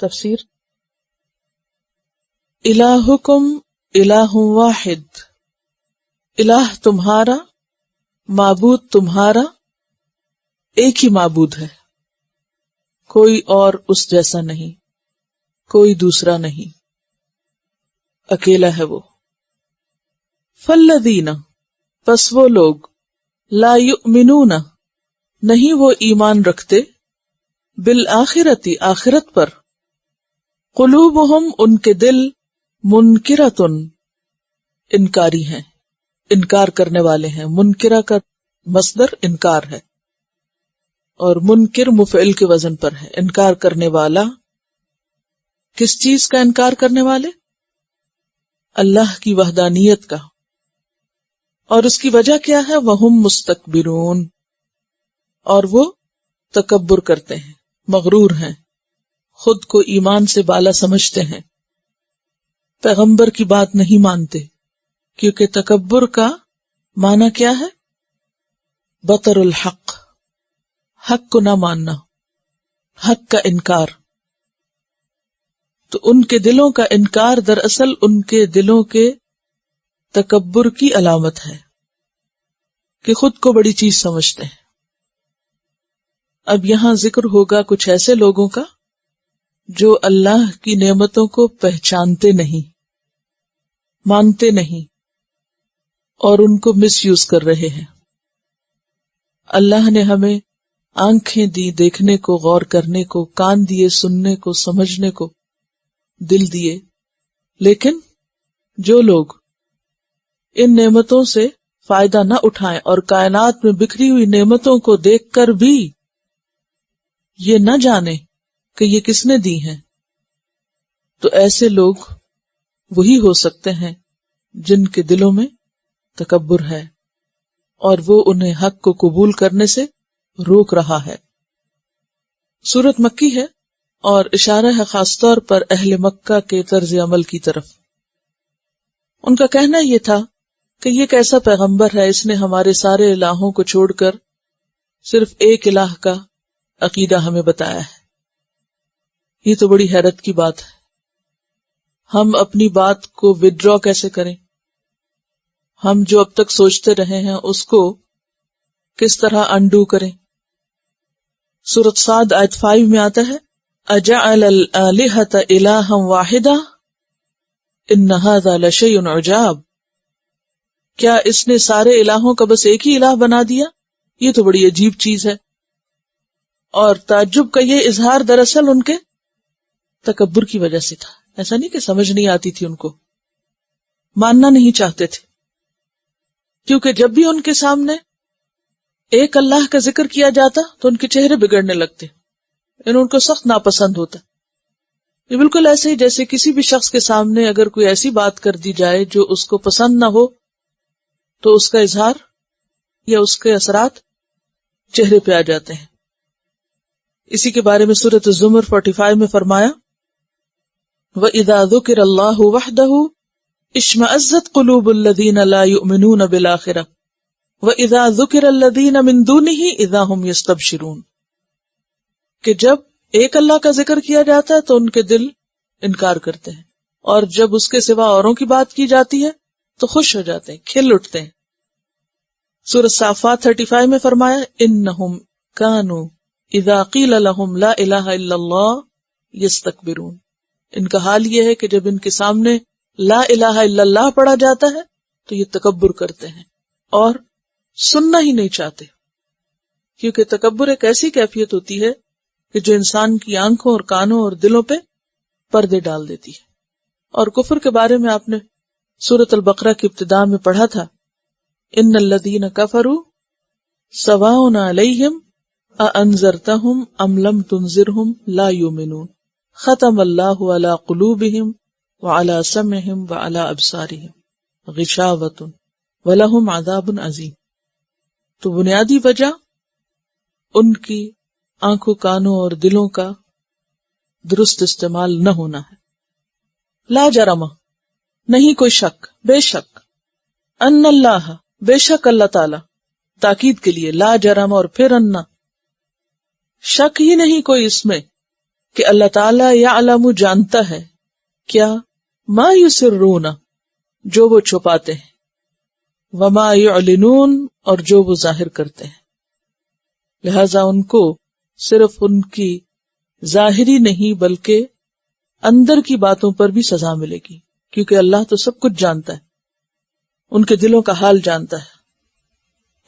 تفسیر الہکم الہ واحد، الہ تمہارا، معبود تمہارا ایک ہی معبود ہے، کوئی اور اس جیسا نہیں، کوئی دوسرا نہیں، اکیلا ہے وہ۔ فالذین، پس وہ لوگ، لا یؤمنون، نہیں وہ ایمان رکھتے، بالآخرۃ، آخرت پر، قلوبہم، ان کے دل، منکرۃ، انکاری ہیں، انکار کرنے والے ہیں۔ منکرہ کا مصدر انکار ہے، اور منکر مفعل کے وزن پر ہے، انکار کرنے والا۔ کس چیز کا انکار کرنے والے؟ اللہ کی وحدانیت کا۔ اور اس کی وجہ کیا ہے؟ وہم مستکبرون، اور وہ تکبر کرتے ہیں، مغرور ہیں، خود کو ایمان سے بالا سمجھتے ہیں، پیغمبر کی بات نہیں مانتے، کیونکہ تکبر کا معنی کیا ہے؟ بطر الحق، حق کو نہ ماننا، حق کا انکار۔ تو ان کے دلوں کا انکار دراصل ان کے دلوں کے تکبر کی علامت ہے کہ خود کو بڑی چیز سمجھتے ہیں۔ اب یہاں ذکر ہوگا کچھ ایسے لوگوں کا جو اللہ کی نعمتوں کو پہچانتے نہیں، مانتے نہیں، اور ان کو مس یوز کر رہے ہیں۔ اللہ نے ہمیں آنکھیں دی دیکھنے کو، غور کرنے کو، کان دیے سننے کو، سمجھنے کو، دل دیے، لیکن جو لوگ ان نعمتوں سے فائدہ نہ اٹھائیں اور کائنات میں بکھری ہوئی نعمتوں کو دیکھ کر بھی یہ نہ جانے کہ یہ کس نے دی ہیں، تو ایسے لوگ وہی ہو سکتے ہیں جن کے دلوں میں تکبر ہے، اور وہ انہیں حق کو قبول کرنے سے روک رہا ہے۔ سورت مکی ہے اور اشارہ ہے خاص طور پر اہل مکہ کے طرز عمل کی طرف۔ ان کا کہنا یہ تھا کہ یہ کیسا پیغمبر ہے، اس نے ہمارے سارے الہوں کو چھوڑ کر صرف ایک الہ کا عقیدہ ہمیں بتایا ہے۔ یہ تو بڑی حیرت کی بات ہے۔ ہم اپنی بات کو وڈرا کیسے کریں؟ ہم جو اب تک سوچتے رہے ہیں اس کو کس طرح انڈو کریں؟ سورۃ صاد آیت 5 میں آتا ہے اجعل الآلہۃ الہا واحدا ان ھذا لشیء عجاب، کیا اس نے سارے الہوں کا بس ایک ہی الہ بنا دیا؟ یہ تو بڑی عجیب چیز ہے۔ اور تعجب کا یہ اظہار دراصل ان کے تکبر کی وجہ سے تھا۔ ایسا نہیں کہ سمجھ نہیں آتی تھی ان کو، ماننا نہیں چاہتے تھے، کیونکہ جب بھی ان کے سامنے ایک اللہ کا ذکر کیا جاتا تو ان کے چہرے بگڑنے لگتے، یعنی ان کو سخت ناپسند ہوتا۔ یہ بالکل ایسے ہی جیسے کسی بھی شخص کے سامنے اگر کوئی ایسی بات کر دی جائے جو اس کو پسند نہ ہو تو اس کا اظہار یا اس کے اثرات چہرے پہ آ جاتے ہیں۔ اسی کے بارے میں سورۃ الزمر 45 میں فرمایا وَإِذَا ذُكِرَ اللَّهُ وَحْدَهُ اشْمَأَزَّتْ قُلُوبُ الَّذِينَ لَا يُؤْمِنُونَ بِالْآخِرَةِ وَإِذَا ذُكِرَ الَّذِينَ مِن دُونِهِ إِذَا هُمْ يَسْتَبْشِرُونَ، کہ جب ایک اللہ کا ذکر کیا جاتا ہے تو ان کے دل انکار کرتے ہیں، اور جب اس کے سوا اوروں کی بات کی جاتی ہے تو خوش ہو جاتے ہیں، کھل اٹھتے ہیں۔ سورۃ صافات 35 میں فرمایا انہم کانوا اذا قیل لہم لا الہ الا اللہ یستکبرون، ان کا حال یہ ہے کہ جب ان کے سامنے لا الہ الا اللہ پڑھا جاتا ہے تو یہ تکبر کرتے ہیں اور سننا ہی نہیں چاہتے، کیونکہ تکبر ایک ایسی کیفیت ہوتی ہے کہ جو انسان کی آنکھوں اور کانوں اور دلوں پہ پردے ڈال دیتی ہے۔ اور کفر کے بارے میں آپ نے سورۃ البقرہ کی ابتدا میں پڑھا تھا ان الذین کفروا سواء علیہم اانذرتہم ام لم تنذرہم لا یؤمنون ختم اللہ علی قلوبہم وعلی سمعہم وعلی ابصارہم غشاوۃ ولہم عذاب عظیم۔ تو بنیادی وجہ ان کی آنکھوں، کانوں اور دلوں کا درست استعمال نہ ہونا ہے۔ لا جرم، نہیں کوئی شک، بے شک، ان اللہ، بے شک اللہ تعالی، تاکید کے لیے لا جرم اور پھر ان، شک ہی نہیں کوئی اس میں، کہ اللہ تعالیٰ یعلم جانتا ہے کیا ما یسرون جو وہ چھپاتے ہیں، وما یعلنون اور جو وہ ظاہر کرتے ہیں. لہذا ان کو صرف ان کی ظاہری نہیں بلکہ اندر کی باتوں پر بھی سزا ملے گی، کیونکہ اللہ تو سب کچھ جانتا ہے، ان کے دلوں کا حال جانتا ہے.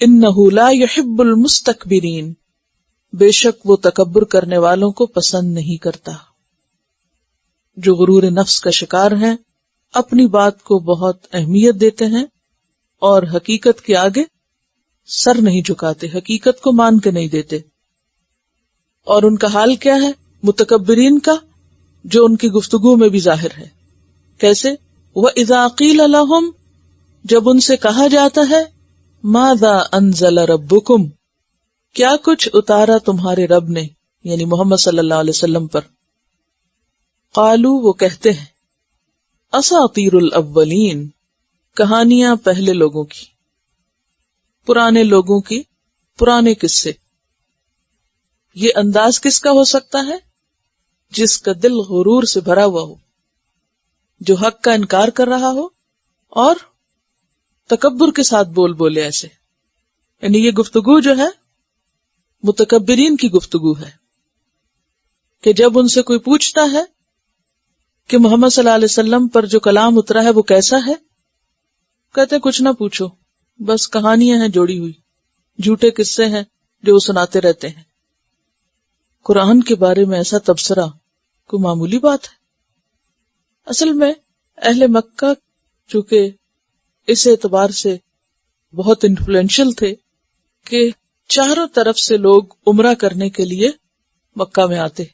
انہ لا یحب المستکبرین، بے شک وہ تکبر کرنے والوں کو پسند نہیں کرتا. جو غرور نفس کا شکار ہیں اپنی بات کو بہت اہمیت دیتے ہیں اور حقیقت کے آگے سر نہیں جھکاتے، حقیقت کو مان کے نہیں دیتے. اور ان کا حال کیا ہے متکبرین کا، جو ان کی گفتگو میں بھی ظاہر ہے. کیسے؟ وَإِذَا قِيلَ لَهُمْ، جب ان سے کہا جاتا ہے ماذا انزل ربکم، کیا کچھ اتارا تمہارے رب نے، یعنی محمد صلی اللہ علیہ وسلم پر. قالو، وہ کہتے ہیں اساطیر الاولین، کہانیاں پہلے لوگوں کی، پرانے لوگوں کی، پرانے قصے. یہ انداز کس کا ہو سکتا ہے؟ جس کا دل غرور سے بھرا ہوا ہو، جو حق کا انکار کر رہا ہو اور تکبر کے ساتھ بول بولے ایسے. یعنی یہ گفتگو جو ہے متکبرین کی گفتگو ہے، کہ جب ان سے کوئی پوچھتا ہے کہ محمد صلی اللہ علیہ وسلم پر جو کلام اترا ہے وہ کیسا ہے، کہتے کچھ نہ پوچھو، بس کہانیاں ہیں جوڑی ہوئی، جھوٹے قصے ہیں جو وہ سناتے رہتے ہیں. قرآن کے بارے میں ایسا تبصرہ کوئی معمولی بات ہے؟ اصل میں اہل مکہ چونکہ اس اعتبار سے بہت انفلوئنشل تھے کہ چاروں طرف سے لوگ عمرہ کرنے کے لیے مکہ میں آتے،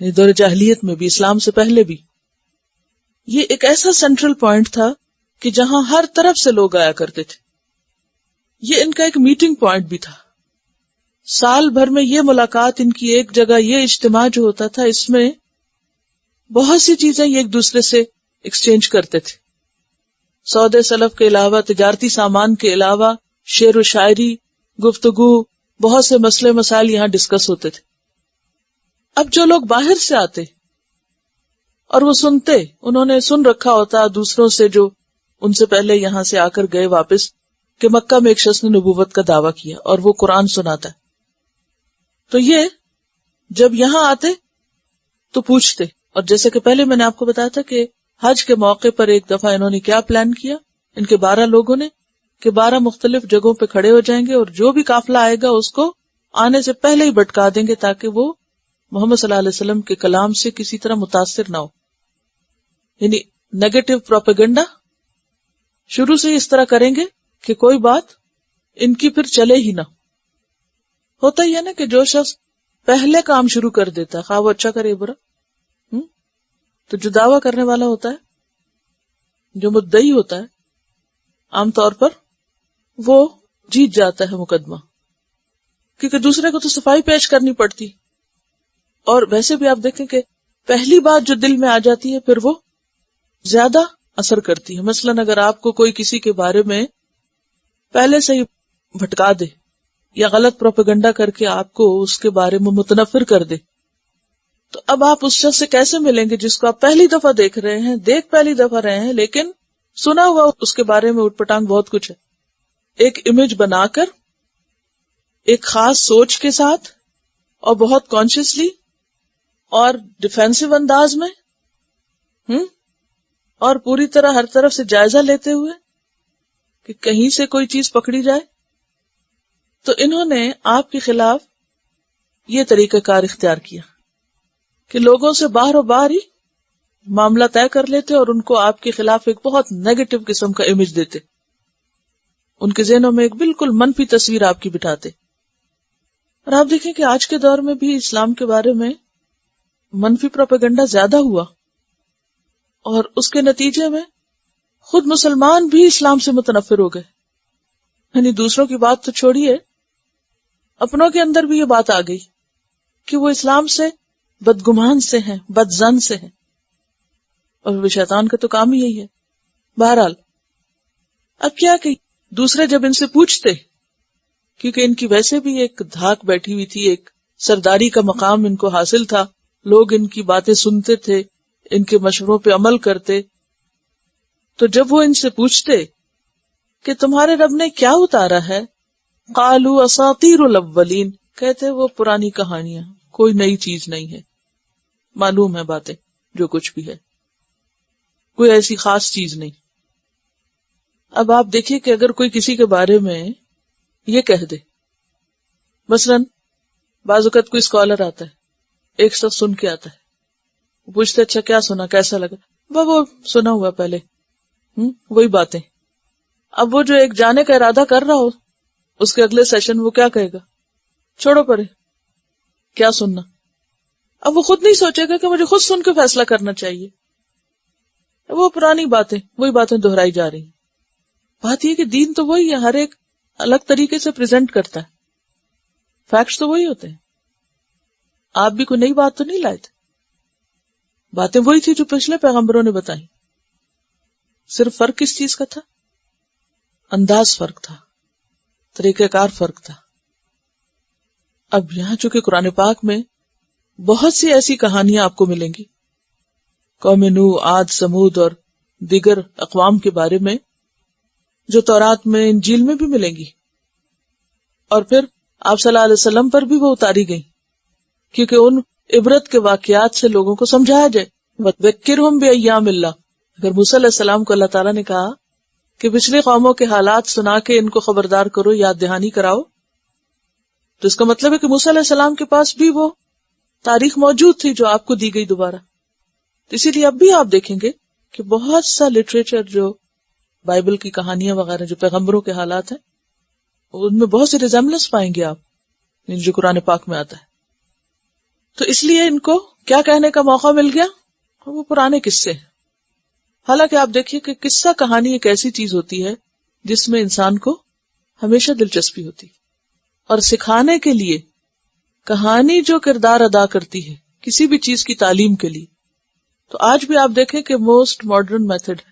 دور جاہلیت میں بھی، اسلام سے پہلے بھی. یہ ایک ایسا سینٹرل پوائنٹ تھا کہ جہاں ہر طرف سے لوگ آیا کرتے تھے. یہ ان کا ایک میٹنگ پوائنٹ بھی تھا. سال بھر میں یہ ملاقات، ان کی ایک جگہ یہ اجتماع جو ہوتا تھا، اس میں بہت سی چیزیں یہ ایک دوسرے سے ایکسچینج کرتے تھے. سودے سلف کے علاوہ، تجارتی سامان کے علاوہ، شعر و شاعری، گفتگو، بہت سے مسئلے مسائل یہاں ڈسکس ہوتے تھے. اب جو لوگ باہر سے آتے اور وہ سنتے، انہوں نے سن رکھا ہوتا دوسروں سے جو ان سے پہلے یہاں سے آ کر گئے واپس، کہ مکہ میں ایک شخص نے نبوت کا دعویٰ کیا اور وہ قرآن سناتا ہے. تو یہ جب یہاں آتے تو پوچھتے. اور جیسے کہ پہلے میں نے آپ کو بتایا تھا کہ حج کے موقع پر ایک دفعہ انہوں نے کیا پلان کیا، ان کے 12 لوگوں نے، کہ 12 مختلف جگہوں پہ کھڑے ہو جائیں گے اور جو بھی قافلہ آئے گا اس کو آنے سے پہلے ہی بھٹکا دیں گے تاکہ وہ محمد صلی اللہ علیہ وسلم کے کلام سے کسی طرح متاثر نہ ہو. یعنی نیگیٹو پروپیگنڈا شروع سے اس طرح کریں گے کہ کوئی بات ان کی پھر چلے ہی نہ. ہوتا ہی ہے نا کہ جو شخص پہلے کام شروع کر دیتا ہے، خواہ وہ اچھا کرے برا، تو جو دعویٰ کرنے والا ہوتا ہے، جو مدعی ہوتا ہے، عام طور پر وہ جیت جاتا ہے مقدمہ، کیونکہ دوسرے کو تو صفائی پیش کرنی پڑتی. اور ویسے بھی آپ دیکھیں کہ پہلی بات جو دل میں آ جاتی ہے پھر وہ زیادہ اثر کرتی ہے. مثلاً اگر آپ کو کوئی کسی کے بارے میں پہلے سے ہی بھٹکا دے یا غلط پروپیگنڈا کر کے آپ کو اس کے بارے میں متنفر کر دے، تو اب آپ اس شخص سے کیسے ملیں گے جس کو آپ پہلی دفعہ دیکھ رہے ہیں، پہلی دفعہ رہے ہیں، لیکن سنا ہوا اس کے بارے میں اٹھ پٹانگ بہت کچھ ہے. ایک امیج بنا کر، ایک خاص سوچ کے ساتھ، اور بہت کانشیسلی اور ڈیفینسو انداز میں، اور پوری طرح ہر طرف سے جائزہ لیتے ہوئے کہ کہیں سے کوئی چیز پکڑی جائے. تو انہوں نے آپ کے خلاف یہ طریقہ کار اختیار کیا کہ لوگوں سے باہر و باہر ہی معاملہ طے کر لیتے اور ان کو آپ کے خلاف ایک بہت نیگیٹو قسم کا امیج دیتے، ان کے ذہنوں میں ایک بالکل منفی تصویر آپ کی بٹھاتے. اور آپ دیکھیں کہ آج کے دور میں بھی اسلام کے بارے میں منفی پروپیگنڈا زیادہ ہوا، اور اس کے نتیجے میں خود مسلمان بھی اسلام سے متنفر ہو گئے. یعنی دوسروں کی بات تو چھوڑیے، اپنوں کے اندر بھی یہ بات آ گئی کہ وہ اسلام سے بدگمان سے ہیں، بدظن سے ہیں، اور شیطان کا تو کام ہی یہی ہے. بہرحال اب کیا کہ دوسرے جب ان سے پوچھتے، کیونکہ ان کی ویسے بھی ایک دھاک بیٹھی ہوئی تھی، ایک سرداری کا مقام ان کو حاصل تھا، لوگ ان کی باتیں سنتے تھے، ان کے مشوروں پہ عمل کرتے. تو جب وہ ان سے پوچھتے کہ تمہارے رب نے کیا اتارا ہے، قالوا اساطیر الاولین، کہتے وہ پرانی کہانیاں، کوئی نئی چیز نہیں ہے، معلوم ہے باتیں جو کچھ بھی ہے، کوئی ایسی خاص چیز نہیں. اب آپ دیکھیے کہ اگر کوئی کسی کے بارے میں یہ کہہ دے، مثلاً بعض اوقات کوئی اسکالر آتا ہے، ایک شخص سن کے آتا ہے، پوچھتے اچھا کیا سنا، کیسا لگا، وہ سنا ہوا پہلے، وہی باتیں. اب وہ جو ایک جانے کا ارادہ کر رہا ہو، اس کے اگلے سیشن وہ کیا کہے گا، چھوڑو پرے، کیا سننا. اب وہ خود نہیں سوچے گا کہ مجھے خود سن کے فیصلہ کرنا چاہیے، وہ پرانی باتیں، وہی باتیں دہرائی جا رہی ہیں. بات یہ کہ دین تو وہی ہے، ہر ایک الگ طریقے سے پریزنٹ کرتا ہے، فیکٹس تو وہی ہوتے ہیں. آپ بھی کوئی نئی بات تو نہیں لائے تھے، باتیں وہی تھی جو پچھلے پیغمبروں نے بتائی، صرف فرق کس چیز کا تھا، انداز فرق تھا، طریقہ کار فرق تھا. اب یہاں چونکہ قرآن پاک میں بہت سی ایسی کہانیاں آپ کو ملیں گی قوم نوح، عاد، سمود اور دیگر اقوام کے بارے میں، جو تورات میں، انجیل میں بھی ملیں گی، اور پھر آپ صلی اللہ علیہ وسلم پر بھی وہ اتاری گئی، کیونکہ ان عبرت کے واقعات سے لوگوں کو سمجھایا جائے. وَذَكِّرْهُمْ بِأَيَّامِ اللَّهِ، اگر موسیٰ علیہ السلام کو اللہ تعالیٰ نے کہا کہ پچھلی قوموں کے حالات سنا کے ان کو خبردار کرو، یاد دہانی کراؤ، تو اس کا مطلب ہے کہ موسیٰ علیہ السلام کے پاس بھی وہ تاریخ موجود تھی جو آپ کو دی گئی دوبارہ. اسی لیے اب بھی آپ دیکھیں گے کہ بہت سا لٹریچر جو بائبل کی کہانیاں وغیرہ جو پیغمبروں کے حالات ہیں، ان میں بہت سی ریزمبلنس پائیں گے آپ، جو قرآن پاک میں آتا ہے. تو اس لیے ان کو کیا کہنے کا موقع مل گیا، وہ پرانے قصے ہیں. حالانکہ آپ دیکھیے کہ قصہ کہانی ایک ایسی چیز ہوتی ہے جس میں انسان کو ہمیشہ دلچسپی ہوتی، اور سکھانے کے لیے کہانی جو کردار ادا کرتی ہے کسی بھی چیز کی تعلیم کے لیے، تو آج بھی آپ دیکھیں کہ موسٹ ماڈرن میتھڈ ہے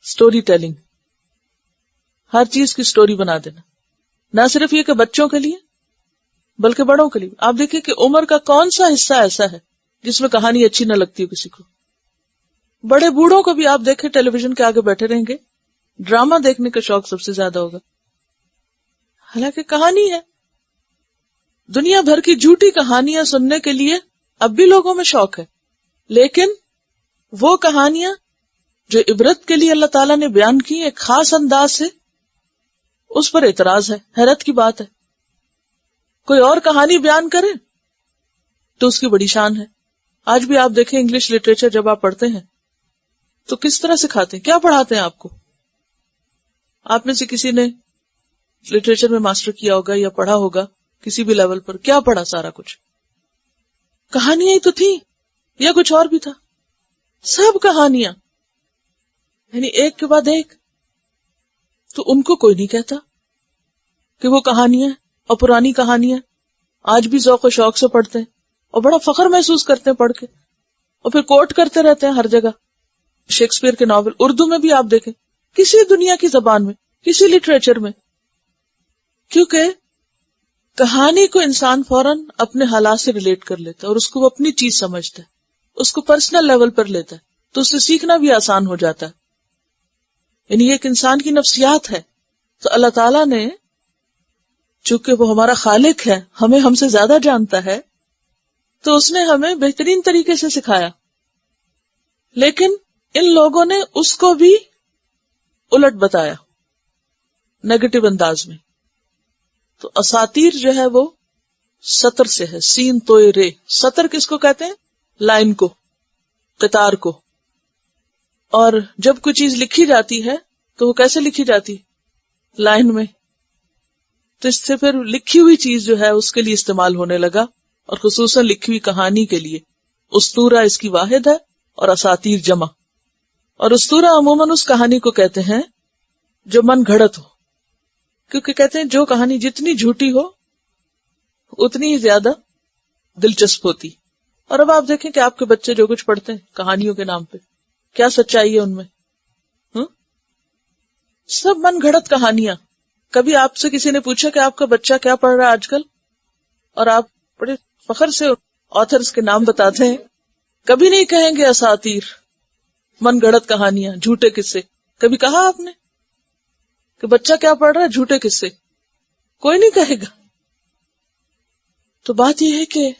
سٹوری ٹیلنگ. ہر چیز کی سٹوری بنا دینا، نہ صرف یہ کہ بچوں کے لیے بلکہ بڑوں کے لیے. آپ دیکھیں کہ عمر کا کون سا حصہ ایسا ہے جس میں کہانی اچھی نہ لگتی ہو کسی کو. بڑے بوڑھوں کو بھی آپ دیکھیں ٹیلی ویژن کے آگے بیٹھے رہیں گے، ڈرامہ دیکھنے کا شوق سب سے زیادہ ہوگا، حالانکہ کہانی ہے. دنیا بھر کی جھوٹی کہانیاں سننے کے لیے اب بھی لوگوں میں شوق ہے، لیکن وہ کہانیاں جو عبرت کے لیے اللہ تعالیٰ نے بیان کی ایک خاص انداز سے، اس پر اعتراض ہے. حیرت کی بات ہے، کوئی اور کہانی بیان کرے تو اس کی بڑی شان ہے. آج بھی آپ دیکھیں انگلش لٹریچر جب آپ پڑھتے ہیں تو کس طرح سکھاتے ہیں، کیا پڑھاتے ہیں آپ کو. آپ میں سے کسی نے لٹریچر میں ماسٹر کیا ہوگا یا پڑھا ہوگا کسی بھی لیول پر، کیا پڑھا؟ سارا کچھ کہانیاں ہی تو تھیں، یا کچھ اور بھی تھا؟ سب کہانیاں، یعنی ایک کے بعد ایک. تو ان کو کوئی نہیں کہتا کہ وہ کہانیاں اور پرانی کہانیاں آج بھی ذوق و شوق سے پڑھتے ہیں اور بڑا فخر محسوس کرتے ہیں پڑھ کے، اور پھر کوٹ کرتے رہتے ہیں ہر جگہ. شیکسپیئر کے ناول اردو میں بھی آپ دیکھیں، کسی دنیا کی زبان میں، کسی لٹریچر میں، کیونکہ کہانی کو انسان فوراً اپنے حالات سے ریلیٹ کر لیتا ہے اور اس کو وہ اپنی چیز سمجھتا ہے، اس کو پرسنل لیول پر لیتا ہے، تو اس سے سیکھنا بھی آسان ہو جاتا ہے. یعنی یہ ایک انسان کی نفسیات ہے. تو اللہ تعالیٰ نے چونکہ وہ ہمارا خالق ہے، ہمیں ہم سے زیادہ جانتا ہے، تو اس نے ہمیں بہترین طریقے سے سکھایا. لیکن ان لوگوں نے اس کو بھی الٹ بتایا نیگیٹو انداز میں. تو اساطیر جو ہے وہ سطر سے ہے، سین تو رے. سطر کس کو کہتے ہیں؟ لائن کو، قطار کو. اور جب کوئی چیز لکھی جاتی ہے تو وہ کیسے لکھی جاتی؟ لائن میں. تو اس سے پھر لکھی ہوئی چیز جو ہے اس کے لیے استعمال ہونے لگا، اور خصوصاً لکھی ہوئی کہانی کے لیے. اسطورہ اس کی واحد ہے اور اساطیر جمع. اور اسطورہ عموماً اس کہانی کو کہتے ہیں جو من گھڑت ہو، کیونکہ کہتے ہیں جو کہانی جتنی جھوٹی ہو اتنی ہی زیادہ دلچسپ ہوتی. اور اب آپ دیکھیں کہ آپ کے بچے جو کچھ پڑھتے ہیں کہانیوں کے نام پہ، کیا سچائی ہے ان میں؟ سب من گھڑت کہانیاں. کبھی آپ سے کسی نے پوچھا کہ آپ کا بچہ کیا پڑھ رہا ہے آج کل؟ اور آپ بڑے فخر سے آتھرز کے نام بتاتے ہیں. کبھی نہیں کہیں گے اساطیر، من گڑت کہانیاں، جھوٹے قصے. کبھی کہا آپ نے کہ بچہ کیا پڑھ رہا ہے؟ جھوٹے قصے. کوئی نہیں کہے گا. تو بات یہ ہے کہ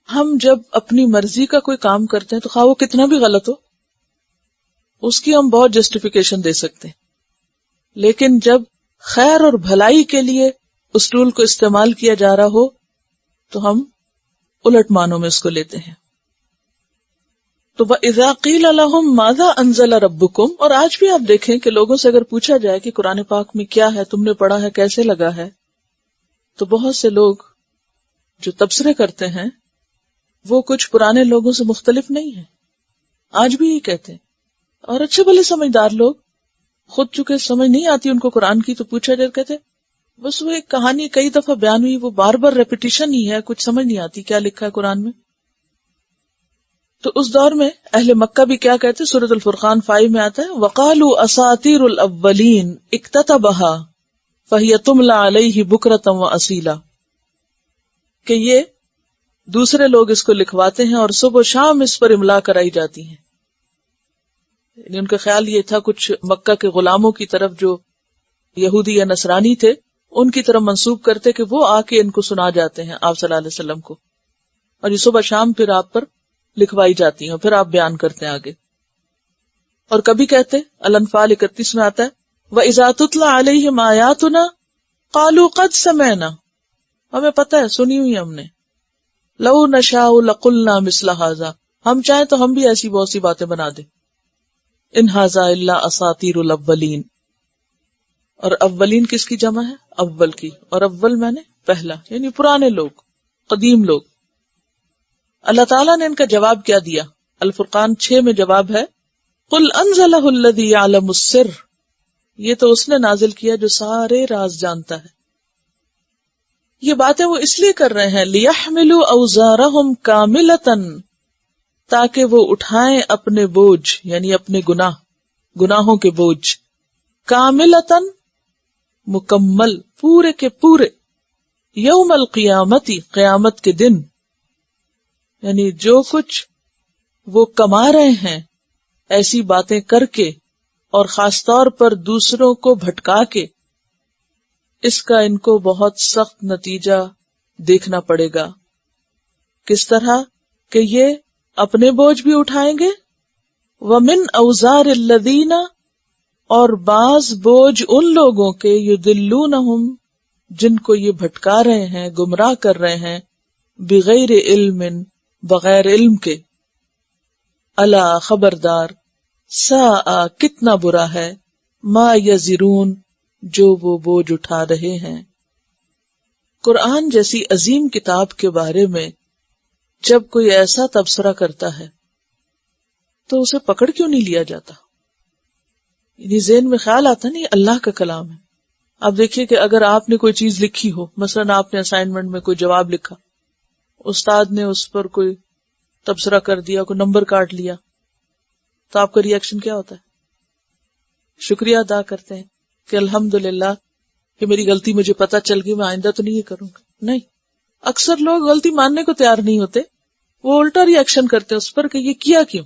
ہم جب اپنی مرضی کا کوئی کام کرتے ہیں تو خواہ وہ کتنا بھی غلط ہو اس کی ہم بہت جسٹیفیکیشن دے سکتے ہیں، لیکن جب خیر اور بھلائی کے لیے اس ٹول کو استعمال کیا جا رہا ہو تو ہم الٹ معنوں میں اس کو لیتے ہیں. تو وَإِذَا قِيلَ لَهُمْ مَاذَا أَنزَلَ رَبُّكُمْ، اور آج بھی آپ دیکھیں کہ لوگوں سے اگر پوچھا جائے کہ قرآن پاک میں کیا ہے، تم نے پڑھا ہے، کیسے لگا ہے، تو بہت سے لوگ جو تبصرے کرتے ہیں وہ کچھ پرانے لوگوں سے مختلف نہیں ہیں. آج بھی یہ کہتے ہیں. اور اچھے بھلے سمجھدار لوگ خود چونکہ سمجھ نہیں آتی ان کو قرآن کی، تو پوچھا جائے کہتے بس وہ ایک کہانی کئی دفعہ بیان ہوئی، وہ بار بار ریپیٹیشن ہی ہے، کچھ سمجھ نہیں آتی کیا لکھا ہے قرآن میں. تو اس دور میں اہل مکہ بھی کیا کہتے، سورۃ الفرقان 5 میں آتا ہے وَقَالُوا أَسَاطِيرُ الْأَوَّلِينَ اكْتَتَبَهَا فَهِيَ تُمْلَى عَلَيْهِ بُكْرَةً وَأَصِيلًا، کہ یہ دوسرے لوگ اس کو لکھواتے ہیں اور صبح و شام اس پر املا کرائی جاتی ہیں. یعنی ان کا خیال یہ تھا کچھ مکہ کے غلاموں کی طرف جو یہودی یا نصرانی تھے ان کی طرف منسوب کرتے کہ وہ آ کے ان کو سنا جاتے ہیں آپ صلی اللہ علیہ وسلم کو، اور یہ صبح شام پھر آپ پر لکھوائی جاتی ہیں، پھر آپ بیان کرتے ہیں آگے. اور کبھی کہتے الانفال 31 میں آتا ہے وَإِذَا تُتْلَى عَلَيْهِمْ آيَاتُنَا قَالُوا قَدْ سَمِعْنَا، ہمیں پتہ ہے، سنی ہوئی ہم نے. لَوْ نَشَاءُ لَقُلْنَا مِثْلَ هَذَا، ہم چاہیں تو ہم بھی ایسی بہت سی باتیں بنا دیں. ان ھذا الا اساطیر الاولین، اور اولین کس کی جمع ہے؟ اول کی، اور اول میں نے پہلا، یعنی پرانے لوگ، قدیم لوگ. اللہ تعالیٰ نے ان کا جواب کیا دیا؟ الفرقان 6 میں جواب ہے قل انزلہ الذی یعلم السر، یہ تو اس نے نازل کیا جو سارے راز جانتا ہے. یہ باتیں وہ اس لیے کر رہے ہیں لیحملوا اوزارہم کاملۃ، تاکہ وہ اٹھائیں اپنے بوجھ، یعنی اپنے گناہوں کے بوجھ، کاملتاً مکمل، پورے کے پورے، یوم القیامتی، قیامت کے دن. یعنی جو کچھ وہ کما رہے ہیں ایسی باتیں کر کے اور خاص طور پر دوسروں کو بھٹکا کے، اس کا ان کو بہت سخت نتیجہ دیکھنا پڑے گا. کس طرح کہ یہ اپنے بوجھ بھی اٹھائیں گے، وَمِنْ أَوْزَارِ الَّذِينَ، اور بعض بوجھ ان لوگوں کے، يُضِلُّونَهُمْ، جن کو یہ بھٹکا رہے ہیں، گمراہ کر رہے ہیں، بغیر علم، بغیر علم کے. الا، خبردار، ساء، کتنا برا ہے، ما یزرون، جو وہ بوجھ اٹھا رہے ہیں. قرآن جیسی عظیم کتاب کے بارے میں جب کوئی ایسا تبصرہ کرتا ہے تو اسے پکڑ کیوں نہیں لیا جاتا؟ یعنی ذہن میں خیال آتا نہیں اللہ کا کلام ہے. اب دیکھیے کہ اگر آپ نے کوئی چیز لکھی ہو، مثلا آپ نے اسائنمنٹ میں کوئی جواب لکھا، استاد نے اس پر کوئی تبصرہ کر دیا، کوئی نمبر کاٹ لیا، تو آپ کا ری ایکشن کیا ہوتا ہے؟ شکریہ ادا کرتے ہیں کہ الحمدللہ کہ میری غلطی مجھے پتہ چل گئی، میں آئندہ تو نہیں یہ کروں گا. نہیں، اکثر لوگ غلطی ماننے کو تیار نہیں ہوتے، وہ الٹا ری ایکشن کرتے ہیں اس پر کہ یہ کیا کیوں،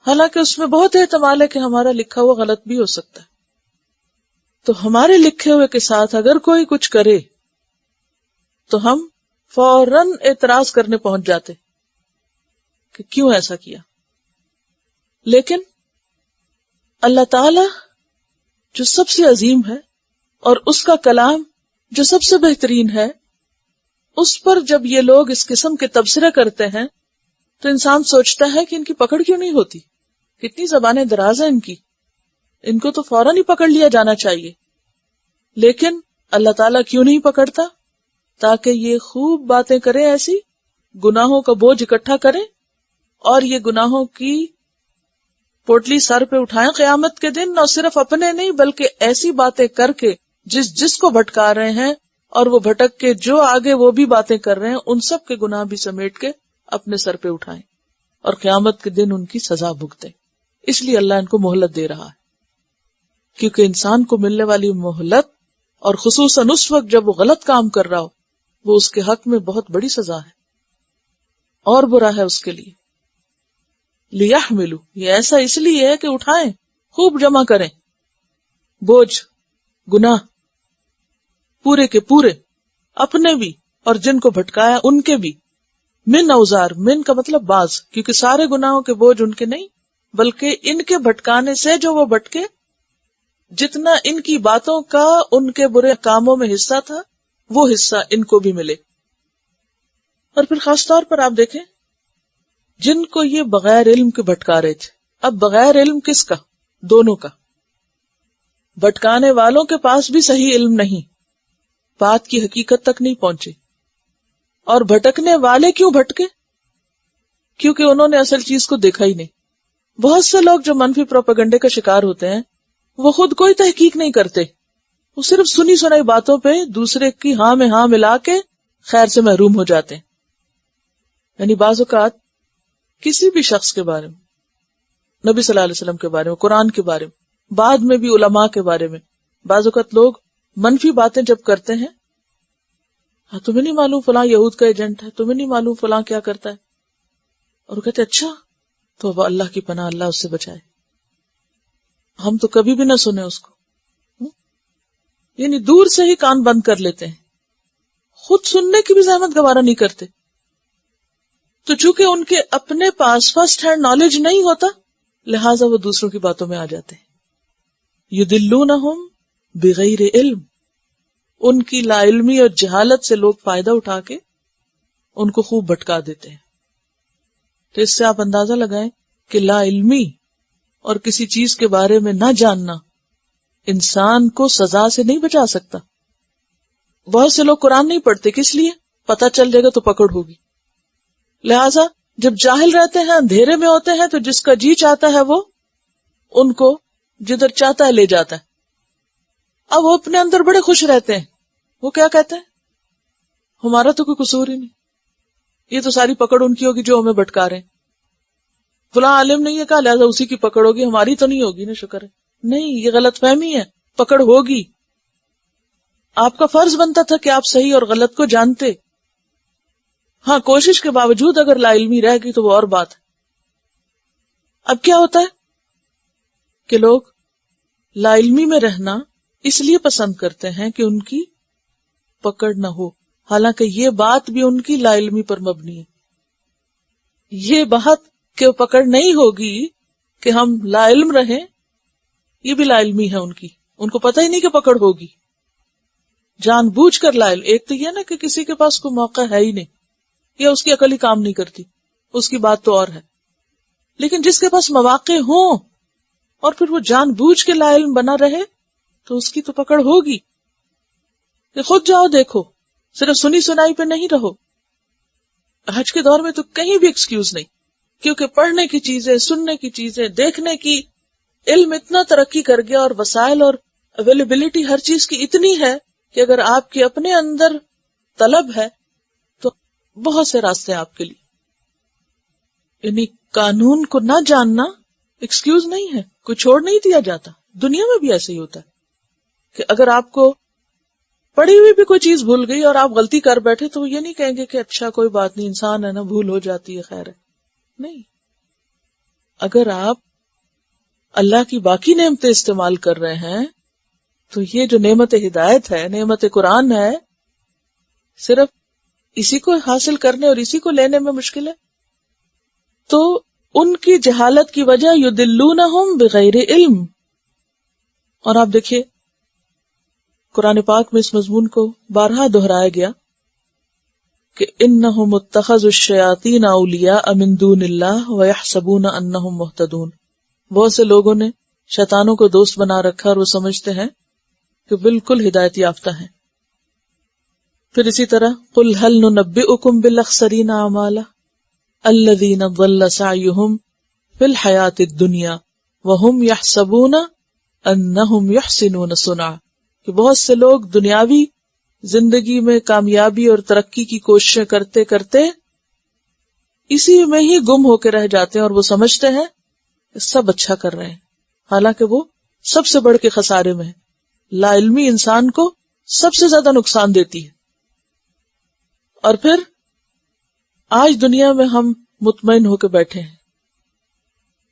حالانکہ اس میں بہت احتمال ہے کہ ہمارا لکھا ہوا غلط بھی ہو سکتا ہے. تو ہمارے لکھے ہوئے کے ساتھ اگر کوئی کچھ کرے تو ہم فوراً اعتراض کرنے پہنچ جاتے کہ کیوں ایسا کیا. لیکن اللہ تعالی جو سب سے عظیم ہے اور اس کا کلام جو سب سے بہترین ہے، اس پر جب یہ لوگ اس قسم کے تبصرے کرتے ہیں تو انسان سوچتا ہے کہ ان کی پکڑ کیوں نہیں ہوتی، کتنی زبانیں دراز ہیں ان کو تو فوراً ہی پکڑ لیا جانا چاہیے. لیکن اللہ تعالیٰ کیوں نہیں پکڑتا؟ تاکہ یہ خوب باتیں کریں، ایسی گناہوں کا بوجھ اکٹھا کریں اور یہ گناہوں کی پوٹلی سر پہ اٹھائیں قیامت کے دن، اور صرف اپنے نہیں بلکہ ایسی باتیں کر کے جس کو بھٹکا رہے ہیں اور وہ بھٹک کے جو آگے وہ بھی باتیں کر رہے ہیں ان سب کے گناہ بھی سمیٹ کے اپنے سر پہ اٹھائیں اور قیامت کے دن ان کی سزا بھگتیں. اس لیے اللہ ان کو مہلت دے رہا ہے، کیونکہ انسان کو ملنے والی مہلت، اور خصوصاً اس وقت جب وہ غلط کام کر رہا ہو وہ اس کے حق میں بہت بڑی سزا ہے اور برا ہے اس کے لیے. لیحملوا، یہ ایسا اس لیے ہے کہ اٹھائیں، خوب جمع کریں بوجھ، گناہ پورے کے پورے، اپنے بھی اور جن کو بھٹکایا ان کے بھی. من اوزار، من کا مطلب بعض، کیونکہ سارے گناہوں کے بوجھ ان کے نہیں، بلکہ ان کے بھٹکانے سے جو وہ بھٹکے، جتنا ان کی باتوں کا ان کے برے کاموں میں حصہ تھا وہ حصہ ان کو بھی ملے. اور پھر خاص طور پر آپ دیکھیں جن کو یہ بغیر علم کے بھٹکا رہے تھے. اب بغیر علم کس کا؟ دونوں کا. بھٹکانے والوں کے پاس بھی صحیح علم نہیں، بات کی حقیقت تک نہیں پہنچے. اور بھٹکنے والے کیوں بھٹکے؟ کیونکہ انہوں نے اصل چیز کو دیکھا ہی نہیں. بہت سے لوگ جو منفی پروپیگنڈے کا شکار ہوتے ہیں وہ خود کوئی تحقیق نہیں کرتے، وہ صرف سنی سنائی باتوں پہ دوسرے کی ہاں میں ہاں ملا کے خیر سے محروم ہو جاتے ہیں. یعنی بعض اوقات کسی بھی شخص کے بارے میں، نبی صلی اللہ علیہ وسلم کے بارے میں، قرآن کے بارے میں، بعد میں بھی علماء کے بارے میں، بعض اوقات لوگ منفی باتیں جب کرتے ہیں، ہاں تمہیں نہیں معلوم فلاں یہود کا ایجنٹ ہے، تمہیں نہیں معلوم فلاں کیا کرتا ہے، اور وہ کہتے اچھا، تو اب اللہ کی پناہ، اللہ اس سے بچائے، ہم تو کبھی بھی نہ سنیں اس کو. یعنی دور سے ہی کان بند کر لیتے ہیں، خود سننے کی بھی زحمت گوارا نہیں کرتے. تو چونکہ ان کے اپنے پاس فرسٹ ہینڈ نالج نہیں ہوتا، لہٰذا وہ دوسروں کی باتوں میں آ جاتے ہیں. یدلونہم بغیر علم، ان کی لا علمی اور جہالت سے لوگ فائدہ اٹھا کے ان کو خوب بھٹکا دیتے ہیں. تو اس سے آپ اندازہ لگائیں کہ لا علمی اور کسی چیز کے بارے میں نہ جاننا انسان کو سزا سے نہیں بچا سکتا. بہت سے لوگ قرآن نہیں پڑھتے، کس لیے؟ پتہ چل جائے گا تو پکڑ ہوگی. لہٰذا جب جاہل رہتے ہیں، اندھیرے میں ہوتے ہیں، تو جس کا جی چاہتا ہے وہ ان کو جدھر چاہتا ہے لے جاتا ہے. اب وہ اپنے اندر بڑے خوش رہتے ہیں، وہ کیا کہتے ہیں؟ ہمارا تو کوئی قصور ہی نہیں، یہ تو ساری پکڑ ان کی ہوگی جو ہمیں بھٹکا رہے ہیں. فلاں عالم نے یہ کہا لہٰذا اسی کی پکڑ ہوگی، ہماری تو نہیں ہوگی نا. شکر ہے. نہیں، یہ غلط فہمی ہے، پکڑ ہوگی. آپ کا فرض بنتا تھا کہ آپ صحیح اور غلط کو جانتے. ہاں، کوشش کے باوجود اگر لا علمی رہ گئی تو وہ اور بات ہے. اب کیا ہوتا ہے کہ لوگ لا علمی میں رہنا اس لیے پسند کرتے ہیں کہ ان کی پکڑ نہ ہو، حالانکہ یہ بات بھی ان کی لا علمی پر مبنی ہے. یہ بات کہ پکڑ نہیں ہوگی کہ ہم لا علم رہیں، یہ بھی لا علمی ہے ان کی، ان کو پتہ ہی نہیں کہ پکڑ ہوگی. جان بوجھ کر لا علم. ایک تو یہ نا کہ کسی کے پاس کوئی موقع ہے ہی نہیں، یا اس کی عقل ہی کام نہیں کرتی، اس کی بات تو اور ہے. لیکن جس کے پاس مواقع ہوں اور پھر وہ جان بوجھ کے لا علم بنا رہے تو اس کی تو پکڑ ہوگی. کہ خود جاؤ دیکھو، صرف سنی سنائی پہ نہیں رہو. حج کے دور میں تو کہیں بھی ایکسکیوز نہیں، کیونکہ پڑھنے کی چیزیں، سننے کی چیزیں، دیکھنے کی، علم اتنا ترقی کر گیا اور وسائل اور اویلیبلٹی ہر چیز کی اتنی ہے کہ اگر آپ کے اپنے اندر طلب ہے تو بہت سے راستے ہیں آپ کے لیے. یعنی قانون کو نہ جاننا ایکسکیوز نہیں ہے، کوئی چھوڑ نہیں دیا جاتا. دنیا میں بھی ایسے ہی ہوتا ہے کہ اگر آپ کو پڑھی ہوئی بھی کوئی چیز بھول گئی اور آپ غلطی کر بیٹھے تو وہ یہ نہیں کہیں گے کہ اچھا کوئی بات نہیں، انسان ہے نا، بھول ہو جاتی ہے، خیر ہے. نہیں، اگر آپ اللہ کی باقی نعمتیں استعمال کر رہے ہیں تو یہ جو نعمت ہدایت ہے، نعمت قرآن ہے، صرف اسی کو حاصل کرنے اور اسی کو لینے میں مشکل ہے. تو ان کی جہالت کی وجہ یدلونہم بغیر علم. اور آپ دیکھیے قرآن پاک میں اس مضمون کو بارہا دہرایا گیا کہ انہم اتخذوا الشیاطین اولیاء من دون اللہ ویحسبون انہم مہتدون. بہت سے لوگوں نے شیطانوں کو دوست بنا رکھا اور وہ سمجھتے ہیں کہ بالکل ہدایت یافتہ ہیں. پھر اسی طرح قل هل ننبئکم بالاخسرین اعمالا الذین ضل سعیہم فی الحیاۃ الدنیا وہم یحسبون انہم یحسنون صنعا. کہ بہت سے لوگ دنیاوی زندگی میں کامیابی اور ترقی کی کوششیں کرتے کرتے اسی میں ہی گم ہو کے رہ جاتے ہیں اور وہ سمجھتے ہیں کہ سب اچھا کر رہے ہیں، حالانکہ وہ سب سے بڑھ کے خسارے میں ہے. لا علمی انسان کو سب سے زیادہ نقصان دیتی ہے. اور پھر آج دنیا میں ہم مطمئن ہو کے بیٹھے ہیں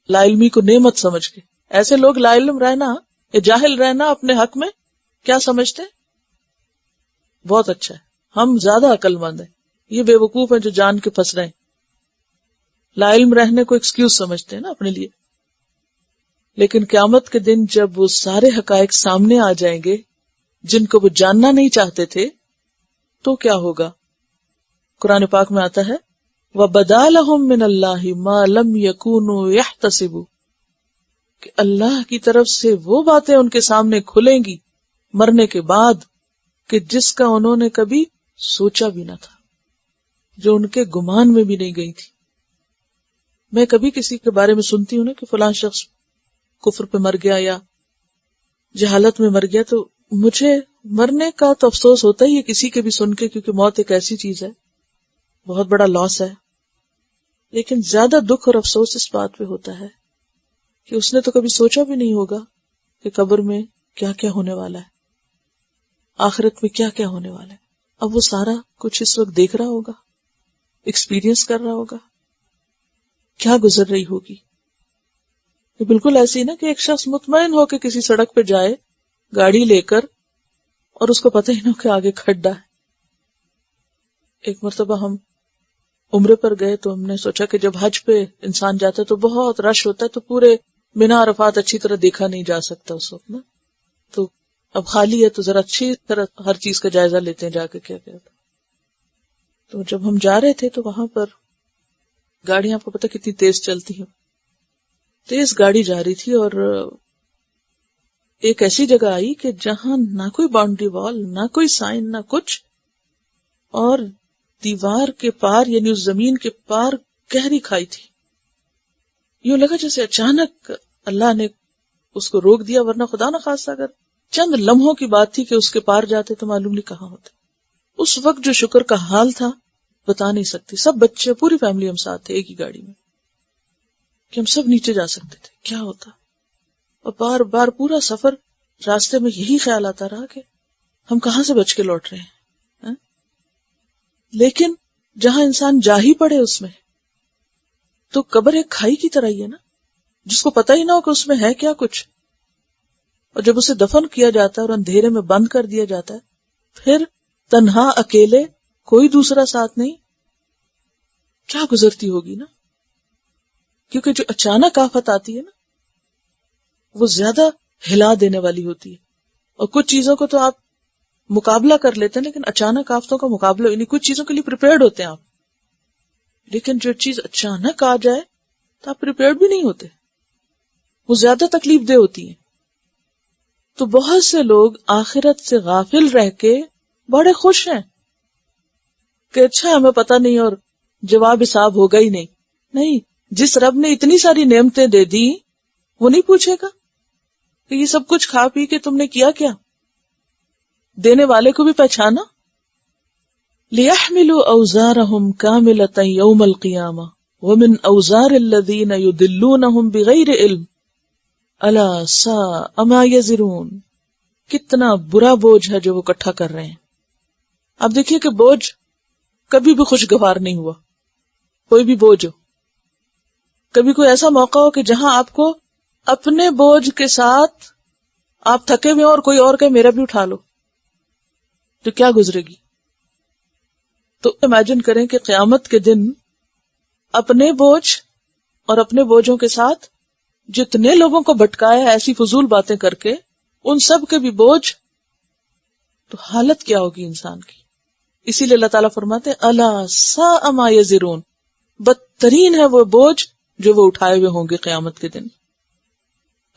لا علمی کو نعمت سمجھ کے. ایسے لوگ لا علم رہنا یا جاہل رہنا اپنے حق میں کیا سمجھتے ہیں؟ بہت اچھا ہے، ہم زیادہ عقل مند ہیں. یہ بے وقوف ہیں جو جان کے پھنس رہے ہیں. لا علم رہنے کو ایکسکیوز سمجھتے ہیں نا اپنے لیے. لیکن قیامت کے دن جب وہ سارے حقائق سامنے آ جائیں گے جن کو وہ جاننا نہیں چاہتے تھے تو کیا ہوگا؟ قرآن پاک میں آتا ہے وَبَدَا لَهُم مِّنَ اللَّهِ مَا لَمْ يَكُونُوا يَحْتَسِبُوا، کہ اللہ کی طرف سے وہ باتیں ان کے سامنے کھلیں گی مرنے کے بعد کہ جس کا انہوں نے کبھی سوچا بھی نہ تھا، جو ان کے گمان میں بھی نہیں گئی تھی. میں کبھی کسی کے بارے میں سنتی ہوں نا کہ فلاں شخص کفر پہ مر گیا یا جہالت میں مر گیا، تو مجھے مرنے کا تو افسوس ہوتا ہی ہے کسی کے بھی سن کے، کیونکہ موت ایک ایسی چیز ہے، بہت بڑا لاس ہے. لیکن زیادہ دکھ اور افسوس اس بات پہ ہوتا ہے کہ اس نے تو کبھی سوچا بھی نہیں ہوگا کہ قبر میں کیا کیا ہونے والا ہے، آخرت میں کیا کیا ہونے والا ہے. اب وہ سارا کچھ اس وقت دیکھ رہا ہوگا، ایکسپیرینس کر رہا ہوگا، کیا گزر رہی ہوگی. یہ بالکل ایسی نا کہ ایک شخص مطمئن ہو کے کسی سڑک پہ جائے گاڑی لے کر اور اس کو پتہ ہی نہ کہ آگے کھڈا ہے. ایک مرتبہ ہم عمرے پر گئے تو ہم نے سوچا کہ جب حج پہ انسان جاتا ہے تو بہت رش ہوتا ہے، تو پورے مینا عرفات اچھی طرح دیکھا نہیں جا سکتا اس وقت نا. تو اب خالی ہے تو ذرا اچھی طرح ہر چیز کا جائزہ لیتے ہیں جا کے کیا کیا تھا. تو جب ہم جا رہے تھے تو وہاں پر گاڑیاں آپ کو پتہ کتنی تیز چلتی ہیں، تیز گاڑی جا رہی تھی اور ایک ایسی جگہ آئی کہ جہاں نہ کوئی باؤنڈری وال، نہ کوئی سائن، نہ کچھ، اور دیوار کے پار یعنی اس زمین کے پار گہری کھائی تھی. یوں لگا جیسے اچانک اللہ نے اس کو روک دیا، ورنہ خدا نہ خواستہ اگر چند لمحوں کی بات تھی کہ اس کے پار جاتے تو معلوم نہیں کہاں ہوتے. اس وقت جو شکر کا حال تھا بتا نہیں سکتی. سب بچے، پوری فیملی ہم ساتھ تھے ایک ہی گاڑی میں کہ ہم سب نیچے جا سکتے تھے، کیا ہوتا. اور بار بار پورا سفر راستے میں یہی خیال آتا رہا کہ ہم کہاں سے بچ کے لوٹ رہے ہیں. لیکن جہاں انسان جا ہی پڑے اس میں، تو قبر ایک کھائی کی طرح ہی ہے نا، جس کو پتہ ہی نہ ہو کہ اس میں ہے کیا کچھ. اور جب اسے دفن کیا جاتا ہے اور اندھیرے میں بند کر دیا جاتا ہے، پھر تنہا اکیلے، کوئی دوسرا ساتھ نہیں، کیا گزرتی ہوگی نا. کیونکہ جو اچانک آفت آتی ہے نا وہ زیادہ ہلا دینے والی ہوتی ہے. اور کچھ چیزوں کو تو آپ مقابلہ کر لیتے ہیں، لیکن اچانک آفتوں کا مقابلہ نہیں. کچھ چیزوں کے لیے پریپیئرڈ ہوتے ہیں آپ، لیکن جو چیز اچانک آ جائے تو آپ پریپیئرڈ بھی نہیں ہوتے، وہ زیادہ تکلیف دہ ہوتی ہیں. تو بہت سے لوگ آخرت سے غافل رہ کے بڑے خوش ہیں کہ اچھا ہمیں پتہ نہیں اور جواب حساب ہوگا ہی نہیں. نہیں، جس رب نے اتنی ساری نعمتیں دے دی وہ نہیں پوچھے گا کہ یہ سب کچھ کھا پی کے تم نے کیا کیا. دینے والے کو بھی پہچانا. لِيَحْمِلُوا أَوْزَارَهُمْ كَامِلَةً يَوْمَ الْقِيَامَةِ وَمِنْ أَوْزَارِ الَّذِينَ يُضِلُّونَهُمْ بِغَيْرِ عِلْمٍ أَلَا سَاءَ مَا يَزِرُونَ. کتنا برا بوجھ ہے جو وہ اکٹھا کر رہے ہیں. اب دیکھیے کہ بوجھ کبھی بھی خوشگوار نہیں ہوا. کوئی بھی بوجھ ہو، کبھی کوئی ایسا موقع ہو کہ جہاں آپ کو اپنے بوجھ کے ساتھ آپ تھکے ہوئے اور کوئی اور کہ میرا بھی اٹھا لو، تو کیا گزرے گی. تو امیجن کریں کہ قیامت کے دن اپنے بوجھ اور اپنے بوجھوں کے ساتھ جتنے لوگوں کو بھٹکایا ایسی فضول باتیں کر کے، ان سب کے بھی بوجھ، تو حالت کیا ہوگی انسان کی. اسی لیے اللہ تعالیٰ فرماتے الا ساء ما یزرون، بدترین ہے وہ بوجھ جو وہ اٹھائے ہوئے ہوں گے قیامت کے دن.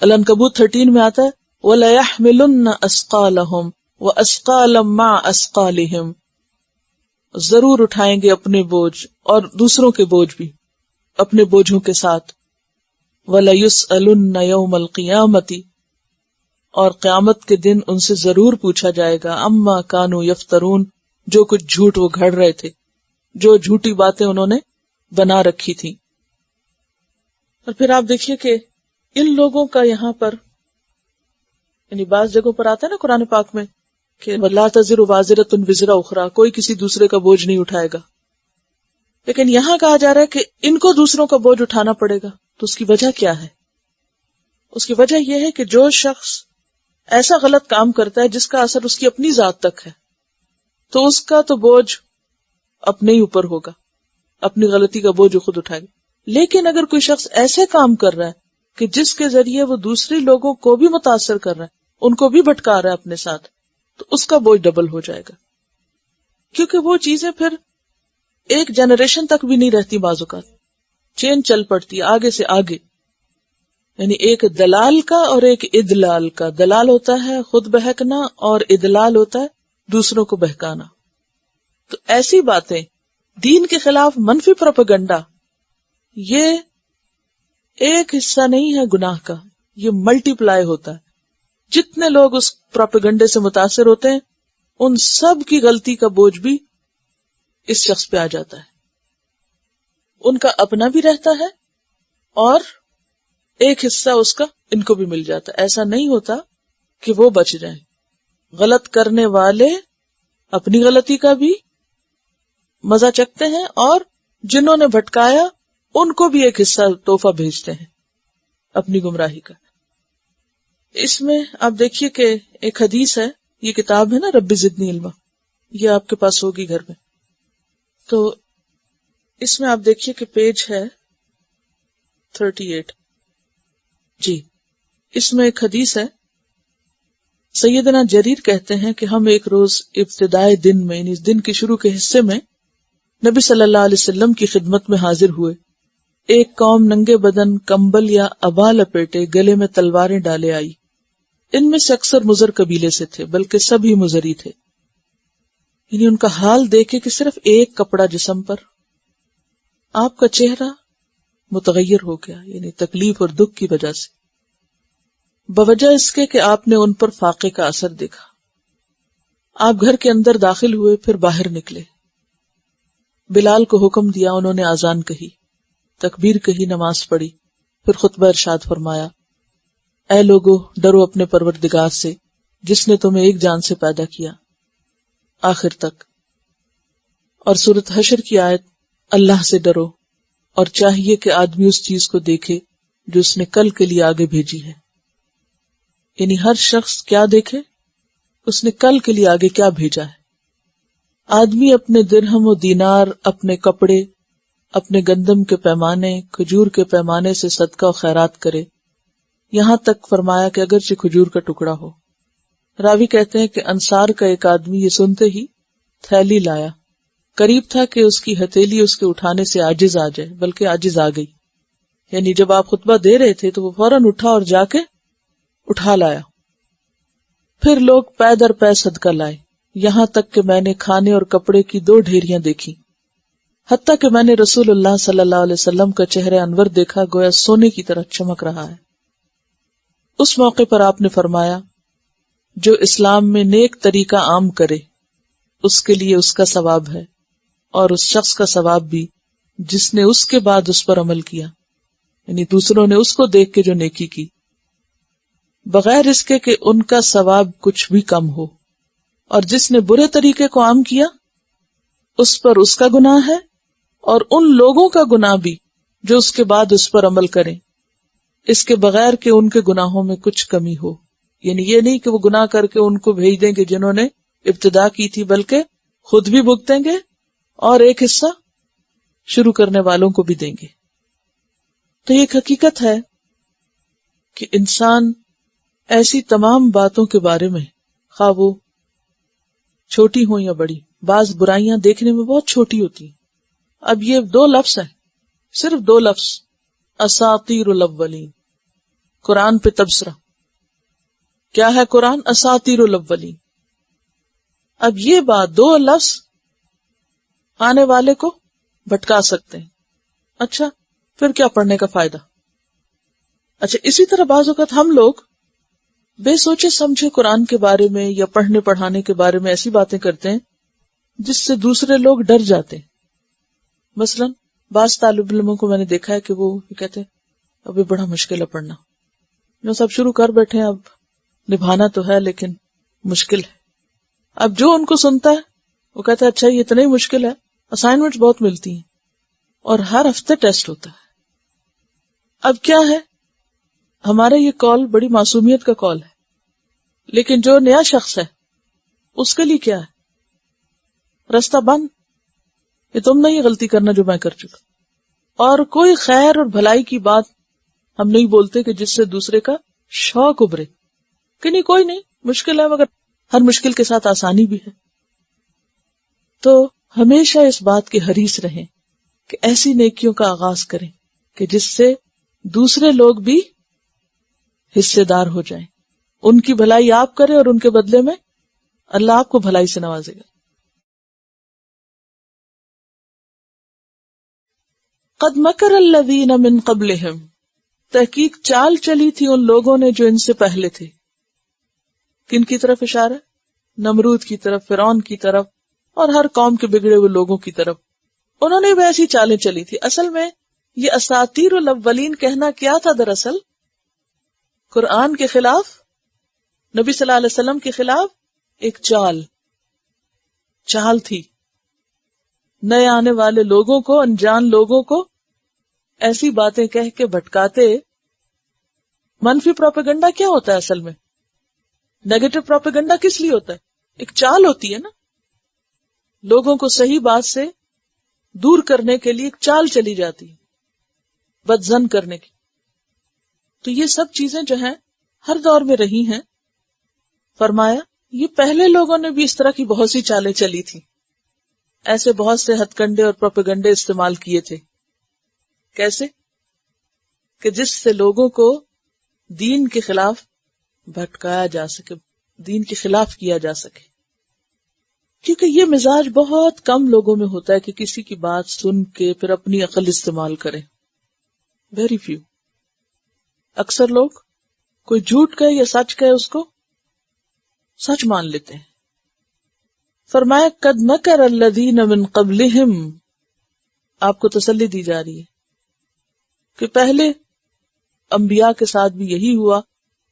العنکبوت 13 میں آتا ہے وَلَيَحْمِلُنَّ أَثْقَالَهُمْ وَأَثْقَالًا مَعَ أَثْقَالِهِمْ، ضرور اٹھائیں گے اپنے بوجھ اور دوسروں کے بوجھ بھی اپنے بوجھوں کے ساتھ. وَلَيُسْأَلُنَّ يَوْمَ الْقِيَامَةِ، اور قیامت کے دن ان سے ضرور پوچھا جائے گا اما کانوا یفترون، جو کچھ جھوٹ وہ گھڑ رہے تھے، جو جھوٹی باتیں انہوں نے بنا رکھی تھی. اور پھر آپ دیکھیے کہ ان لوگوں کا یہاں پر یعنی بعض جگہوں پر آتا ہے نا قرآن پاک میں کہ وَلَا تَزِرُ وَازِرَةٌ وِزْرَ أُخْرَى، کوئی کسی دوسرے کا بوجھ نہیں اٹھائے گا. لیکن یہاں کہا جا رہا ہے کہ ان کو دوسروں کا بوجھ اٹھانا پڑے گا. تو اس کی وجہ کیا ہے؟ اس کی وجہ یہ ہے کہ جو شخص ایسا غلط کام کرتا ہے جس کا اثر اس کی اپنی ذات تک ہے، تو اس کا تو بوجھ اپنے ہی اوپر ہوگا، اپنی غلطی کا بوجھ خود اٹھائے گا. لیکن اگر کوئی شخص ایسے کام کر رہا ہے کہ جس کے ذریعے وہ دوسرے لوگوں کو بھی متاثر کر رہا ہے، ان کو بھی بھٹکا رہا ہے اپنے ساتھ، تو اس کا بوجھ ڈبل ہو جائے گا. کیونکہ وہ چیزیں پھر ایک جنریشن تک بھی نہیں رہتی، بعض اوقات چین چل پڑتی ہے آگے سے آگے. یعنی ایک دلال کا اور ایک ادلال کا. دلال ہوتا ہے خود بہکنا اور ادلال ہوتا ہے دوسروں کو بہکانا. تو ایسی باتیں، دین کے خلاف منفی پروپیگنڈا، یہ ایک حصہ نہیں ہے گناہ کا، یہ ملٹی پلائی ہوتا ہے. جتنے لوگ اس پروپیگنڈے سے متاثر ہوتے ہیں ان سب کی غلطی کا بوجھ بھی اس شخص پہ آ جاتا ہے. ان کا اپنا بھی رہتا ہے اور ایک حصہ اس کا ان کو بھی مل جاتا ہے. ایسا نہیں ہوتا کہ وہ بچ جائیں. غلط کرنے والے اپنی غلطی کا بھی مزہ چکھتے ہیں اور جنہوں نے بھٹکایا ان کو بھی ایک حصہ تحفہ بھیجتے ہیں اپنی گمراہی کا. اس میں آپ دیکھیے کہ ایک حدیث ہے، یہ کتاب ہے نا رب زدنی علما، یہ آپ کے پاس ہوگی گھر میں. تو اس میں آپ دیکھیے کہ پیج ہے 38. جی، اس میں ایک حدیث ہے. سیدنا جریر کہتے ہیں کہ ہم ایک روز ابتدائے دن میں، یعنی اس دن کے شروع کے حصے میں، نبی صلی اللہ علیہ وسلم کی خدمت میں حاضر ہوئے. ایک قوم ننگے بدن کمبل یا عبا لپیٹے گلے میں تلواریں ڈالے آئی. ان میں سے اکثر مضر قبیلے سے تھے، بلکہ سبھی مضری تھے. یعنی ان کا حال دیکھے کہ صرف ایک کپڑا جسم پر. آپ کا چہرہ متغیر ہو گیا، یعنی تکلیف اور دکھ کی وجہ سے، بوجہ اس کے کہ آپ نے ان پر فاقے کا اثر دیکھا. آپ گھر کے اندر داخل ہوئے، پھر باہر نکلے. بلال کو حکم دیا، انہوں نے اذان کہی، تکبیر کہی، نماز پڑھی، پھر خطبہ ارشاد فرمایا، اے لوگو ڈرو اپنے پروردگار سے جس نے تمہیں ایک جان سے پیدا کیا، آخر تک. اور سورۃ حشر کی آیت، اللہ سے ڈرو اور چاہیے کہ آدمی اس چیز کو دیکھے جو اس نے کل کے لیے آگے بھیجی ہے. یعنی ہر شخص کیا دیکھے، اس نے کل کے لیے آگے کیا بھیجا ہے. آدمی اپنے درہم و دینار، اپنے کپڑے، اپنے گندم کے پیمانے، کھجور کے پیمانے سے صدقہ و خیرات کرے، یہاں تک فرمایا کہ اگرچہ کھجور کا ٹکڑا ہو. راوی کہتے ہیں کہ انصار کا ایک آدمی یہ سنتے ہی تھیلی لایا. قریب تھا کہ اس کی ہتھیلی اس کے اٹھانے سے عاجز آ جائے، بلکہ عاجز آ گئی. یعنی جب آپ خطبہ دے رہے تھے تو وہ فوراً اٹھا اور جا کے اٹھا لایا. پھر لوگ پے در پے صدقہ لائے، یہاں تک کہ میں نے کھانے اور کپڑے کی 2 ڈھیریاں دیکھی، حتیٰ کہ میں نے رسول اللہ صلی اللہ علیہ وسلم کا چہرہ انور دیکھا، گویا سونے کی طرح چمک رہا ہے. اس موقع پر آپ نے فرمایا، جو اسلام میں نیک طریقہ عام کرے اس کے لیے اس کا ثواب ہے، اور اس شخص کا ثواب بھی جس نے اس کے بعد اس پر عمل کیا، یعنی دوسروں نے اس کو دیکھ کے جو نیکی کی، بغیر اس کے کہ ان کا ثواب کچھ بھی کم ہو. اور جس نے برے طریقے کو عام کیا اس پر اس کا گناہ ہے، اور ان لوگوں کا گناہ بھی جو اس کے بعد اس پر عمل کریں، اس کے بغیر کہ ان کے گناہوں میں کچھ کمی ہو. یعنی یہ نہیں کہ وہ گناہ کر کے ان کو بھیج دیں گے جنہوں نے ابتدا کی تھی، بلکہ خود بھی بھگتیں گے اور ایک حصہ شروع کرنے والوں کو بھی دیں گے. تو یہ ایک حقیقت ہے کہ انسان ایسی تمام باتوں کے بارے میں، خواہ وہ چھوٹی ہوں یا بڑی، بعض برائیاں دیکھنے میں بہت چھوٹی ہوتی ہیں. اب یہ 2 لفظ ہیں، صرف 2 لفظ، اساطیر الاولین. قرآن پہ تبصرہ کیا ہے؟ قرآن اساطیر الاولین. اب یہ بات 2 لفظ آنے والے کو بھٹکا سکتے ہیں. اچھا پھر کیا پڑھنے کا فائدہ؟ اچھا اسی طرح بعض اوقات ہم لوگ بے سوچے سمجھے قرآن کے بارے میں یا پڑھنے پڑھانے کے بارے میں ایسی باتیں کرتے ہیں جس سے دوسرے لوگ ڈر جاتے ہیں. مثلا بعض طالب علموں کو میں نے دیکھا ہے کہ وہ کہتے ہیں ابھی بڑا مشکل ہے پڑھنا، جو سب شروع کر بیٹھے ہیں، اب نبھانا تو ہے لیکن مشکل ہے. اب جو ان کو سنتا ہے وہ کہتا ہے اچھا یہ اتنا ہی مشکل ہے، اسائنمنٹس بہت ملتی ہیں اور ہر ہفتے ٹیسٹ ہوتا ہے۔ اب کیا ہے، ہمارا یہ کال بڑی معصومیت کا کال ہے، لیکن جو نیا شخص ہے اس کے لیے کیا ہے، رستہ بند، کہ تم نہیں غلطی کرنا جو میں کر چکا، اور کوئی خیر اور بھلائی کی بات ہم نہیں بولتے کہ جس سے دوسرے کا شوق ابھرے کہ نہیں کوئی نہیں، مشکل ہے مگر ہر مشکل کے ساتھ آسانی بھی ہے۔ تو ہمیشہ اس بات کے حریص رہیں کہ ایسی نیکیوں کا آغاز کریں کہ جس سے دوسرے لوگ بھی حصے دار ہو جائیں، ان کی بھلائی آپ کریں اور ان کے بدلے میں اللہ آپ کو بھلائی سے نوازے گا۔ قد مکر الذین من قبلہم، تحقیق چال چلی تھی ان لوگوں نے جو ان سے پہلے تھے۔ کن کی طرف اشارہ؟ نمرود کی طرف، فرعون کی طرف، اور ہر قوم کے بگڑے ہوئے لوگوں کی طرف۔ انہوں نے بھی ایسی چالیں چلی تھی۔ اصل میں یہ اساطیر الاولین کہنا کیا تھا؟ دراصل قرآن کے خلاف، نبی صلی اللہ علیہ وسلم کے خلاف ایک چال تھی۔ نئے آنے والے لوگوں کو، انجان لوگوں کو ایسی باتیں کہہ کے بھٹکاتے۔ منفی پروپیگنڈا کیا ہوتا ہے اصل میں؟ نیگیٹو پروپیگنڈا کس لیے ہوتا ہے؟ ایک چال ہوتی ہے نا، لوگوں کو صحیح بات سے دور کرنے کے لیے ایک چال چلی جاتی ہے، بدظن کرنے کی۔ تو یہ سب چیزیں جو ہیں ہر دور میں رہی ہیں۔ فرمایا یہ پہلے لوگوں نے بھی اس طرح کی بہت سی چالیں چلی تھی، ایسے بہت سے ہتھ کنڈے اور پروپیگنڈے استعمال کیے تھے۔ کیسے؟ کہ جس سے لوگوں کو دین کے خلاف بھٹکایا جا سکے، دین کے خلاف کیا جا سکے۔ کیونکہ یہ مزاج بہت کم لوگوں میں ہوتا ہے کہ کسی کی بات سن کے پھر اپنی عقل استعمال کریں، ویری فیو۔ اکثر لوگ کوئی جھوٹ کہے یا سچ کہے اس کو سچ مان لیتے ہیں۔ فرمایا قد مکر الذین من قبلہم، آپ کو تسلی دی جا رہی ہے کہ پہلے انبیاء کے ساتھ بھی یہی ہوا،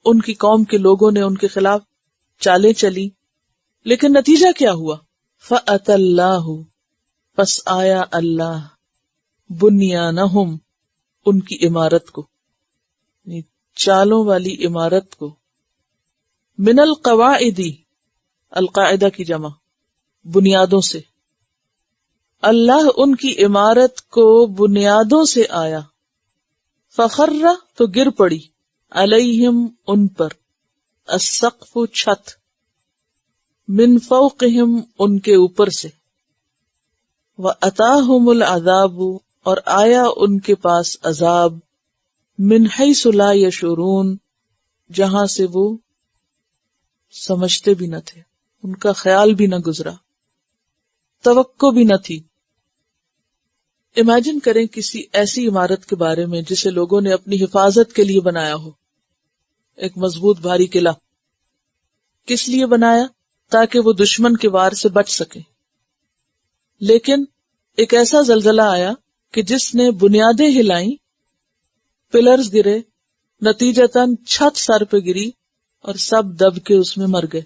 ان کی قوم کے لوگوں نے ان کے خلاف چالیں چلی، لیکن نتیجہ کیا ہوا؟ فَأَتَى اللَّهُ، پس آیا اللہ، بنیانہم، ان کی عمارت کو، چالوں والی عمارت کو، من القواعد، القاعدہ کی جمع، بنیادوں سے، اللہ ان کی عمارت کو بنیادوں سے آیا، فخر، تو گر پڑی، علیہم، ان پر، السقف، چھت، من فوقہم، ان کے اوپر سے، وَأَتَاهُمُ الْعَذَابُ، اور آیا ان کے پاس عذاب، من حیث لا یشعرون، جہاں سے وہ سمجھتے بھی نہ تھے، ان کا خیال بھی نہ گزرا، توقع بھی نہ تھی۔ امیجن کریں کسی ایسی عمارت کے بارے میں جسے لوگوں نے اپنی حفاظت کے لیے بنایا ہو، ایک مضبوط بھاری قلعہ، کس لیے بنایا؟ تاکہ وہ دشمن کے وار سے بچ سکے۔ لیکن ایک ایسا زلزلہ آیا کہ جس نے بنیادیں ہلائیں، پلرز گرے، نتیجتاً چھت سر پہ گری اور سب دب کے اس میں مر گئے۔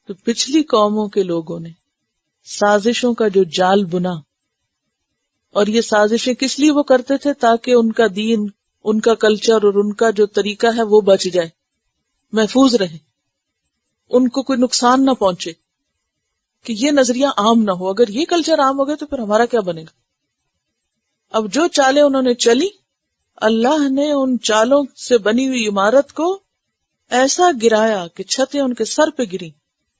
تو پچھلی قوموں کے لوگوں نے سازشوں کا جو جال بنا، اور یہ سازشیں کس لیے وہ کرتے تھے؟ تاکہ ان کا دین، ان کا کلچر اور ان کا جو طریقہ ہے وہ بچ جائے، محفوظ رہے، ان کو کوئی نقصان نہ پہنچے، کہ یہ نظریہ عام نہ ہو۔ اگر یہ کلچر عام ہو گئے تو پھر ہمارا کیا بنے گا؟ اب جو چالیں انہوں نے چلی، اللہ نے ان چالوں سے بنی ہوئی عمارت کو ایسا گرایا کہ چھتیں ان کے سر پہ گری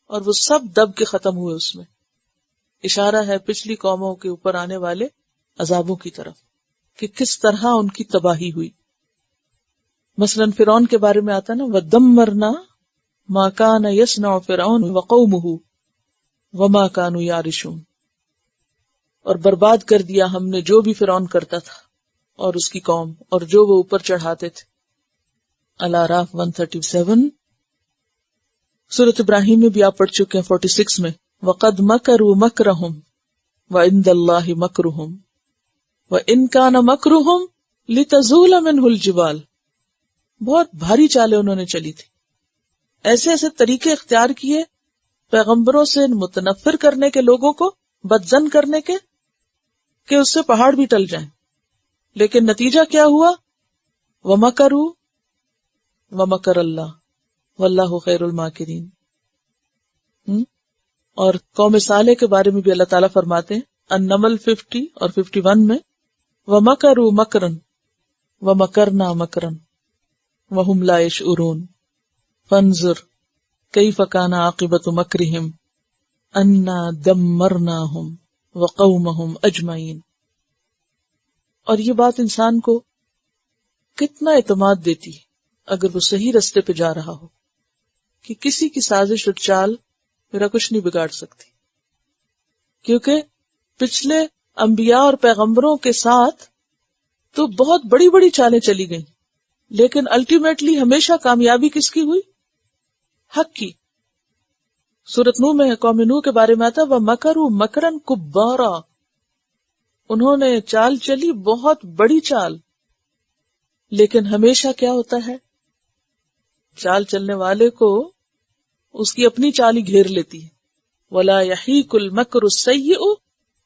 اور وہ سب دب کے ختم ہوئے اس میں۔ اشارہ ہے پچھلی قوموں کے اوپر آنے والے عذابوں کی طرف کہ کس طرح ان کی تباہی ہوئی۔ مثلاً فرعون کے بارے میں آتا نا، وَدَمَّرْنَا مَا كَانَ يَصْنَعُ فِرْعَوْنُ وَقَوْمُهُ وَمَا كَانُوا يَعْرِشُونَ، اور برباد کر دیا ہم نے جو بھی فرعون کرتا تھا اور اس کی قوم، اور جو وہ اوپر چڑھاتے تھے۔ الاعراف 137۔ سورۃ ابراہیم میں بھی آپ پڑھ چکے ہیں 46 میں، وَقَدْ مَكَرُوا مَكْرَهُمْ وَعِنْدَ اللَّهِ مَكْرُهُمْ وَإِنْ كَانَ مَكْرُهُمْ لِتَزُولَ مِنْهُ الْجِبَالُ۔ بہت بھاری چالیں انہوں نے چلی تھی، ایسے ایسے طریقے اختیار کیے پیغمبروں سے متنفر کرنے کے لوگوں کو، بدظن کرنے کے، کہ اس سے پہاڑ بھی ٹل جائیں. لیکن نتیجہ کیا ہوا؟ وَمَكَرُوا وَمَكَرَ اللَّهُ وَاللَّهُ خَيْرُ الْمَاكِرِينَ. اور قوم صالح کے بارے میں بھی اللہ تعالیٰ فرماتے ہیں النمل 50 اور 51 میں وَمَكَرُوا مَكْرًا وَمَكَرْنَا مَكْرًا وَهُمْ لَا يَشْعُرُونَ فَانظُرْ كَيْفَ كَانَ عَاقِبَةُ مَكْرِهِمْ أَنَّا دَمَّرْنَاهُمْ وَقَوْمَهُمْ أَجْمَعِينَ. اور یہ بات انسان کو کتنا اعتماد دیتی ہے اگر وہ صحیح رستے پہ جا رہا ہو کہ کسی کی سازش اور چال میرا کچھ نہیں بگاڑ سکتی. کیونکہ پچھلے انبیاء اور پیغمبروں کے ساتھ تو بہت بڑی بڑی چالیں چلی گئیں، لیکن الٹیمیٹلی ہمیشہ کامیابی کس کی ہوئی؟ حق کی. سورۃ نوح میں قوم نوح کے بارے میں آتا ہے وَمَكَرُوا مَكْرًا كُبَّارًا. انہوں نے چال چلی بہت بڑی چال، لیکن ہمیشہ کیا ہوتا ہے؟ چال چلنے والے کو اس کی اپنی چال ہی گھیر لیتی ہے. وَلَا يَحِيقُ الْمَكْرُ السَّيِّئُ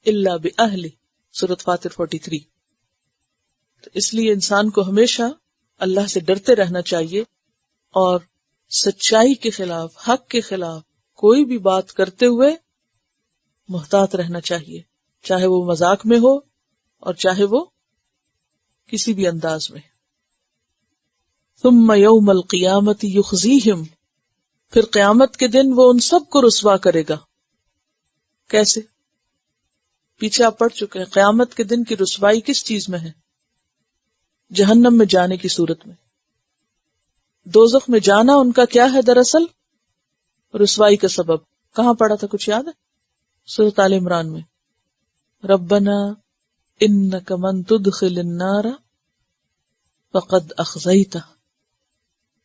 إِلَّا بِأَهْلِهِ سورۃ فاطر 43. تو اس لیے انسان کو ہمیشہ اللہ سے ڈرتے رہنا چاہیے اور سچائی کے خلاف، حق کے خلاف کوئی بھی بات کرتے ہوئے محتاط رہنا چاہیے، چاہے وہ مذاق میں ہو اور چاہے وہ کسی بھی انداز میں. ثم یوم القیامت یخزیہم، پھر قیامت کے دن وہ ان سب کو رسوا کرے گا. کیسے؟ پیچھے آپ پڑھ چکے ہیں قیامت کے دن کی رسوائی کس چیز میں ہے؟ جہنم میں جانے کی صورت میں. دوزخ میں جانا ان کا کیا ہے دراصل؟ رسوائی کا سبب. کہاں پڑھا تھا، کچھ یاد ہے؟ سورۃ آل عمران میں ربنا انک من تدخل النار فقد اخزیتہ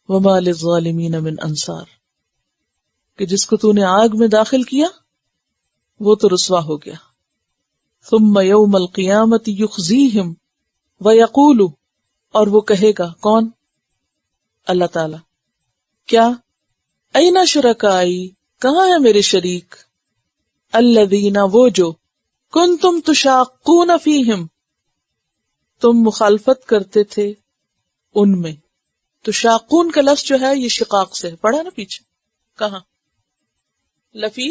وما للظالمین من انصار، کہ جس کو تو نے آگ میں داخل کیا وہ تو رسوا ہو گیا. ثم یوم القیامت یخزیہم ویقول، اور وہ کہے گا، کون؟ اللہ تعالی. کیا؟ اینا شرکائی، کہاں ہے میرے شریک؟ الذین، وہ جو کنتم تشاقون فیہم، تم مخالفت کرتے تھے ان میں. تشاقون کا لفظ جو ہے یہ شقاق سے ہے، پڑھا نا پیچھے. کہاں؟ لفی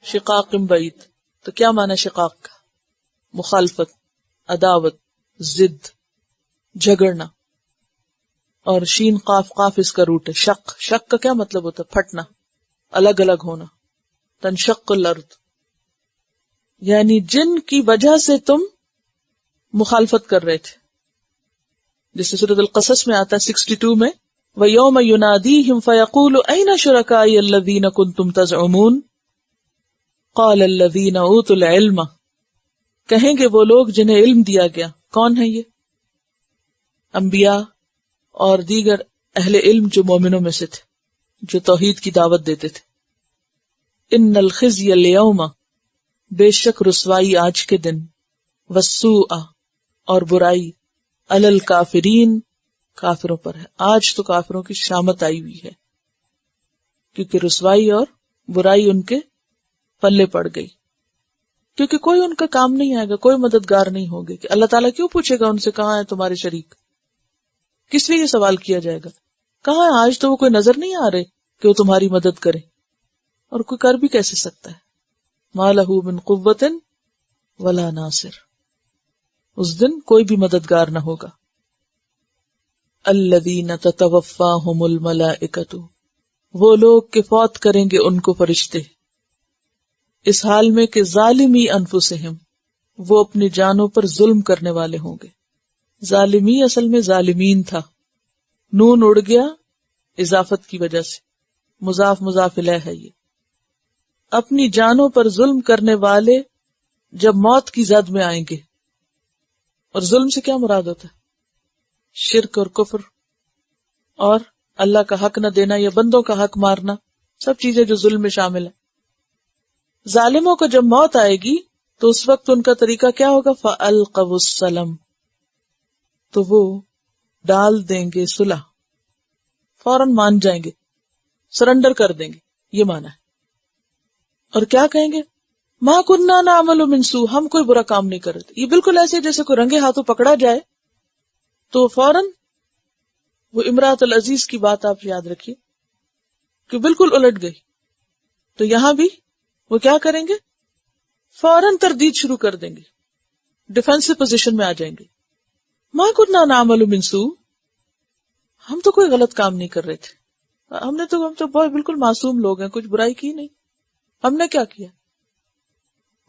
شقاق بعید. تو کیا معنی شقاق کا؟ مخالفت، عداوت، ضد، جھگڑنا. اور شین قاف، قاف اس کا روٹ ہے. شق، شق کا کیا مطلب ہوتا ہے؟ پھٹنا، الگ الگ ہونا. تنشق الارض، یعنی جن کی وجہ سے تم مخالفت کر رہے تھے. جیسے سورۃ القصص میں آتا ہے 62 میں وَيَوْمَ يُنَادِيهِمْ فَيَقُولُ أَيْنَ شُرَكَائِيَ الَّذِينَ كُنْتُمْ تَزْعُمُونَ قَالَ الَّذِينَ أُوتُوا الْعِلْمَ، کہیں گے وہ لوگ جنہیں علم دیا گیا. کون ہے یہ؟ انبیاء اور دیگر اہل علم جو مومنوں میں سے تھے، جو توحید کی دعوت دیتے تھے. ان الخزي اليوم، بے شک رسوائی آج کے دن، والسوء، اور برائی، علی الکافرین، کافروں پر ہے. آج تو کافروں کی شامت آئی ہوئی ہے، کیونکہ رسوائی اور برائی ان کے پلے پڑ گئی. کیونکہ کوئی ان کا کام نہیں آئے گا، کوئی مددگار نہیں ہوگی. کہ اللہ تعالیٰ کیوں پوچھے گا ان سے کہاں ہے تمہارے شریک؟ کس لیے یہ سوال کیا جائے گا؟ کہاں ہے؟ آج تو وہ کوئی نظر نہیں آ رہے کہ وہ تمہاری مدد کرے، اور کوئی کر بھی کیسے سکتا ہے؟ ما لہ من قوۃ ولا ناصر، اس دن کوئی بھی مددگار نہ ہوگا. الذین تتوفاہم الملائکۃ، وہ لوگ کہ فوت کریں گے ان کو فرشتے، اس حال میں کہ ظالمی انفسہم، وہ اپنی جانوں پر ظلم کرنے والے ہوں گے. ظالمی اصل میں ظالمین تھا، نون اڑ گیا اضافت کی وجہ سے، مضاف مضاف الیہ ہے. یہ اپنی جانوں پر ظلم کرنے والے جب موت کی زد میں آئیں گے. اور ظلم سے کیا مراد ہوتا ہے؟ شرک اور کفر، اور اللہ کا حق نہ دینا یا بندوں کا حق مارنا، سب چیزیں جو ظلم میں شامل ہیں. ظالموں کو جب موت آئے گی تو اس وقت ان کا طریقہ کیا ہوگا؟ فَأَلْقَوُا السَّلَمَ، تو وہ ڈال دیں گے صلح، فوراً مان جائیں گے، سرنڈر کر دیں گے. یہ معنی ہے. اور کیا کہیں گے؟ ما کننا نعمل من سوء، ہم کوئی برا کام نہیں کر رہے. یہ بالکل ایسے جیسے کوئی رنگے ہاتھوں پکڑا جائے تو فوراً وہ امراۃ العزیز کی بات آپ یاد رکھیے کہ بالکل الٹ گئی. تو یہاں بھی وہ کیا کریں گے؟ فوراً تردید شروع کر دیں گے، ڈیفینسو پوزیشن میں آ جائیں گے. ما کننا نعمل من سوء، ہم تو کوئی غلط کام نہیں کر رہے تھے، ہم تو بہت بالکل معصوم لوگ ہیں، کچھ برائی کی نہیں، ہم نے کیا کیا؟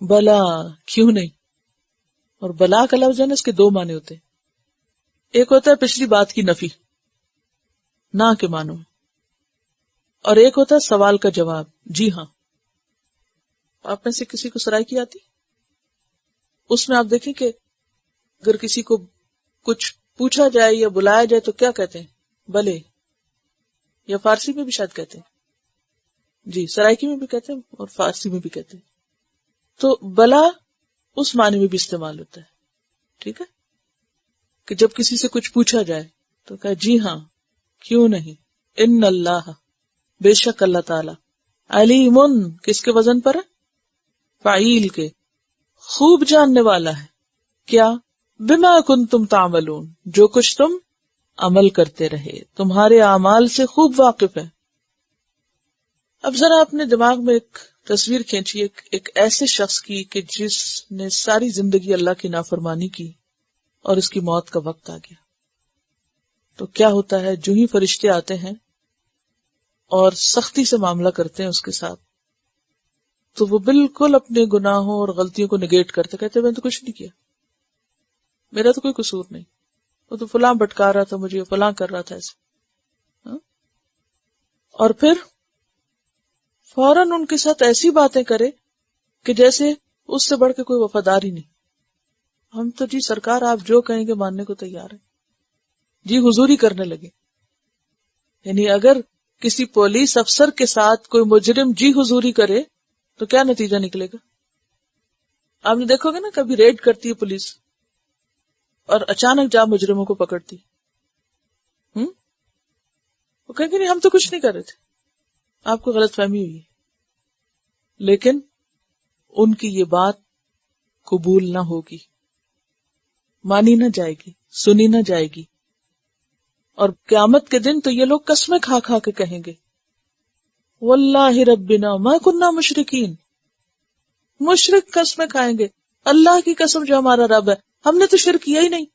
بلا، کیوں نہیں. اور بلا کا لفظ ہے نا، اس کے دو معنی ہوتے ہیں. ایک ہوتا ہے پچھلی بات کی نفی، نہ کے معنوں، اور ایک ہوتا ہے سوال کا جواب، جی ہاں. آپ میں سے کسی کو سرائکی آتی؟ اس میں آپ دیکھیں کہ اگر کسی کو کچھ پوچھا جائے یا بلایا جائے تو کیا کہتے ہیں؟ بلے. یا فارسی میں بھی شاید کہتے ہیں، جی سرائکی میں بھی کہتے ہیں اور فارسی میں بھی کہتے ہیں. تو بلا اس معنی میں بھی استعمال ہوتا ہے، ٹھیک ہے، کہ جب کسی سے کچھ پوچھا جائے تو کہا جی ہاں، کیوں نہیں. ان اللہ، بے شک اللہ تعالی، علیم، کس کے وزن پر ہے؟ فعیل کے، خوب جاننے والا ہے. کیا؟ بما کنتم تعملون، جو کچھ تم عمل کرتے رہے، تمہارے اعمال سے خوب واقف ہے. اب ذرا اپنے دماغ میں ایک تصویر کھینچیے ایک ایسے شخص کی کہ جس نے ساری زندگی اللہ کی نافرمانی کی اور اس کی موت کا وقت آ گیا. تو کیا ہوتا ہے؟ جو ہی فرشتے آتے ہیں اور سختی سے معاملہ کرتے ہیں اس کے ساتھ، تو وہ بالکل اپنے گناہوں اور غلطیوں کو نگیٹ کرتے، کہتے میں نے تو کچھ نہیں کیا، میرا تو کوئی قصور نہیں، وہ تو فلاں بھٹکا رہا تھا مجھے، فلاں کر رہا تھا ایسے. اور پھر فوراً ان کے ساتھ ایسی باتیں کرے کہ جیسے اس سے بڑھ کے کوئی وفادار ہی نہیں. ہم تو جی سرکار آپ جو کہیں گے ماننے کو تیار ہے، جی حضوری کرنے لگے. یعنی اگر کسی پولیس افسر کے ساتھ کوئی مجرم جی حضوری کرے تو کیا نتیجہ نکلے گا؟ آپ نے دیکھو گے نا، کبھی ریڈ کرتی ہے پولیس اور اچانک جا مجرموں کو پکڑتی، وہ کہیں گے نہیں ہم تو کچھ نہیں کر رہے تھے، آپ کو غلط فہمی ہوئی ہے. لیکن ان کی یہ بات قبول نہ ہوگی، مانی نہ جائے گی، سنی نہ جائے گی. اور قیامت کے دن تو یہ لوگ قسمیں کھا کھا کے کہیں گے واللہ ربنا ما کننا مشرکین. مشرک قسمیں کھائیں گے، اللہ کی قسم جو ہمارا رب ہے ہم نے تو شرک کیا ہی نہیں.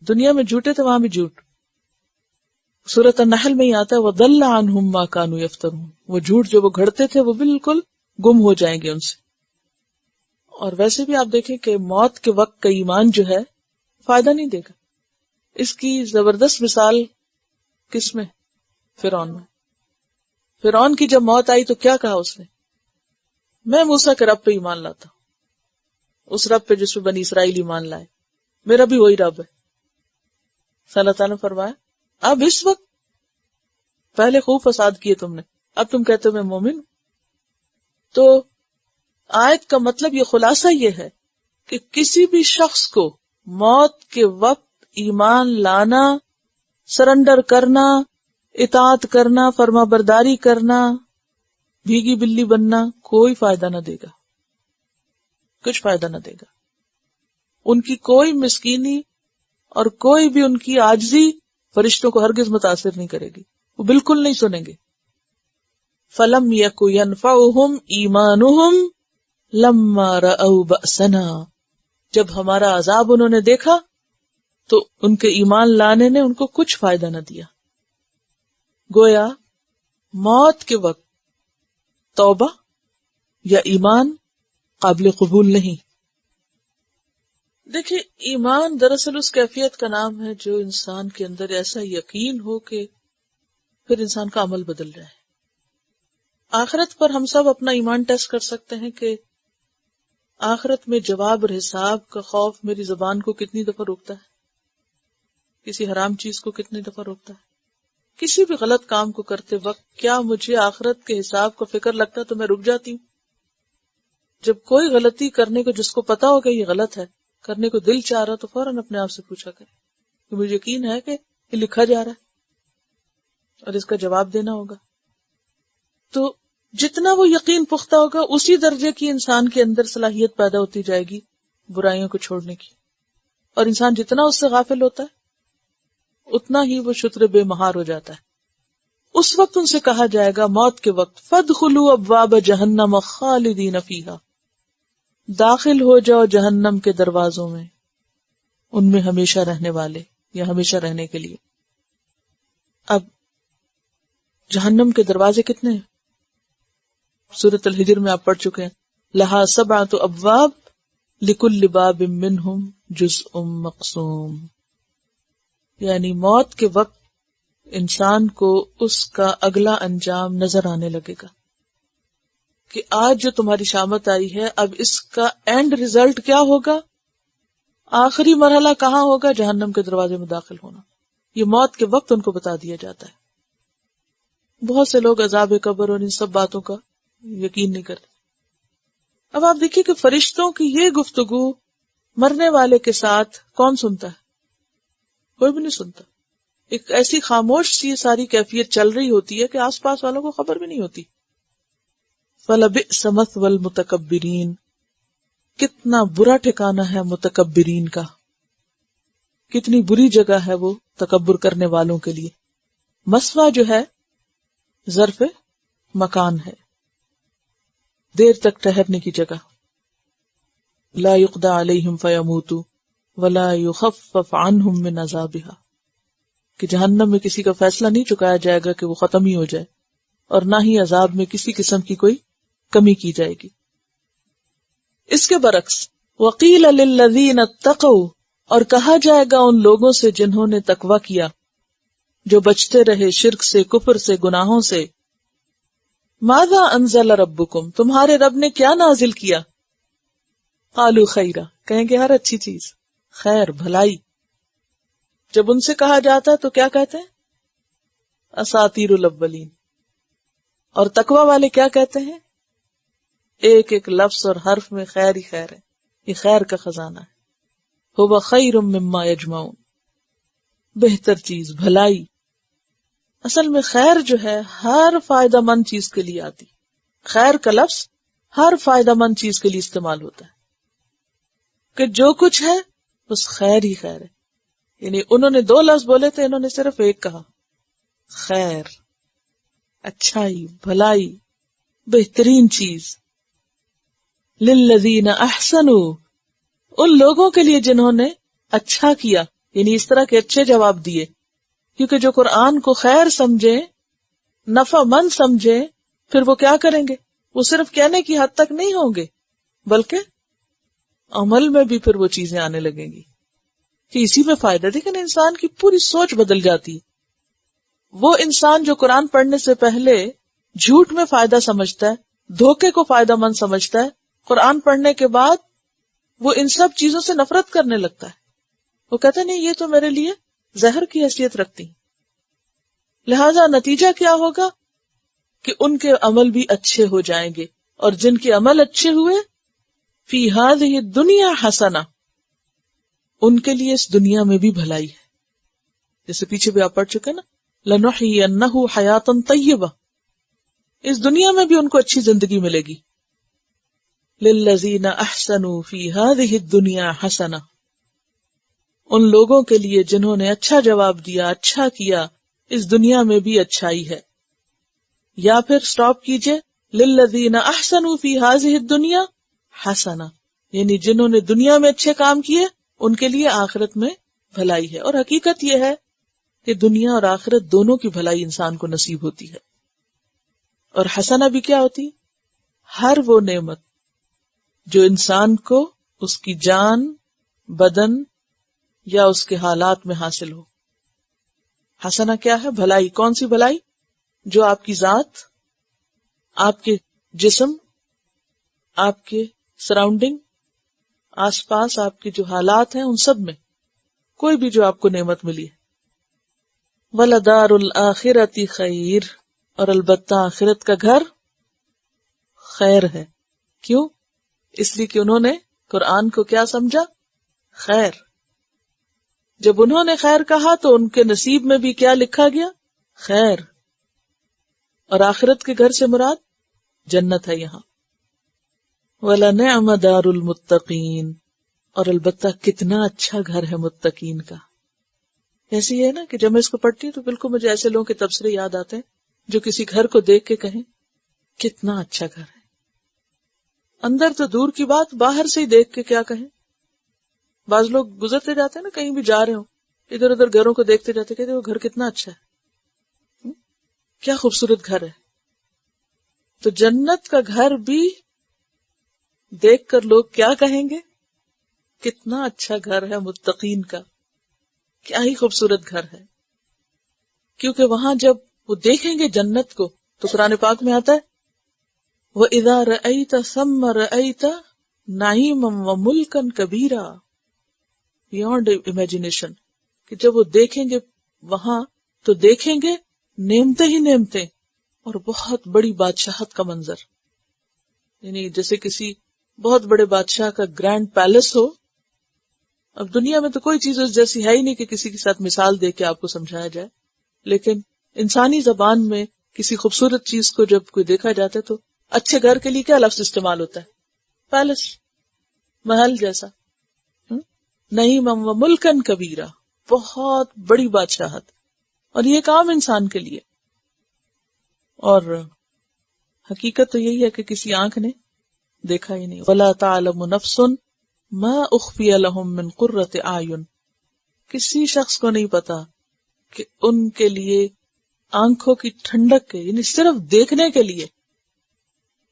دنیا میں جھوٹے تھے، وہاں بھی جھوٹ. سورۃ النحل میں ہی آتا ہے وَضَلَّ عَنْهُمْ مَا كَانُوا يَفْتَرُونَ، وہ جھوٹ جو وہ گھڑتے تھے وہ بالکل گم ہو جائیں گے ان سے. اور ویسے بھی آپ دیکھیں کہ موت کے وقت کا ایمان جو ہے فائدہ نہیں دے گا. اس کی زبردست مثال کس میں؟ فرعون میں. فرعون کی جب موت آئی تو کیا کہا اس نے؟ میں موسیٰ کے رب پہ ایمان لاتا ہوں، اس رب پہ جس پہ بنی اسرائیل ایمان لائے، میرا بھی وہی رب ہے. اللہ تعالیٰ نے فرمایا اب اس وقت، پہلے خوب فساد کیے تم نے، اب تم کہتے ہو میں مومن ہوں. تو آیت کا مطلب یہ خلاصہ یہ ہے کہ کسی بھی شخص کو موت کے وقت ایمان لانا، سرنڈر کرنا، اطاعت کرنا، فرما برداری کرنا، بھیگی بلی بننا کوئی فائدہ نہ دے گا، کچھ فائدہ نہ دے گا. ان کی کوئی مسکینی اور کوئی بھی ان کی عاجزی فرشتوں کو ہرگز متاثر نہیں کرے گی، وہ بالکل نہیں سنیں گے. فَلَمْ يَكُ يَنْفَعُهُمْ إِيمَانُهُمْ لَمَّا رَأَوْا بَأْسَنَا، جب ہمارا عذاب انہوں نے دیکھا تو ان کے ایمان لانے نے ان کو کچھ فائدہ نہ دیا. گویا موت کے وقت توبہ یا ایمان قابل قبول نہیں. دیکھیں ایمان دراصل اس کیفیت کا نام ہے جو انسان کے اندر ایسا یقین ہو کہ پھر انسان کا عمل بدل جائے. آخرت پر ہم سب اپنا ایمان ٹیسٹ کر سکتے ہیں کہ آخرت میں جواب اور حساب کا خوف میری زبان کو کتنی دفعہ روکتا ہے، کسی حرام چیز کو کتنی دفعہ روکتا ہے. کسی بھی غلط کام کو کرتے وقت کیا مجھے آخرت کے حساب کا فکر لگتا تو میں رک جاتی ہوں؟ جب کوئی غلطی کرنے کو جس کو پتا ہوگا یہ غلط ہے کرنے کو دل چاہ رہا تو فوراً اپنے آپ سے پوچھا کرے کہ مجھے یقین ہے کہ یہ لکھا جا رہا ہے اور اس کا جواب دینا ہوگا. تو جتنا وہ یقین پختہ ہوگا اسی درجے کی انسان کے اندر صلاحیت پیدا ہوتی جائے گی برائیوں کو چھوڑنے کی. اور انسان جتنا اس سے غافل ہوتا ہے اتنا ہی وہ شتر بے مہار ہو جاتا ہے. اس وقت ان سے کہا جائے گا موت کے وقت فادخلوا ابواب جہنم خالدین فیہا، داخل ہو جاؤ جہنم کے دروازوں میں، ان میں ہمیشہ رہنے والے یا ہمیشہ رہنے کے لیے. اب جہنم کے دروازے کتنے ہیں؟ سورۃ الحجر میں آپ پڑھ چکے ہیں، لہا سبعۃ ابواب لکل باب منہم جزء مقسوم. یعنی موت کے وقت انسان کو اس کا اگلا انجام نظر آنے لگے گا کہ آج جو تمہاری شامت آئی ہے اب اس کا اینڈ ریزلٹ کیا ہوگا، آخری مرحلہ کہاں ہوگا، جہنم کے دروازے میں داخل ہونا. یہ موت کے وقت ان کو بتا دیا جاتا ہے. بہت سے لوگ عذاب قبر اور ان سب باتوں کا یقین نہیں کرتے. اب آپ دیکھیے کہ فرشتوں کی یہ گفتگو مرنے والے کے ساتھ کون سنتا ہے؟ کوئی بھی نہیں سنتا. ایک ایسی خاموش سی ساری کیفیت چل رہی ہوتی ہے کہ آس پاس والوں کو خبر بھی نہیں ہوتی. فَلَبِئْسَ مَثْوَى الْمُتَكَبِّرِينَ، کتنا برا ٹھکانہ ہے متکبرین کا، کتنی بری جگہ ہے وہ تکبر کرنے والوں کے لیے. مسوا جو ہے ظرف مکان ہے، دیر تک ٹھہرنے کی جگہ. لا يقضى عليهم فيموتوا ولا يخفف عنهم من عذابها، کہ جہنم میں کسی کا فیصلہ نہیں چکایا جائے گا کہ وہ ختم ہی ہو جائے، اور نہ ہی عذاب میں کسی قسم کی کوئی کمی کی جائے گی. اس کے برعکس وقیل للذین اتقوا، اور کہا جائے گا ان لوگوں سے جنہوں نے تقوی کیا، جو بچتے رہے شرک سے، کفر سے، گناہوں سے. ماذا انزل ربکم، تمہارے رب نے کیا نازل کیا؟ قالوا خیرا، کہیں گے ہر اچھی چیز، خیر، بھلائی. جب ان سے کہا جاتا ہے تو کیا کہتے ہیں؟ اساطیر الاولین. اور تقوی والے کیا کہتے ہیں؟ ایک ایک لفظ اور حرف میں خیر ہی خیر ہے، یہ خیر کا خزانہ ہے. هو خیر مما یجمعون، بہتر چیز، بھلائی. اصل میں خیر جو ہے ہر فائدہ مند چیز کے لیے آتی. خیر کا لفظ ہر فائدہ مند چیز کے لیے استعمال ہوتا ہے، کہ جو کچھ ہے بس خیر ہی خیر ہے. یعنی انہوں نے دو لفظ بولے تھے، انہوں نے صرف ایک کہا، خیر، اچھائی، بھلائی، بہترین چیز. للذین احسنوا، ان لوگوں کے لیے جنہوں نے اچھا کیا، یعنی اس طرح کے اچھے جواب دیے. کیونکہ جو قرآن کو خیر سمجھے، نفع مند سمجھے، پھر وہ کیا کریں گے؟ وہ صرف کہنے کی حد تک نہیں ہوں گے، بلکہ عمل میں بھی پھر وہ چیزیں آنے لگیں گی کہ اسی میں فائدہ. لیکن انسان کی پوری سوچ بدل جاتی. وہ انسان جو قرآن پڑھنے سے پہلے جھوٹ میں فائدہ سمجھتا ہے، دھوکے کو فائدہ مند سمجھتا ہے، قرآن پڑھنے کے بعد وہ ان سب چیزوں سے نفرت کرنے لگتا ہے. وہ کہتا نہیں، یہ تو میرے لیے زہر کی حیثیت رکھتی. لہذا نتیجہ کیا ہوگا کہ ان کے عمل بھی اچھے ہو جائیں گے، اور جن کے عمل اچھے ہوئے فی ہذہ الدنیا حسنہ، ان کے لیے اس دنیا میں بھی بھلائی ہے. جیسے پیچھے بھی آپ پڑھ چکے نا، لنحیینہ حیاتا طیبہ، اس دنیا میں بھی ان کو اچھی زندگی ملے گی. للذین احسنوا فی ہذہ الدنیا حسنہ، ان لوگوں کے لیے جنہوں نے اچھا جواب دیا، اچھا کیا، اس دنیا میں بھی اچھائی ہے. یا پھر سٹاپ کیجئے، للذین احسنوا فی ہذہ الدنیا حسنہ، یعنی جنہوں نے دنیا میں اچھے کام کیے ان کے لیے آخرت میں بھلائی ہے. اور حقیقت یہ ہے کہ دنیا اور آخرت دونوں کی بھلائی انسان کو نصیب ہوتی ہے. اور حسنہ بھی کیا ہوتی؟ ہر وہ نعمت جو انسان کو اس کی جان، بدن یا اس کے حالات میں حاصل ہو. حسنہ کیا ہے؟ بھلائی. کون سی بھلائی؟ جو آپ کی ذات، آپ کے جسم، آپ کے سراؤنڈنگ، آس پاس آپ کے جو حالات ہیں، ان سب میں کوئی بھی جو آپ کو نعمت ملی ہے. وَلَدَارُ الْآخِرَةِ خَيْرٌ، اور البتہ آخرت کا گھر خیر ہے. کیوں؟ اس لیے کہ انہوں نے قرآن کو کیا سمجھا؟ خیر. جب انہوں نے خیر کہا تو ان کے نصیب میں بھی کیا لکھا گیا؟ خیر. اور آخرت کے گھر سے مراد جنت ہے یہاں. وَلَنِعْمَ دَارُ الْمُتَّقِينَ، اور البتہ کتنا اچھا گھر ہے متقین کا. ایسی ہے نا کہ جب میں اس کو پڑھتی ہوں تو بالکل مجھے ایسے لوگوں کے تبصرے یاد آتے ہیں جو کسی گھر کو دیکھ کے کہیں کتنا اچھا گھر ہے. اندر تو دور کی بات، باہر سے ہی دیکھ کے کیا کہیں. بعض لوگ گزرتے جاتے ہیں نا، کہیں بھی جا رہے ہوں، ادھر ادھر گھروں کو دیکھتے جاتے، کہتے وہ گھر کتنا اچھا ہے، کیا خوبصورت گھر ہے. تو جنت کا گھر بھی دیکھ کر لوگ کیا کہیں گے؟ کتنا اچھا گھر ہے متقین کا، کیا ہی خوبصورت گھر ہے. کیونکہ وہاں جب وہ دیکھیں گے جنت کو تو قرآن پاک میں آتا ہے وَإِذَا رَأَيْتَ ثَمَّ رَأَيْتَ نَعِيمًا وَمُلْكًا كَبِيرًا، بیونڈ امیجنیشن، کہ جب وہ دیکھیں گے وہاں تو دیکھیں گے نعمتیں ہی نعمتیں اور بہت بڑی بادشاہت کا منظر. یعنی جیسے کسی بہت بڑے بادشاہ کا گرینڈ پیلس ہو. اب دنیا میں تو کوئی چیز اس جیسی ہے ہی نہیں کہ کسی کے ساتھ مثال دے کے آپ کو سمجھایا جائے، لیکن انسانی زبان میں کسی خوبصورت چیز کو جب کوئی دیکھا جاتا ہے تو اچھے گھر کے لیے کیا لفظ استعمال ہوتا ہے؟ پیلس، محل جیسا. نعیما و ملکن کبیرا، بہت بڑی بادشاہت. اور یہ ایک عام انسان کے لیے. اور حقیقت تو یہی ہے کہ کسی آنکھ نے دیکھا ہی نہیں. وَلَا تَعْلَمُ نَفْسٌ مَا أُخْفِيَ لَهُم مِّن قُرَّةِ أَعْيُنٍ، کسی شخص کو نہیں پتا کہ ان کے لیے آنکھوں کی ٹھنڈک کے، یعنی صرف دیکھنے کے لیے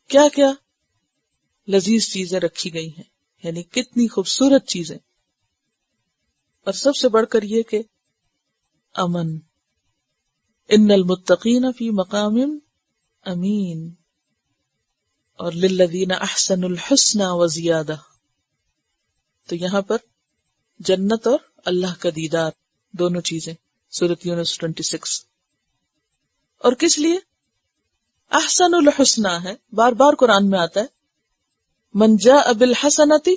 کیا کیا لذیذ چیزیں رکھی گئی ہیں، یعنی کتنی خوبصورت چیزیں. اور سب سے بڑھ کر یہ کہ امن. ان المتقین فی مقام امین، اور للذین احسنوا الحسنى وزیادہ. تو یہاں پر جنت اور اللہ کا دیدار دونوں چیزیں، سورۃ یونس 26. اور کس لیے احسن الحسنى ہے؟ بار بار قرآن میں آتا ہے من جاء بالحسنۃ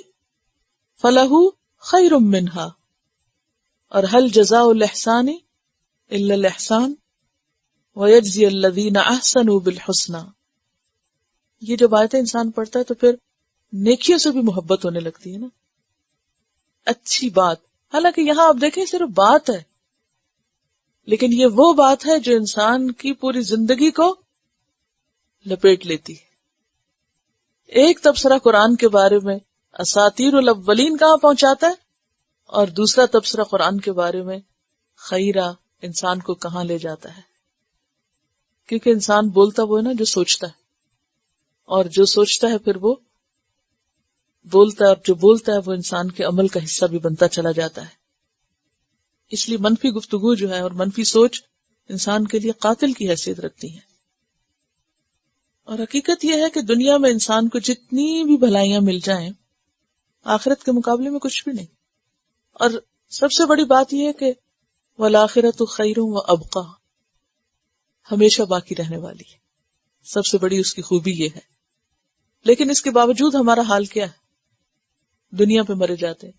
فلہ خیر منہا، اور هل جزاء الاحسان الا الاحسان ویجزی الذین احسنوا بالحسنى. یہ جب آیتیں انسان پڑھتا ہے تو پھر نیکیوں سے بھی محبت ہونے لگتی ہے نا، اچھی بات. حالانکہ یہاں آپ دیکھیں صرف بات ہے، لیکن یہ وہ بات ہے جو انسان کی پوری زندگی کو لپیٹ لیتی ہے. ایک تبصرہ قرآن کے بارے میں اساطیر الاولین کہاں پہنچاتا ہے، اور دوسرا تبصرہ قرآن کے بارے میں خیرہ انسان کو کہاں لے جاتا ہے. کیونکہ انسان بولتا وہ ہے نا جو سوچتا ہے، اور جو سوچتا ہے پھر وہ بولتا ہے، اور جو بولتا ہے وہ انسان کے عمل کا حصہ بھی بنتا چلا جاتا ہے. اس لیے منفی گفتگو جو ہے اور منفی سوچ انسان کے لیے قاتل کی حیثیت رکھتی ہے. اور حقیقت یہ ہے کہ دنیا میں انسان کو جتنی بھی بھلائیاں مل جائیں آخرت کے مقابلے میں کچھ بھی نہیں. اور سب سے بڑی بات یہ ہے کہ والآخرۃ خیر وابقیٰ، ہمیشہ باقی رہنے والی ہے. سب سے بڑی اس کی خوبی یہ ہے. لیکن اس کے باوجود ہمارا حال کیا ہے؟ دنیا پہ مرے جاتے ہیں.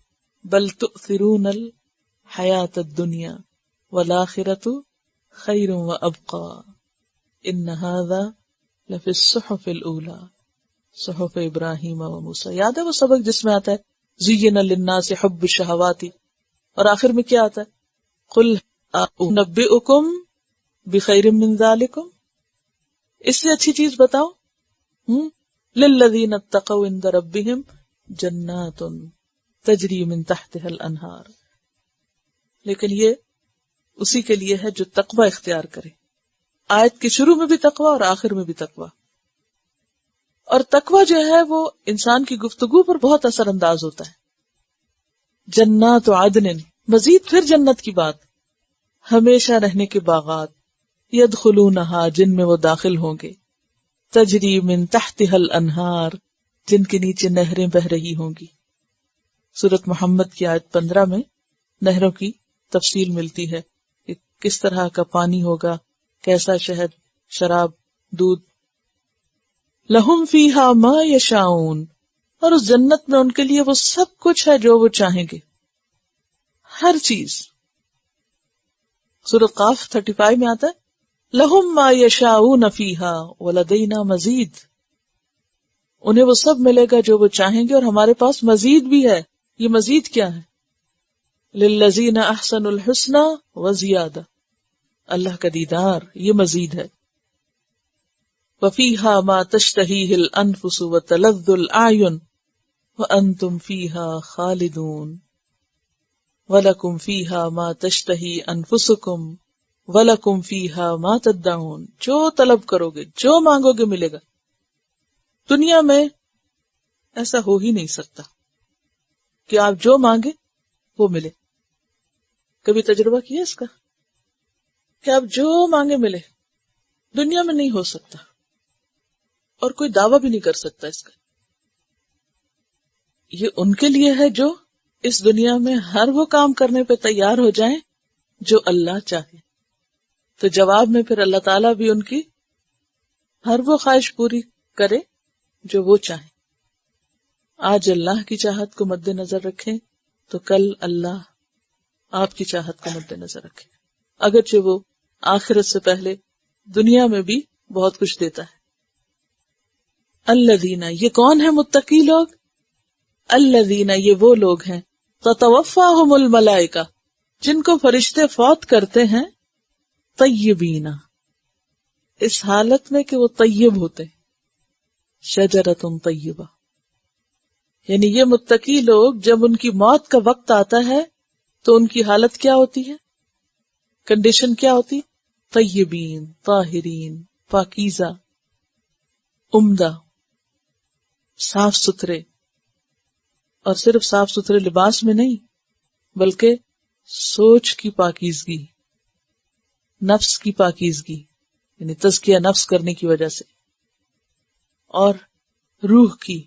بل تؤثرون الحیات الدنیا والآخرۃ خیر وابقیٰ ان ھذا لفی الصحف الاولی صحف ابراہیم و موسیٰ. یاد ہے وہ سبق جس میں آتا ہے زین للناس حب الشہوات، اور آخر میں کیا آتا ہے قل انبئکم بخیر من ذالکم، اس سے اچھی چیز بتاؤ للذین اتقوا عند ربہم جنات تجری من تحتها الانہار. لیکن یہ اسی کے لیے ہے جو تقوی اختیار کرے. آیت کے شروع میں بھی تقوی اور آخر میں بھی تقوی. اور تقوی جو ہے وہ انسان کی گفتگو پر بہت اثر انداز ہوتا ہے. جنات عدن، مزید پھر جنت کی بات، ہمیشہ رہنے کے باغات، یدخلونہا جن میں وہ داخل ہوں گے، تجری من تحتها الانہار جن کے نیچے نہریں بہ رہی ہوں گی. سورۃ محمد کی آیت 15 میں نہروں کی تفصیل ملتی ہے کہ کس طرح کا پانی ہوگا، کیسا شہد، شراب، دودھ. لہم فیہا ما یشاؤون، اور اس جنت میں ان کے لیے وہ سب کچھ ہے جو وہ چاہیں گے، ہر چیز. سورۃ قاف 35 میں آتا ہے لہم ما یشاؤون فیہا ولدینا مزید. انہیں وہ سب ملے گا جو وہ چاہیں گے، اور ہمارے پاس مزید بھی ہے. یہ مزید کیا ہے؟ للذین احسنوا الحسنی وزیادہ، اللہ کا دیدار، یہ مزید ہے. وفیہا ما تشتہیہ الانفس وتلذ الاعین وانتم فیہا خالدون وَلَكُمْ فِيهَا مَا تَشْتَهِي أَنفُسُكُمْ وَلَكُمْ فِيهَا مَا تَدَّعُونَ. جو طلب کرو گے، جو مانگو گے ملے گا. دنیا میں ایسا ہو ہی نہیں سکتا کہ آپ جو مانگے وہ ملے. کبھی تجربہ کیا اس کا کہ آپ جو مانگے ملے؟ دنیا میں نہیں ہو سکتا، اور کوئی دعویٰ بھی نہیں کر سکتا اس کا. یہ ان کے لیے ہے جو اس دنیا میں ہر وہ کام کرنے پہ تیار ہو جائیں جو اللہ چاہے. تو جواب میں پھر اللہ تعالیٰ بھی ان کی ہر وہ خواہش پوری کرے جو وہ چاہے. آج اللہ کی چاہت کو مد نظر رکھیں تو کل اللہ آپ کی چاہت کو مد نظر رکھے، اگرچہ وہ آخرت سے پہلے دنیا میں بھی بہت کچھ دیتا ہے. الذین، یہ کون ہے متقی لوگ؟ الذین، یہ وہ لوگ ہیں تتوفاہم الملائکہ، جن کو فرشتے فوت کرتے ہیں، طیبین، اس حالت میں کہ وہ طیب ہوتے، شجرۃ طیبہ. یعنی یہ متقی لوگ جب ان کی موت کا وقت آتا ہے تو ان کی حالت کیا ہوتی ہے، کنڈیشن کیا ہوتی؟ طیبین، طاہرین، پاکیزہ، عمدہ، صاف ستھرے. اور صرف صاف ستھرے لباس میں نہیں، بلکہ سوچ کی پاکیزگی، نفس کی پاکیزگی، یعنی تزکیہ نفس کرنے کی وجہ سے، اور روح کی،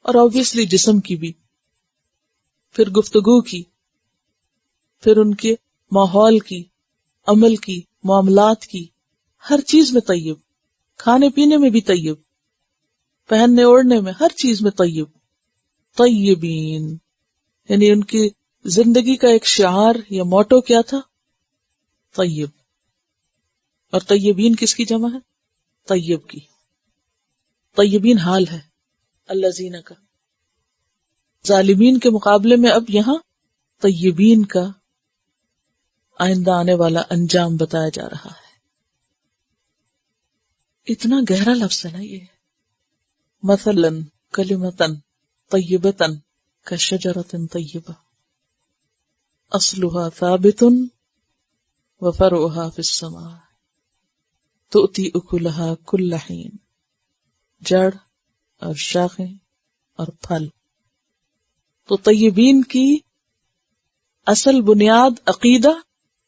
اور آبویسلی جسم کی بھی، پھر گفتگو کی، پھر ان کے ماحول کی، عمل کی، معاملات کی، ہر چیز میں طیب، کھانے پینے میں بھی طیب، پہننے اوڑھنے میں، ہر چیز میں طیب. طیبین، یعنی ان کی زندگی کا ایک شعار یا موٹو کیا تھا؟ طیب. اور طیبین کس کی جمع ہے؟ طیب کی. طیبین حال ہے الذین کا. ظالمین کے مقابلے میں اب یہاں طیبین کا آئندہ آنے والا انجام بتایا جا رہا ہے. اتنا گہرا لفظ ہے نا یہ. مثلاً کلمتاً طیبتاً کشجرۃ طیبہ اصلها ثابت وفرعها فی السماء تؤتی اکلها کل حین. جڑ اور شاخیں اور پھل. تو طیبین کی اصل بنیاد عقیدہ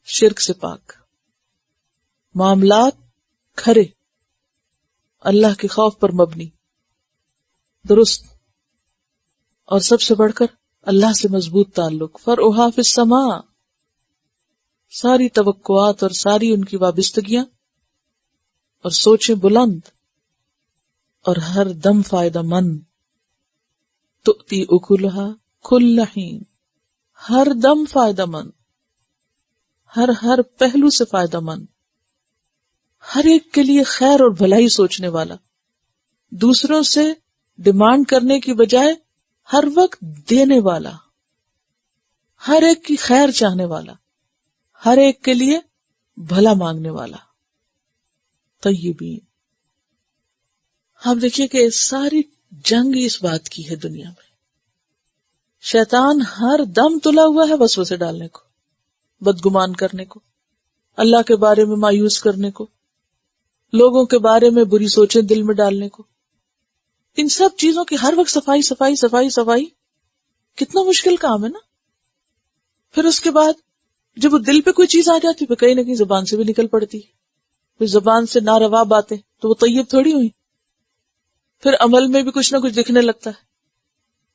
شرک سے پاک، معاملات کھرے، اللہ کے خوف پر مبنی، درست، اور سب سے بڑھ کر اللہ سے مضبوط تعلق. فرعها فی السماء، ساری توقعات اور ساری ان کی وابستگیاں اور سوچیں بلند اور ہر دم فائدہ مند. تؤتی اکلها کل حین، ہر دم فائدہ مند، ہر پہلو سے فائدہ مند، ہر ایک کے لیے خیر اور بھلائی سوچنے والا، دوسروں سے ڈیمانڈ کرنے کی بجائے ہر وقت دینے والا، ہر ایک کی خیر چاہنے والا، ہر ایک کے لیے بھلا مانگنے والا. طیبین. آپ دیکھیے کہ ساری جنگ اس بات کی ہے دنیا میں. شیطان ہر دم تلا ہوا ہے وسوسے ڈالنے کو، بدگمان کرنے کو، اللہ کے بارے میں مایوس کرنے کو، لوگوں کے بارے میں بری سوچیں دل میں ڈالنے کو. ان سب چیزوں کی ہر وقت صفائی صفائی صفائی صفائی، کتنا مشکل کام ہے نا. پھر اس کے بعد جب وہ دل پہ کوئی چیز آ جاتی ہے کہیں نہ کہیں زبان سے بھی نکل پڑتی، پھر زبان سے ناروا باتیں، تو وہ طیب تھوڑی ہوئی. پھر عمل میں بھی کچھ نہ کچھ دکھنے لگتا ہے،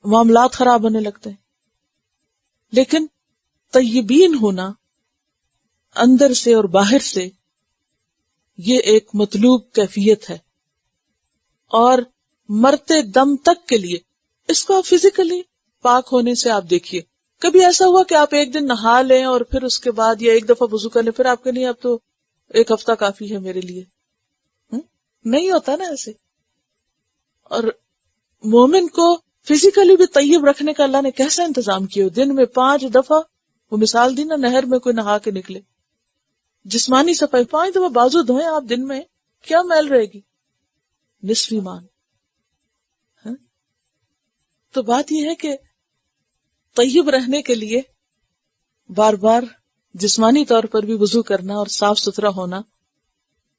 معاملات خراب ہونے لگتے ہیں. لیکن طیبین ہونا اندر سے اور باہر سے یہ ایک مطلوب کیفیت ہے، اور مرتے دم تک کے لیے اس کو آپ فزیکلی پاک ہونے سے آپ دیکھیے. کبھی ایسا ہوا کہ آپ ایک دن نہا لیں اور پھر اس کے بعد یا ایک دفعہ وضو کر لیں، پھر آپ کے نہیں اب تو ایک ہفتہ کافی ہے میرے لیے؟ نہیں ہوتا نا ایسے. اور مومن کو فزیکلی بھی طیب رکھنے کا اللہ نے کیسا انتظام کیا؟ دن میں 5 دفعہ، وہ مثال دی نا نہر میں کوئی نہا کے نکلے، جسمانی صفائی 5 دفعہ بازو دھوئیں آپ دن میں، کیا میل رہے گی؟ نصف ایمان. تو بات یہ ہے کہ طیب رہنے کے لیے بار بار جسمانی طور پر بھی وضو کرنا اور صاف ستھرا ہونا،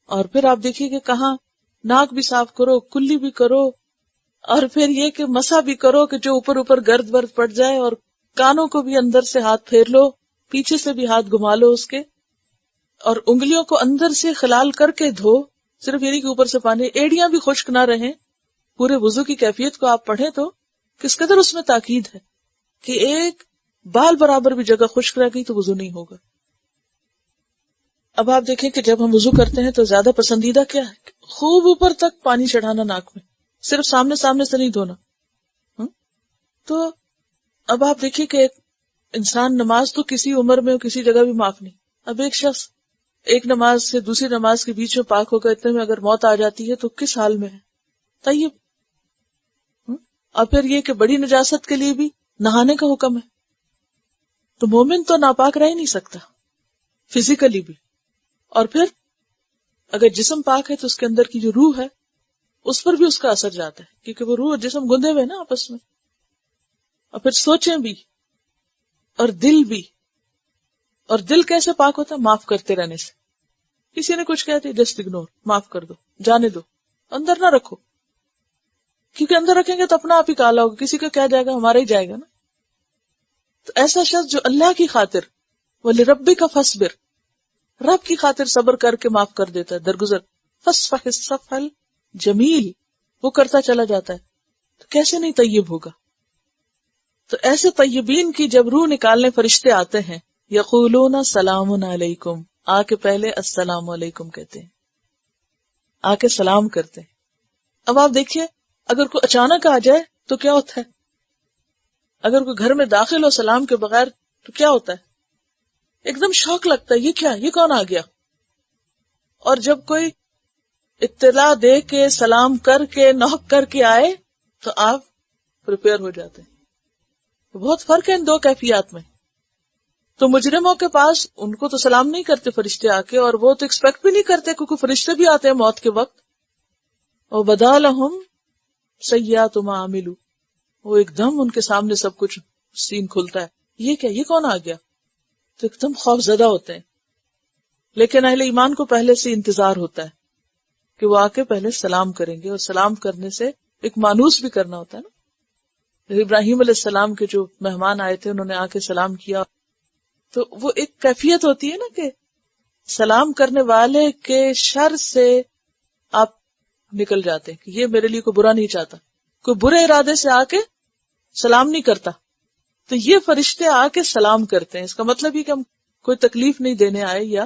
اور پھر آپ دیکھیے کہ کہاں ناک بھی صاف کرو، کلی بھی کرو، اور پھر یہ کہ مسا بھی کرو کہ جو اوپر اوپر گرد برد پڑ جائے، اور کانوں کو بھی اندر سے ہاتھ پھیر لو، پیچھے سے بھی ہاتھ گھما لو اس کے، اور انگلیوں کو اندر سے خلال کر کے دھو، صرف یعنی کہ اوپر سے پانی، ایڑیاں بھی خشک نہ رہیں. پورے وضو کی کیفیت کو آپ پڑھیں تو کس قدر اس میں تاکید ہے کہ ایک بال برابر بھی جگہ خشک رہ گئی تو وضو نہیں ہوگا. اب آپ دیکھیں کہ جب ہم وضو کرتے ہیں تو زیادہ پسندیدہ کیا ہے؟ خوب اوپر تک پانی چڑھانا ناک میں، صرف سامنے سامنے سے نہیں دھونا. تو اب آپ دیکھیے کہ ایک انسان نماز تو کسی عمر میں کسی جگہ بھی معاف نہیں. اب ایک شخص ایک نماز سے دوسری نماز کے بیچ میں پاک ہو گئے، اتنے میں اگر موت آ جاتی ہے تو کس حال میں ہے؟ طیب. اور پھر یہ کہ بڑی نجاست کے لیے بھی نہانے کا حکم ہے. تو مومن تو ناپاک رہ ہی نہیں سکتا فزیکلی بھی، اور پھر اگر جسم پاک ہے تو اس کے اندر کی جو روح ہے اس پر بھی اس کا اثر جاتا ہے، کیونکہ وہ روح اور جسم گندے ہوئے نا آپس میں. اور پھر سوچیں بھی اور دل بھی. اور دل کیسے پاک ہوتا ہے؟ معاف کرتے رہنے سے. کسی نے کچھ کہتے جسٹ اگنور، معاف کر دو، جانے دو، اندر نہ رکھو، کیونکہ اندر رکھیں گے تو اپنا آپ ہی کالا ہوگا، کسی کا کیا جائے گا، ہمارا ہی جائے گا نا. تو ایسا شخص جو اللہ کی خاطر وَلِرَبِّكَ فَاصْبِرْ، رب کی خاطر صبر کر کے معاف کر دیتا ہے، درگزر فَاصْفَحِ الصَّفْحَ الْجَمِيلِ، وہ کرتا چلا جاتا ہے، تو کیسے نہیں طیب ہوگا؟ تو ایسے طیبین کی جب روح نکالنے فرشتے آتے ہیں، یقولون سلام علیکم، آ کے پہلے السلام علیکم کہتے ہیں، آ کے سلام کرتے ہیں. اب آپ دیکھیے اگر کوئی اچانک آ جائے تو کیا ہوتا ہے؟ اگر کوئی گھر میں داخل ہو سلام کے بغیر تو کیا ہوتا ہے؟ ایک دم شوق لگتا ہے، یہ کیا، یہ کون آ گیا؟ اور جب کوئی اطلاع دے کے سلام کر کے نوک کر کے آئے تو آپ پریپیئر ہو جاتے ہیں. بہت فرق ہے ان دو کیفیات میں. تو مجرموں کے پاس ان کو تو سلام نہیں کرتے فرشتے آ کے، اور وہ تو ایکسپیکٹ بھی نہیں کرتے کیونکہ فرشتے بھی آتے ہیں موت کے وقت. اور وَبَدَا لَهُمْ سَيِّئَاتُ مَا عَمِلُوا، وہ ایک دم ان کے سامنے سب کچھ سین کھلتا ہے، یہ کیا، یہ کون آ گیا؟ تو ایک دم خوف زدہ ہوتے ہیں. لیکن اہل ایمان کو پہلے سے انتظار ہوتا ہے کہ وہ آ کے پہلے سلام کریں گے، اور سلام کرنے سے ایک مانوس بھی کرنا ہوتا ہے نا. ابراہیم علیہ السلام کے جو مہمان آئے تھے انہوں نے آ کے سلام کیا، تو وہ ایک کیفیت ہوتی ہے نا کہ سلام کرنے والے کے شر سے آپ نکل جاتے ہیں کہ یہ میرے لیے کوئی برا نہیں چاہتا. کوئی برے ارادے سے آ کے سلام نہیں کرتا، تو یہ فرشتے آ کے سلام کرتے ہیں. اس کا مطلب یہ کہ ہم کوئی تکلیف نہیں دینے آئے یا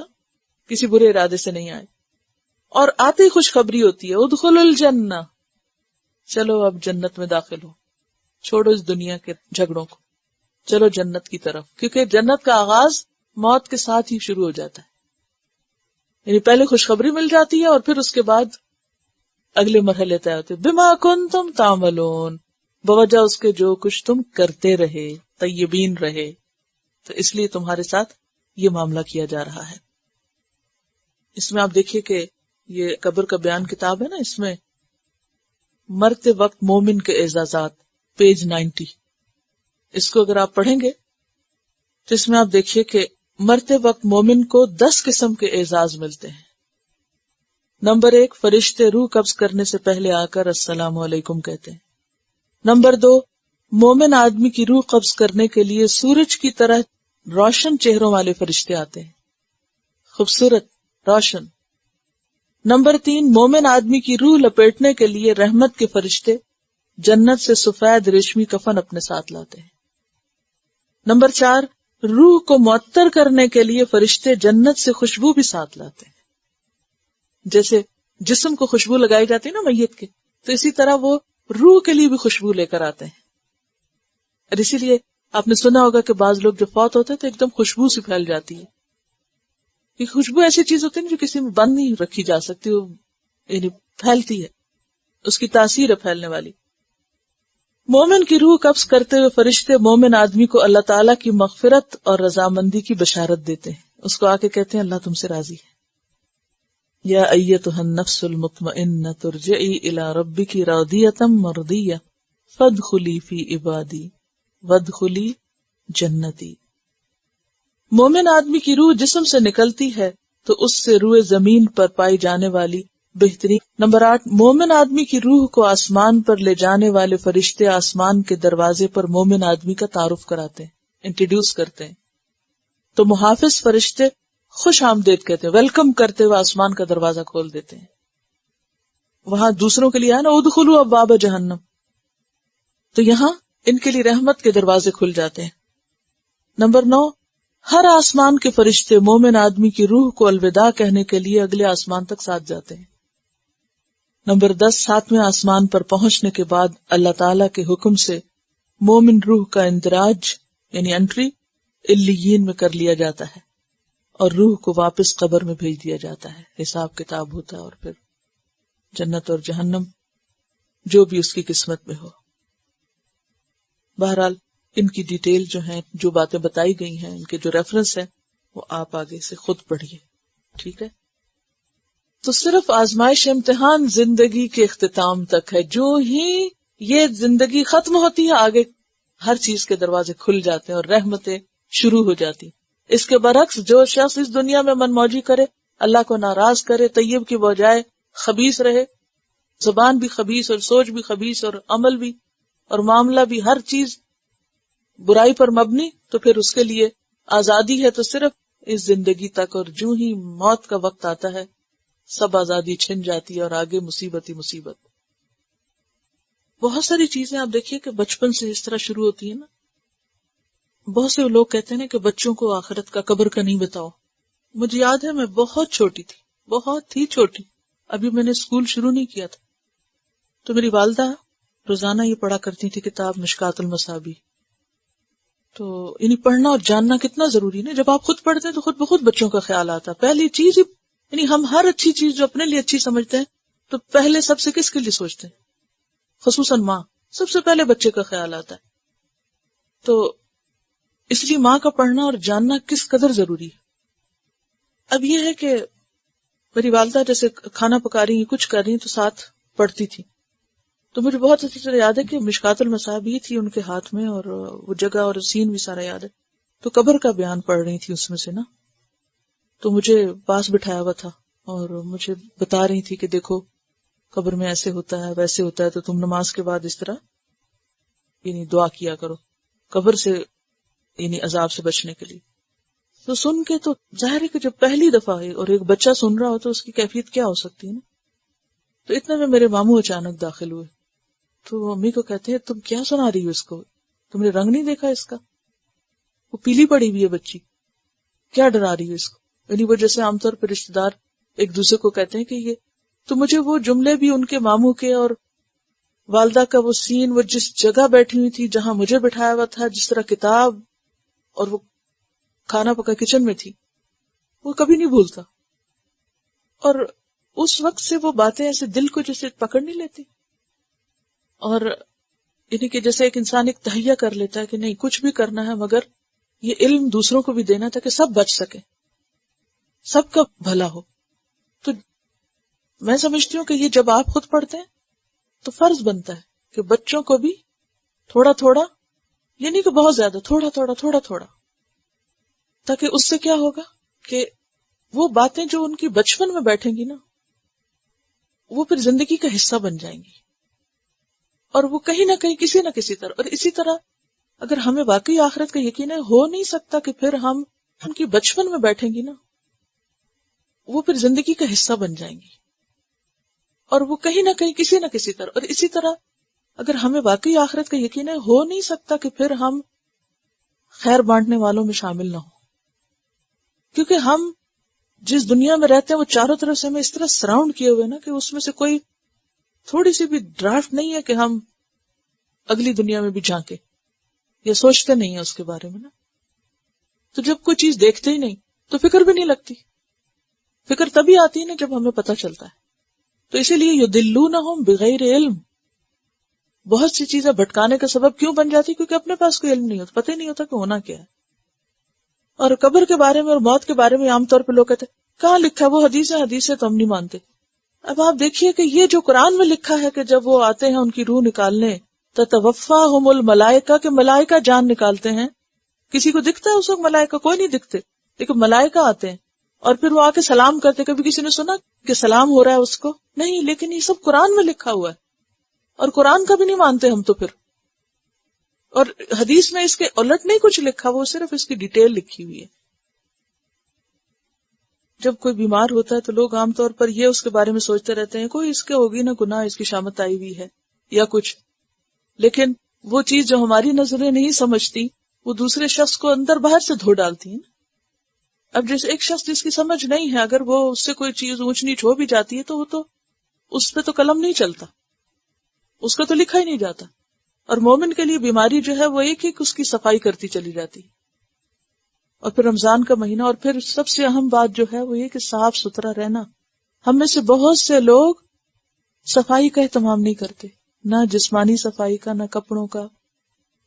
کسی برے ارادے سے نہیں آئے. اور آتے ہی خوشخبری ہوتی ہے، ادخلوا الجنہ، چلو اب جنت میں داخل ہو، چھوڑو اس دنیا کے جھگڑوں کو، چلو جنت کی طرف. کیونکہ جنت کا آغاز موت کے ساتھ ہی شروع ہو جاتا ہے. یعنی پہلے خوشخبری مل جاتی ہے اور پھر اس کے بعد اگلے مرحلے طے ہوتے. بما کنتم تعملون، بوجہ اس کے جو کچھ تم کرتے رہے، طیبین رہے، تو اس لیے تمہارے ساتھ یہ معاملہ کیا جا رہا ہے. اس میں آپ دیکھیے کہ یہ قبر کا بیان کتاب ہے نا، اس میں مرتے وقت مومن کے اعزازات، پیج 90، اس کو اگر آپ پڑھیں گے تو اس میں آپ دیکھیے کہ مرتے وقت مومن کو 10 قسم کے اعزاز ملتے ہیں. نمبر 1، فرشتے روح قبض کرنے سے پہلے آ کر السلام علیکم کہتے ہیں. نمبر 2، مومن آدمی کی روح قبض کرنے کے لیے سورج کی طرح روشن چہروں والے فرشتے آتے ہیں، خوبصورت، روشن. نمبر 3، مومن آدمی کی روح لپیٹنے کے لیے رحمت کے فرشتے جنت سے سفید ریشمی کفن اپنے ساتھ لاتے ہیں. نمبر 4، روح کو معطر کرنے کے لیے فرشتے جنت سے خوشبو بھی ساتھ لاتے ہیں. جیسے جسم کو خوشبو لگائی جاتی ہے نا میت کے، تو اسی طرح وہ روح کے لیے بھی خوشبو لے کر آتے ہیں. اور اسی لیے آپ نے سنا ہوگا کہ بعض لوگ جو فوت ہوتے ہیں تو ایک دم خوشبو سی پھیل جاتی ہے. یہ خوشبو ایسی چیز ہوتی ہے جو کسی میں بند نہیں رکھی جا سکتی، وہ یعنی پھیلتی ہے، اس کی تاثیر ہے پھیلنے والی. مومن کی روح قبض کرتے ہوئے فرشتے مومن آدمی کو اللہ تعالیٰ کی مغفرت اور رضامندی کی بشارت دیتے ہیں. اس کو آ کے کہتے ہیں اللہ تم سے راضی ہے. یا ایتھا النفس المطمئنۃ ارجعی الی ربک راضیۃ مرضیہ فادخلی فی عبادی وادخلی جنتی. مومن آدمی کی روح جسم سے نکلتی ہے تو اس سے روح زمین پر پائی جانے والی بہترین. نمبر 8، مومن آدمی کی روح کو آسمان پر لے جانے والے فرشتے آسمان کے دروازے پر مومن آدمی کا تعارف کراتے ہیں، انٹروڈیوس کرتے ہیں. تو محافظ فرشتے خوش آمدید کہتے ہیں، ویلکم کرتے ہوئے آسمان کا دروازہ کھول دیتے ہیں. وہاں دوسروں کے لیے ہے نا ادخلوا ابواب جہنم، تو یہاں ان کے لیے رحمت کے دروازے کھل جاتے ہیں. نمبر 9، ہر آسمان کے فرشتے مومن آدمی کی روح کو الوداع کہنے کے لیے اگلے آسمان تک ساتھ جاتے ہیں. نمبر 10، 7ویں آسمان پر پہنچنے کے بعد اللہ تعالیٰ کے حکم سے مومن روح کا اندراج یعنی انٹری علیین میں کر لیا جاتا ہے اور روح کو واپس قبر میں بھیج دیا جاتا ہے. حساب کتاب ہوتا ہے اور پھر جنت اور جہنم جو بھی اس کی قسمت میں ہو. بہرحال ان کی ڈیٹیل جو ہیں، جو باتیں بتائی گئی ہیں، ان کے جو ریفرنس ہیں وہ آپ آگے سے خود پڑھیے. ٹھیک ہے؟ تو صرف آزمائش امتحان زندگی کے اختتام تک ہے. جو ہی یہ زندگی ختم ہوتی ہے آگے ہر چیز کے دروازے کھل جاتے ہیں اور رحمتیں شروع ہو جاتی. اس کے برعکس جو شخص اس دنیا میں من موجی کرے، اللہ کو ناراض کرے، طیب کی بجائے خبیث رہے، زبان بھی خبیث اور سوچ بھی خبیث اور عمل بھی اور معاملہ بھی ہر چیز برائی پر مبنی، تو پھر اس کے لیے آزادی ہے تو صرف اس زندگی تک، اور جو ہی موت کا وقت آتا ہے سب آزادی چھن جاتی ہے اور آگے مصیبت ہی مصیبت. بہت ساری چیزیں آپ دیکھیے کہ بچپن سے اس طرح شروع ہوتی ہیں نا. بہت سے لوگ کہتے ہیں کہ بچوں کو آخرت کا قبر کا نہیں بتاؤ. مجھے یاد ہے میں بہت چھوٹی تھی، بہت ہی چھوٹی، ابھی میں نے اسکول شروع نہیں کیا تھا، تو میری والدہ روزانہ یہ پڑھا کرتی تھی کتاب مشکات المصابیح. تو یعنی پڑھنا اور جاننا کتنا ضروری ہے. جب آپ خود پڑھتے ہیں تو خود بخود بچوں کا خیال آتا ہے. پہلی چیز یعنی ہم ہر اچھی چیز جو اپنے لیے اچھی سمجھتے ہیں تو پہلے سب سے کس کے لیے سوچتے ہیں؟ خصوصاً ماں، سب سے پہلے بچے کا خیال آتا ہے. تو اس لیے ماں کا پڑھنا اور جاننا کس قدر ضروری ہے. اب یہ ہے کہ میری والدہ جیسے کھانا پکا رہی ہیں، کچھ کر رہی ہیں تو ساتھ پڑھتی تھی. تو مجھے بہت اچھی طرح یاد ہے کہ مشکات المصابیح تھی ان کے ہاتھ میں، اور وہ جگہ اور سین بھی سارا یاد ہے. تو قبر کا بیان پڑھ رہی تھی اس میں سے نا. تو مجھے پاس بٹھایا ہوا تھا اور مجھے بتا رہی تھی کہ دیکھو قبر میں ایسے ہوتا ہے ویسے ہوتا ہے، تو تم نماز کے بعد اس طرح یعنی دعا کیا کرو قبر سے یعنی عذاب سے بچنے کے لیے. تو سن کے تو ظاہر ہے کہ جب پہلی دفعہ ہے اور ایک بچہ سن رہا ہو تو اس کی کیفیت کیا ہو سکتی ہے نا. تو اتنے میں میرے ماموں اچانک داخل ہوئے. تو امی کو کہتے ہیں تم کیا سنا رہی ہو اس کو، تم نے رنگ نہیں دیکھا اس کا، وہ پیلی پڑی ہوئی ہے بچی، کیا ڈرا رہی ہو اس کو. یعنی وہ جیسے عام طور پر رشتے دار ایک دوسرے کو کہتے ہیں کہ یہ. تو مجھے وہ جملے بھی ان کے ماموں کے اور والدہ کا وہ سین، وہ جس جگہ بیٹھی ہوئی تھی جہاں مجھے بٹھایا ہوا تھا، جس طرح کتاب اور وہ کھانا پکا کچن میں تھی، وہ کبھی نہیں بھولتا. اور اس وقت سے وہ باتیں ایسے دل کو جیسے پکڑ نہیں لیتی، اور یعنی کہ جیسے ایک انسان ایک تہیہ کر لیتا ہے کہ نہیں کچھ بھی کرنا ہے مگر یہ علم دوسروں کو بھی دینا تاکہ سب بچ سکے، سب کا بھلا ہو. تو میں سمجھتی ہوں کہ یہ جب آپ خود پڑھتے ہیں تو فرض بنتا ہے کہ بچوں کو بھی تھوڑا تھوڑا، یعنی کہ بہت زیادہ، تھوڑا تھوڑا تھوڑا تھوڑا، تاکہ اس سے کیا ہوگا کہ وہ باتیں جو ان کی بچپن میں بیٹھیں گی نا وہ پھر زندگی کا حصہ بن جائیں گی، اور وہ کہیں نہ کہیں کسی نہ کسی طرح. اور اسی طرح اگر ہمیں واقعی آخرت کا یقین ہے، ہو نہیں سکتا کہ پھر ہم ان کی بچپن میں بیٹھیں گی نا وہ پھر زندگی کا حصہ بن جائیں گی، اور وہ کہیں نہ کہیں کسی نہ کسی طرح. اور اسی طرح اگر ہمیں واقعی آخرت کا یقین ہے، ہو نہیں سکتا کہ پھر ہم خیر بانٹنے والوں میں شامل نہ ہوں، کیونکہ ہم جس دنیا میں رہتے ہیں وہ چاروں طرف سے ہمیں اس طرح سراؤنڈ کیے ہوئے نا کہ اس میں سے کوئی تھوڑی سی بھی ڈرافٹ نہیں ہے کہ ہم اگلی دنیا میں بھی جھانکے یا سوچتے نہیں ہیں اس کے بارے میں نا. تو جب کوئی چیز دیکھتے ہی نہیں تو فکر بھی نہیں لگتی. فکر تبھی آتی ہے نا جب ہمیں پتہ چلتا ہے. تو اسی لیے یضلونہم بغیر علم، بہت سی چیزیں بھٹکانے کا سبب کیوں بن جاتی؟ کیونکہ اپنے پاس کوئی علم نہیں ہوتا، پتہ ہی نہیں ہوتا کہ ہونا کیا ہے. اور قبر کے بارے میں اور موت کے بارے میں عام طور پہ لوگ کہتے ہیں کہاں لکھا ہے، وہ حدیث ہے تو ہم نہیں مانتے. اب آپ دیکھیے کہ یہ جو قرآن میں لکھا ہے کہ جب وہ آتے ہیں ان کی روح نکالنے، تتوفاہم الملائکہ، کہ ملائکہ جان نکالتے ہیں. کسی کو دکھتا ہے اس وقت ملائکہ؟ کوئی نہیں دکھتے، لیکن ملائکہ آتے ہیں اور پھر وہ آ کے سلام کرتے. کبھی کسی نے سنا کہ سلام ہو رہا ہے اس کو؟ نہیں. لیکن یہ سب قرآن میں لکھا ہوا ہے اور قرآن کا بھی نہیں مانتے ہم تو پھر. اور حدیث میں اس کے الٹ نہیں کچھ لکھا، وہ صرف اس کی ڈیٹیل لکھی ہوئی ہے. جب کوئی بیمار ہوتا ہے تو لوگ عام طور پر یہ اس کے بارے میں سوچتے رہتے ہیں کوئی اس کے ہوگی نا گناہ، اس کی شامت آئی ہوئی ہے یا کچھ. لیکن وہ چیز جو ہماری نظریں نہیں سمجھتی وہ دوسرے شخص کو اندر باہر سے دھو ڈالتی ہیں. اب جیسے ایک شخص جس کی سمجھ نہیں ہے، اگر وہ اس سے کوئی چیز اونچ نیچ ہو بھی جاتی ہے تو وہ تو اس پہ تو قلم نہیں چلتا، اس کا تو لکھا ہی نہیں جاتا. اور مومن کے لیے بیماری جو ہے وہ ایک ایک اس کی صفائی کرتی چلی جاتی. اور پھر رمضان کا مہینہ، اور پھر سب سے اہم بات جو ہے وہ یہ کہ صاف ستھرا رہنا. ہم میں سے بہت سے لوگ صفائی کا اہتمام نہیں کرتے، نہ جسمانی صفائی کا، نہ کپڑوں کا.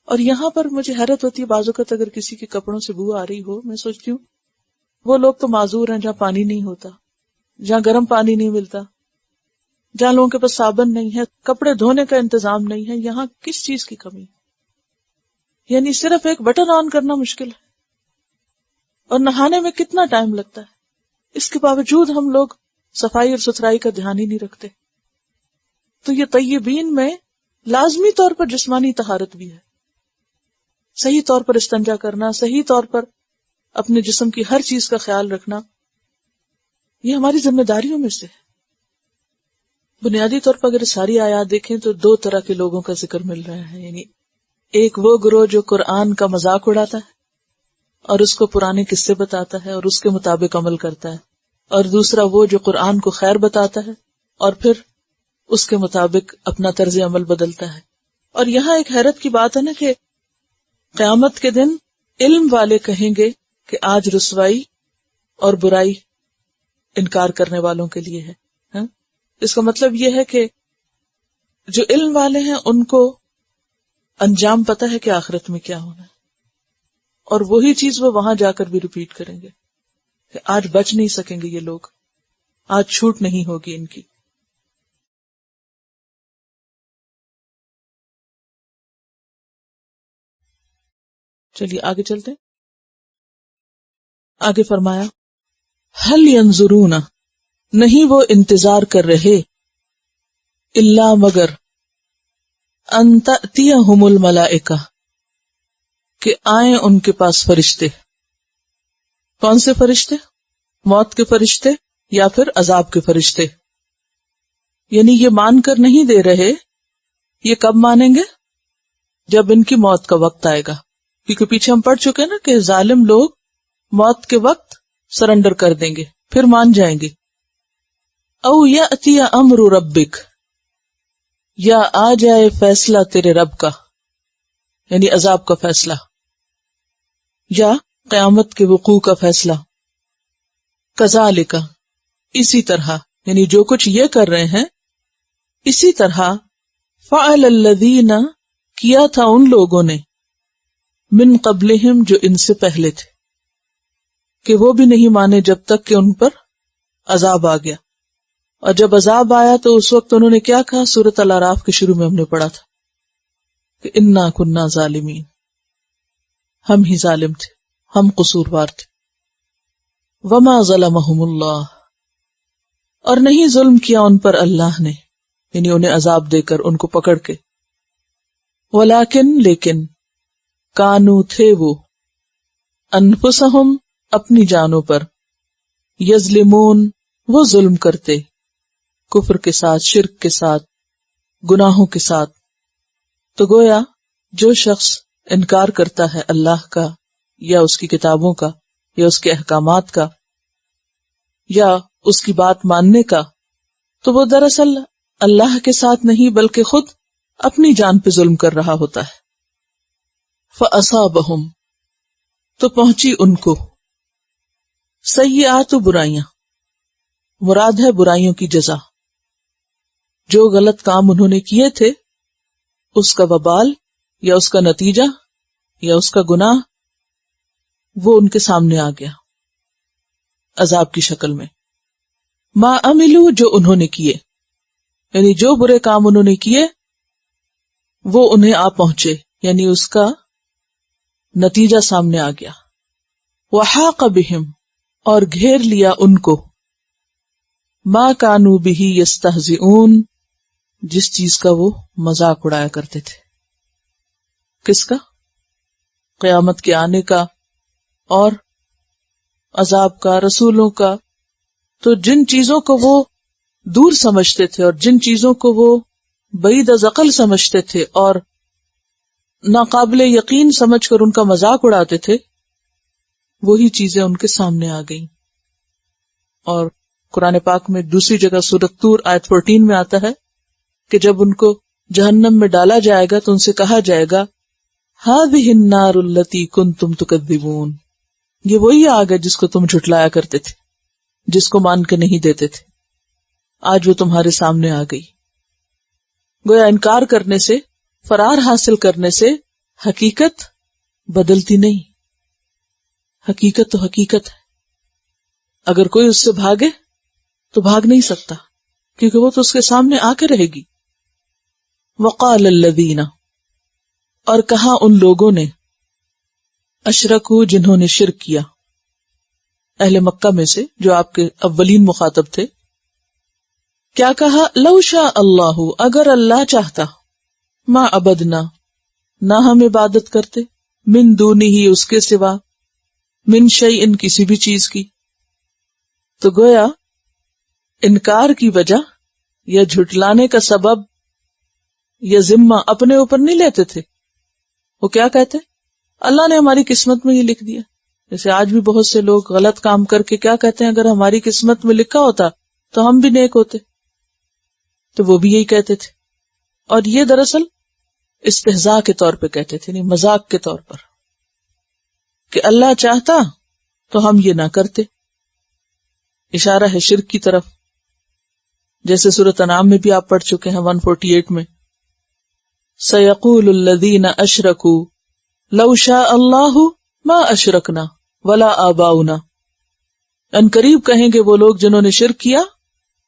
اور یہاں پر مجھے حیرت ہوتی ہے بعض اوقات اگر کسی کے کپڑوں سے بو آ رہی ہو، میں سوچتی ہوں وہ لوگ تو معذور ہیں جہاں پانی نہیں ہوتا، جہاں گرم پانی نہیں ملتا، جہاں لوگوں کے پاس صابن نہیں ہے، کپڑے دھونے کا انتظام نہیں ہے. یہاں کس چیز کی کمی؟ یعنی صرف ایک بٹن آن کرنا مشکل ہے اور نہانے میں کتنا ٹائم لگتا ہے. اس کے باوجود ہم لوگ صفائی اور ستھرائی کا دھیان ہی نہیں رکھتے. تو یہ طیبین میں لازمی طور پر جسمانی طہارت بھی ہے، صحیح طور پر استنجا کرنا، صحیح طور پر اپنے جسم کی ہر چیز کا خیال رکھنا، یہ ہماری ذمہ داریوں میں سے ہے. بنیادی طور پر اگر ساری آیات دیکھیں تو دو طرح کے لوگوں کا ذکر مل رہا ہے. یعنی ایک وہ گروہ جو قرآن کا مذاق اڑاتا ہے اور اس کو پرانے قصے بتاتا ہے اور اس کے مطابق عمل کرتا ہے، اور دوسرا وہ جو قرآن کو خیر بتاتا ہے اور پھر اس کے مطابق اپنا طرز عمل بدلتا ہے. اور یہاں ایک حیرت کی بات ہے نا کہ قیامت کے دن علم والے کہیں گے کہ آج رسوائی اور برائی انکار کرنے والوں کے لیے ہے. اس کا مطلب یہ ہے کہ جو علم والے ہیں ان کو انجام پتہ ہے کہ آخرت میں کیا ہونا ہے، اور وہی چیز وہ وہاں جا کر بھی ریپیٹ کریں گے کہ آج بچ نہیں سکیں گے یہ لوگ، آج چھوٹ نہیں ہوگی ان کی. چلیے آگے چلتے ہیں. آگے فرمایا هل ينظرون، نہیں وہ انتظار کر رہے، الا مگر ان تأتیہم الملائکہ، کہ آئیں ان کے پاس فرشتے. کون سے فرشتے؟ موت کے فرشتے یا پھر عذاب کے فرشتے. یعنی یہ مان کر نہیں دے رہے، یہ کب مانیں گے؟ جب ان کی موت کا وقت آئے گا. کیونکہ پیچھے ہم پڑھ چکے نا کہ ظالم لوگ موت کے وقت سرنڈر کر دیں گے، پھر مان جائیں گے. او یأتی امر ربک، یا آ جائے فیصلہ تیرے رب کا، یعنی عذاب کا فیصلہ یا قیامت کے وقوع کا فیصلہ. کذالک، اسی طرح، یعنی جو کچھ یہ کر رہے ہیں اسی طرح، فعل الذین، کیا تھا ان لوگوں نے، من قبلہم، جو ان سے پہلے تھے، کہ وہ بھی نہیں مانے جب تک کہ ان پر عذاب آ گیا. اور جب عذاب آیا تو اس وقت انہوں نے کیا کہا؟ سورۃ الاعراف کے شروع میں ہم نے پڑھا تھا کہ انا کننا ظالمین، ہم ہی ظالم تھے، ہم قصوروار تھے. وما ظلمہم اللہ، اور نہیں ظلم کیا ان پر اللہ نے، یعنی انہیں عذاب دے کر، ان کو پکڑ کے. ولیکن، لیکن، کانو، تھے وہ، انفسہم، اپنی جانوں پر، یظلمون، وہ ظلم کرتے، کفر کے ساتھ، شرک کے ساتھ، گناہوں کے ساتھ. تو گویا جو شخص انکار کرتا ہے اللہ کا یا اس کی کتابوں کا یا اس کے احکامات کا یا اس کی بات ماننے کا، تو وہ دراصل اللہ کے ساتھ نہیں بلکہ خود اپنی جان پہ ظلم کر رہا ہوتا ہے. فَأَصَابَهُمْ، تو پہنچی ان کو، سیئات، برائیاں، مراد ہے برائیوں کی جزا. جو غلط کام انہوں نے کیے تھے اس کا وبال یا اس کا نتیجہ یا اس کا گناہ وہ ان کے سامنے آ گیا عذاب کی شکل میں. ما عملو جو انہوں نے کیے، یعنی جو برے کام انہوں نے کیے وہ انہیں آ پہنچے، یعنی اس کا نتیجہ سامنے آ گیا. وحاق بہم اور گھیر لیا ان کو ما کانوا بہ یستہزئون جس چیز کا وہ مذاق اڑایا کرتے تھے. کس کا؟ قیامت کے آنے کا اور عذاب کا، رسولوں کا. تو جن چیزوں کو وہ دور سمجھتے تھے اور جن چیزوں کو وہ بعید از عقل سمجھتے تھے اور ناقابل یقین سمجھ کر ان کا مذاق اڑاتے تھے، وہی چیزیں ان کے سامنے آ گئیں. اور قرآن پاک میں دوسری جگہ سورۃ طور آیت 14 میں آتا ہے کہ جب ان کو جہنم میں ڈالا جائے گا تو ان سے کہا جائے گا هذه النار التي كنتم تكذبون، یہ وہی آگ ہے جس کو تم جھٹلایا کرتے تھے، جس کو مان کے نہیں دیتے تھے، آج وہ تمہارے سامنے آ گئی. گویا انکار کرنے سے، فرار حاصل کرنے سے حقیقت بدلتی نہیں. حقیقت تو حقیقت ہے. اگر کوئی اس سے بھاگے تو بھاگ نہیں سکتا کیونکہ وہ تو اس کے سامنے آ کے رہے گی. وقال الذین، اور کہا ان لوگوں نے، اشرکو جنہوں نے شرک کیا، اہل مکہ میں سے جو آپ کے اولین مخاطب تھے، کیا کہا؟ لو شاء اللہ، اگر اللہ چاہتا، ما عبدنا، نہ ہم عبادت کرتے، من دونہ اس کے سوا، من شیء کسی بھی چیز کی. تو گویا انکار کی وجہ یا جھٹلانے کا سبب یا ذمہ اپنے اوپر نہیں لیتے تھے. وہ کیا کہتے؟ اللہ نے ہماری قسمت میں یہ لکھ دیا. جیسے آج بھی بہت سے لوگ غلط کام کر کے کیا کہتے ہیں، اگر ہماری قسمت میں لکھا ہوتا تو ہم بھی نیک ہوتے. تو وہ بھی یہی کہتے تھے، اور یہ دراصل استہزاء کے طور پہ کہتے تھے، نہیں مذاق کے طور پر، کہ اللہ چاہتا تو ہم یہ نہ کرتے. اشارہ ہے شرک کی طرف، جیسے سورۃ انعام میں بھی آپ پڑھ چکے ہیں 148 میں، سَيَقُولُ الَّذِينَ أَشْرَكُوا لَوْ شَاءَ اللَّهُ مَا أَشْرَكْنَا وَلَا آبَاؤُنَا، ان قریب کہیں گے وہ لوگ جنہوں نے شرک کیا،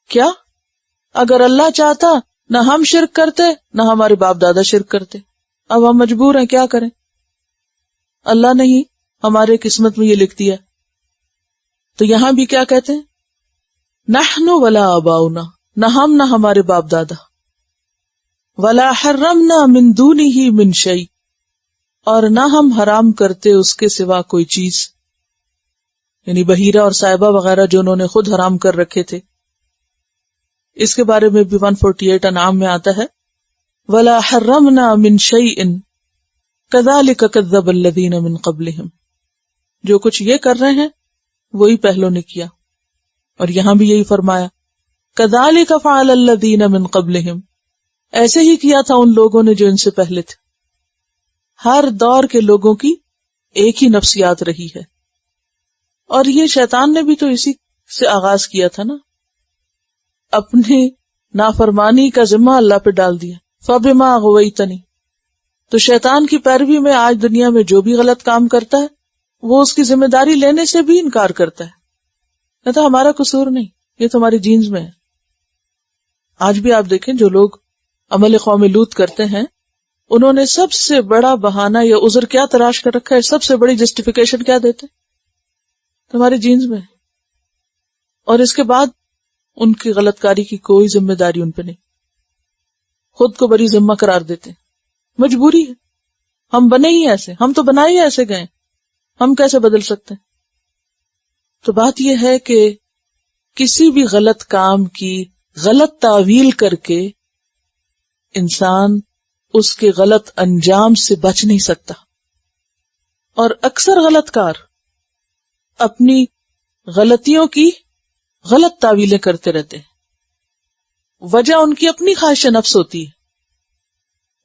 کیا اگر اللہ چاہتا نہ ہم شرک کرتے نہ ہمارے باپ دادا شرک کرتے. اب ہم مجبور ہیں، کیا کریں، اللہ نے ہی ہمارے قسمت میں یہ لکھ دیا. تو یہاں بھی کیا کہتے ہیں، نحن ولا آباؤنا، نہ ہم نہ ہمارے باپ دادا، ولا حرمنا من دونہ من شیء، اور نہ ہم حرام کرتے اس کے سوا کوئی چیز، یعنی بحیرہ اور صائبہ وغیرہ جو انہوں نے خود حرام کر رکھے تھے. اس کے بارے میں بھی 148 انعام میں آتا ہے، ولا حرمنا من شیء کذالک کذب الذین من قبلہم، جو کچھ یہ کر رہے ہیں وہی پہلوں نے کیا. اور یہاں بھی یہی فرمایا، کذالک فعل الذین من قبلہم، ایسے ہی کیا تھا ان لوگوں نے جو ان سے پہلے تھے. ہر دور کے لوگوں کی ایک ہی نفسیات رہی ہے، اور یہ شیطان نے بھی تو اسی سے آغاز کیا تھا نا، اپنی نافرمانی کا ذمہ اللہ پہ ڈال دیا. فَبِمَا أَغْوَيْتَنِي، تو شیطان کی پیروی میں آج دنیا میں جو بھی غلط کام کرتا ہے وہ اس کی ذمہ داری لینے سے بھی انکار کرتا ہے، کہتا ہمارا قصور نہیں، یہ تمہاری جینز میں ہے. آج بھی آپ دیکھیں جو لوگ عمل قوم لوط کرتے ہیں، انہوں نے سب سے بڑا بہانہ یا عذر کیا تلاش کر رکھا ہے، سب سے بڑی جسٹیفیکیشن کیا دیتے، تمہاری جینز میں ہے. اور اس کے بعد ان کی غلط کاری کی کوئی ذمہ داری ان پہ نہیں، خود کو بڑی ذمہ قرار دیتے. مجبوری ہے، ہم بنے ہی ایسے، ہم تو بنائے ہی ایسے گئے، ہم کیسے بدل سکتے ہیں. تو بات یہ ہے کہ کسی بھی غلط کام کی غلط تعویل کر کے انسان اس کے غلط انجام سے بچ نہیں سکتا. اور اکثر غلط کار اپنی غلطیوں کی غلط تعویلیں کرتے رہتے ہیں. وجہ ان کی اپنی خواہش نفس ہوتی ہے،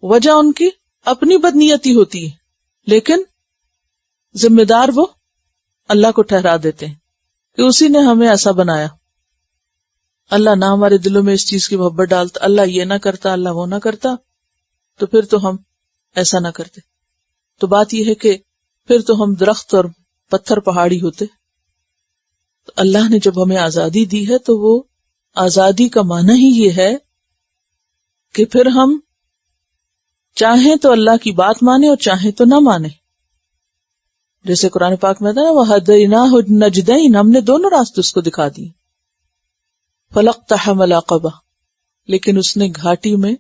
وجہ ان کی اپنی بدنیتی ہوتی ہے، لیکن ذمہ دار وہ اللہ کو ٹھہرا دیتے ہیں کہ اسی نے ہمیں ایسا بنایا. اللہ نہ ہمارے دلوں میں اس چیز کی محبت ڈالتا، اللہ یہ نہ کرتا، اللہ وہ نہ کرتا، تو پھر تو ہم ایسا نہ کرتے. تو بات یہ ہے کہ پھر تو ہم درخت اور پتھر پہاڑی ہوتے. تو اللہ نے جب ہمیں آزادی دی ہے تو وہ آزادی کا معنی ہی یہ ہے کہ پھر ہم چاہیں تو اللہ کی بات مانے اور چاہیں تو نہ مانے. جیسے قرآن پاک میں تھا نا وَهَدَيْنَاهُ النَّجْدَيْنِ، ہم نے دونوں راستے اس کو دکھا دیے. فَلَاقْتَحَمَ الْعَقَبَةَ، لیکن اس نے گھاٹی میں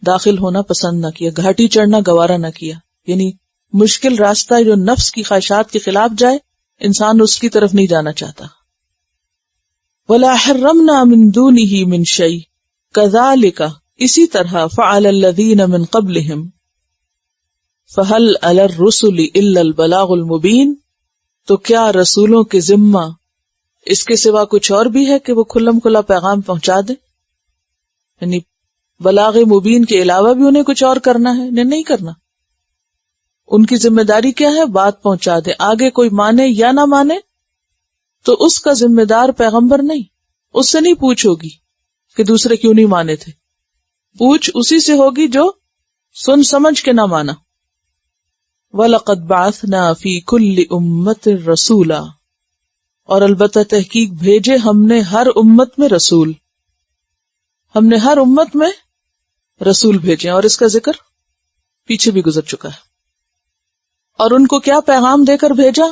داخل ہونا پسند نہ کیا، گھاٹی چڑھنا گوارا نہ کیا. یعنی مشکل راستہ جو نفس کی خواہشات کے خلاف جائے، انسان اس کی طرف نہیں جانا چاہتا. وَلَا حَرَّمْنَا مِن دُونِهِ مِن شَيْءٍ كَذَلِكَ، اسی طرح فعل الذین من قبلہم فہل علی الرسل الا البلاغ المبین، تو کیا رسولوں کے ذمہ اس کے سوا کچھ اور بھی ہے کہ وہ کھلم کھلا پیغام پہنچا دیں؟ یعنی بلاغ مبین کے علاوہ بھی انہیں کچھ اور کرنا ہے؟ نہیں کرنا. ان کی ذمہ داری کیا ہے؟ بات پہنچا دے. آگے کوئی مانے یا نہ مانے تو اس کا ذمہ دار پیغمبر نہیں. اس سے نہیں پوچھ ہوگی کہ دوسرے کیوں نہیں مانے تھے، پوچھ اسی سے ہوگی جو سن سمجھ کے نہ مانا. وَلَقَدْ بَعَثْنَا فِي كُلِّ أُمَّةٍ رَسُولًا، اور البتہ تحقیق بھیجے ہم نے ہر امت میں رسول. ہم نے ہر امت میں رسول بھیجے، اور اس کا ذکر پیچھے بھی گزر چکا ہے. اور ان کو کیا پیغام دے کر بھیجا؟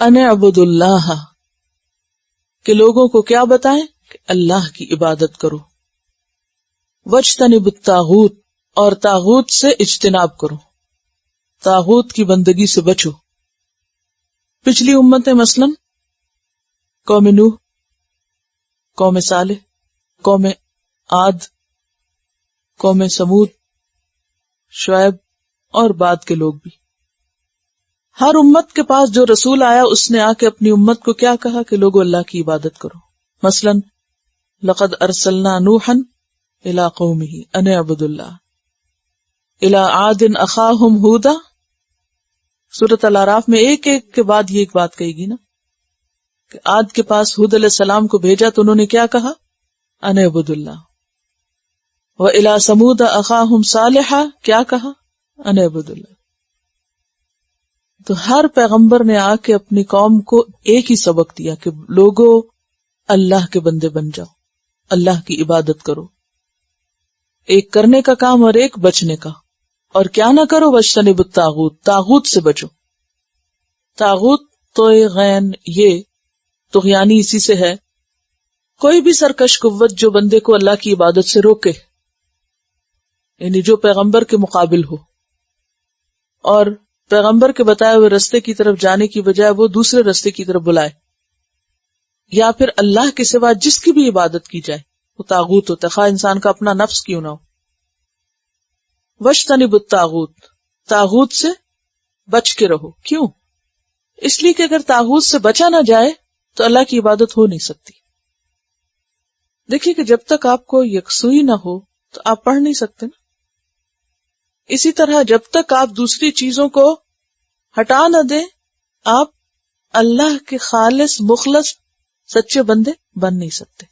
ان اعبدوا اللہ، کہ لوگوں کو کیا بتائیں کہ اللہ کی عبادت کرو. واجتنبوا الطاغوت، اور طاغوت سے اجتناب کرو، طاغوت کی بندگی سے بچو. پچھلی امتیں مثلا قوم نوح، قوم صالح، قوم عاد، قوم سمود، شعیب اور بعد کے لوگ بھی. ہر امت کے پاس جو رسول آیا اس نے آ کے اپنی امت کو کیا کہا کہ لوگو اللہ کی عبادت کرو. مثلا لقد ارسلنا نوحا الى قومه ان اعبدوا اللہ، الى عاد اخاهم ہودا. سورۃ الاعراف میں ایک ایک کے بعد یہ ایک بات کہی گی نا کہ عاد کے پاس ہود علیہ السلام کو بھیجا تو انہوں نے کیا کہا؟ ان اعبدوا اللہ. وَإِلَى ثَمُودَ أَخَاهُمْ صَالِحًا، کیا کہا؟ ان اعبدوا اللہ. تو ہر پیغمبر نے آ کے اپنی قوم کو ایک ہی سبق دیا کہ لوگو اللہ کے بندے بن جاؤ، اللہ کی عبادت کرو. ایک کرنے کا کام اور ایک بچنے کا. اور کیا نہ کرو؟ واجتنبوا الطاغوت، طاغوت سے بچو. طاغوت تو غین یہ طغیانی اسی سے ہے، کوئی بھی سرکش قوت جو بندے کو اللہ کی عبادت سے روکے، یعنی جو پیغمبر کے مقابل ہو اور پیغمبر کے بتائے ہوئے رستے کی طرف جانے کی بجائے وہ دوسرے رستے کی طرف بلائے، یا پھر اللہ کے سوا جس کی بھی عبادت کی جائے وہ طاغوت ہوتا ہے، خواہ انسان کا اپنا نفس کیوں نہ ہو. واجتنبوا الطاغوت، طاغوت سے بچ کے رہو. کیوں؟ اس لیے کہ اگر طاغوت سے بچا نہ جائے تو اللہ کی عبادت ہو نہیں سکتی. دیکھیے کہ جب تک آپ کو یکسوئی نہ ہو تو آپ پڑھ نہیں سکتے نا. اسی طرح جب تک آپ دوسری چیزوں کو ہٹا نہ دیں آپ اللہ کے خالص مخلص سچے بندے بن نہیں سکتے.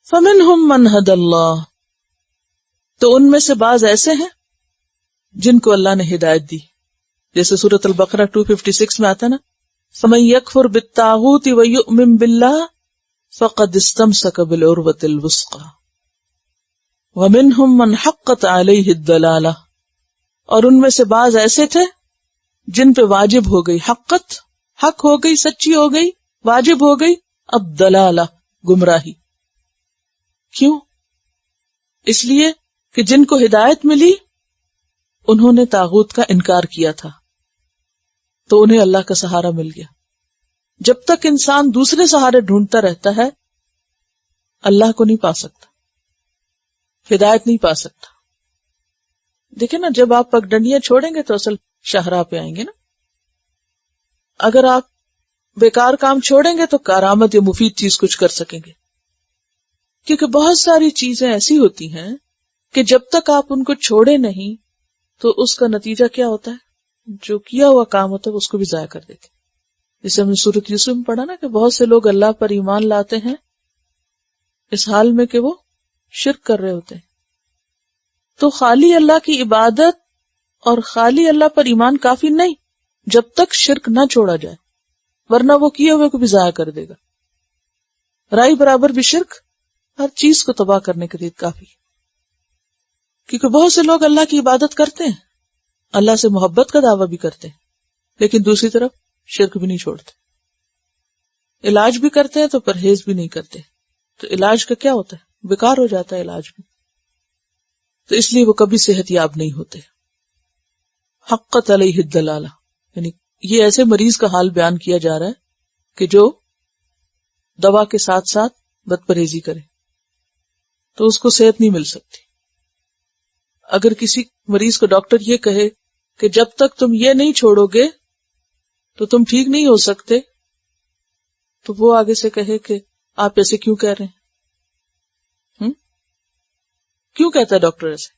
فَمِنْهُمْ مَنْ هَدَى اللَّهُ، تو ان میں سے بعض ایسے ہیں جن کو اللہ نے ہدایت دی. جیسے سورۃ البقرہ 256 میں آتا نا فَمَن يَكْفُرْ بِالطَّاغُوتِ وَيُؤْمِن بِاللَّهِ فَقَدِ اسْتَمْسَكَ بِالْعُرْوَةِ الْوُثْقَىٰ وَمِنْهُمْ مَنْ حَقَّتْ عَلَيْهِ الضَّلَالَةُ، اور ان میں سے بعض ایسے تھے جن پہ واجب ہو گئی حقت، حق ہو گئی، سچی ہو گئی، واجب ہو گئی اب دلالہ، گمراہی. کیوں؟ اس لیے کہ جن کو ہدایت ملی انہوں نے طاغوت کا انکار کیا تھا تو انہیں اللہ کا سہارا مل گیا. جب تک انسان دوسرے سہارے ڈھونڈتا رہتا ہے اللہ کو نہیں پا سکتا، ہدایت نہیں پا سکتا. دیکھیں نا جب آپ پگڈنڈیاں چھوڑیں گے تو اصل شاہراہ پہ آئیں گے نا. اگر آپ بیکار کام چھوڑیں گے تو کارآمد یا مفید چیز کچھ کر سکیں گے. کیونکہ بہت ساری چیزیں ایسی ہوتی ہیں کہ جب تک آپ ان کو چھوڑے نہیں تو اس کا نتیجہ کیا ہوتا ہے؟ جو کیا ہوا کام ہوتا ہے اس کو بھی ضائع کر دیتے. جیسے ہم نے سورۃ یوسف میں پڑھا نا کہ بہت سے لوگ اللہ پر ایمان لاتے ہیں اس حال میں کہ وہ شرک کر رہے ہوتے ہیں. تو خالی اللہ کی عبادت اور خالی اللہ پر ایمان کافی نہیں جب تک شرک نہ چھوڑا جائے، ورنہ وہ کیے ہوئے کو بھی ضائع کر دے گا. رائی برابر بھی شرک ہر چیز کو تباہ کرنے کے لیے کافی. کیونکہ بہت سے لوگ اللہ کی عبادت کرتے ہیں، اللہ سے محبت کا دعویٰ بھی کرتے ہیں، لیکن دوسری طرف شرک بھی نہیں چھوڑتے. علاج بھی کرتے ہیں تو پرہیز بھی نہیں کرتے، تو علاج کا کیا ہوتا ہے؟ بیکار ہو جاتا ہے علاج بھی. تو اس لیے وہ کبھی صحت یاب نہیں ہوتے. حقت علیہ الدلالہ، یعنی یہ ایسے مریض کا حال بیان کیا جا رہا ہے کہ جو دوا کے ساتھ ساتھ بد پرہیزی کرے تو اس کو صحت نہیں مل سکتی. اگر کسی مریض کو ڈاکٹر یہ کہے کہ جب تک تم یہ نہیں چھوڑو گے تو تم ٹھیک نہیں ہو سکتے، تو وہ آگے سے کہے کہ آپ ایسے کیوں کہہ رہے ہیں؟ کیوں کہتا ہے ڈاکٹر ایسے؟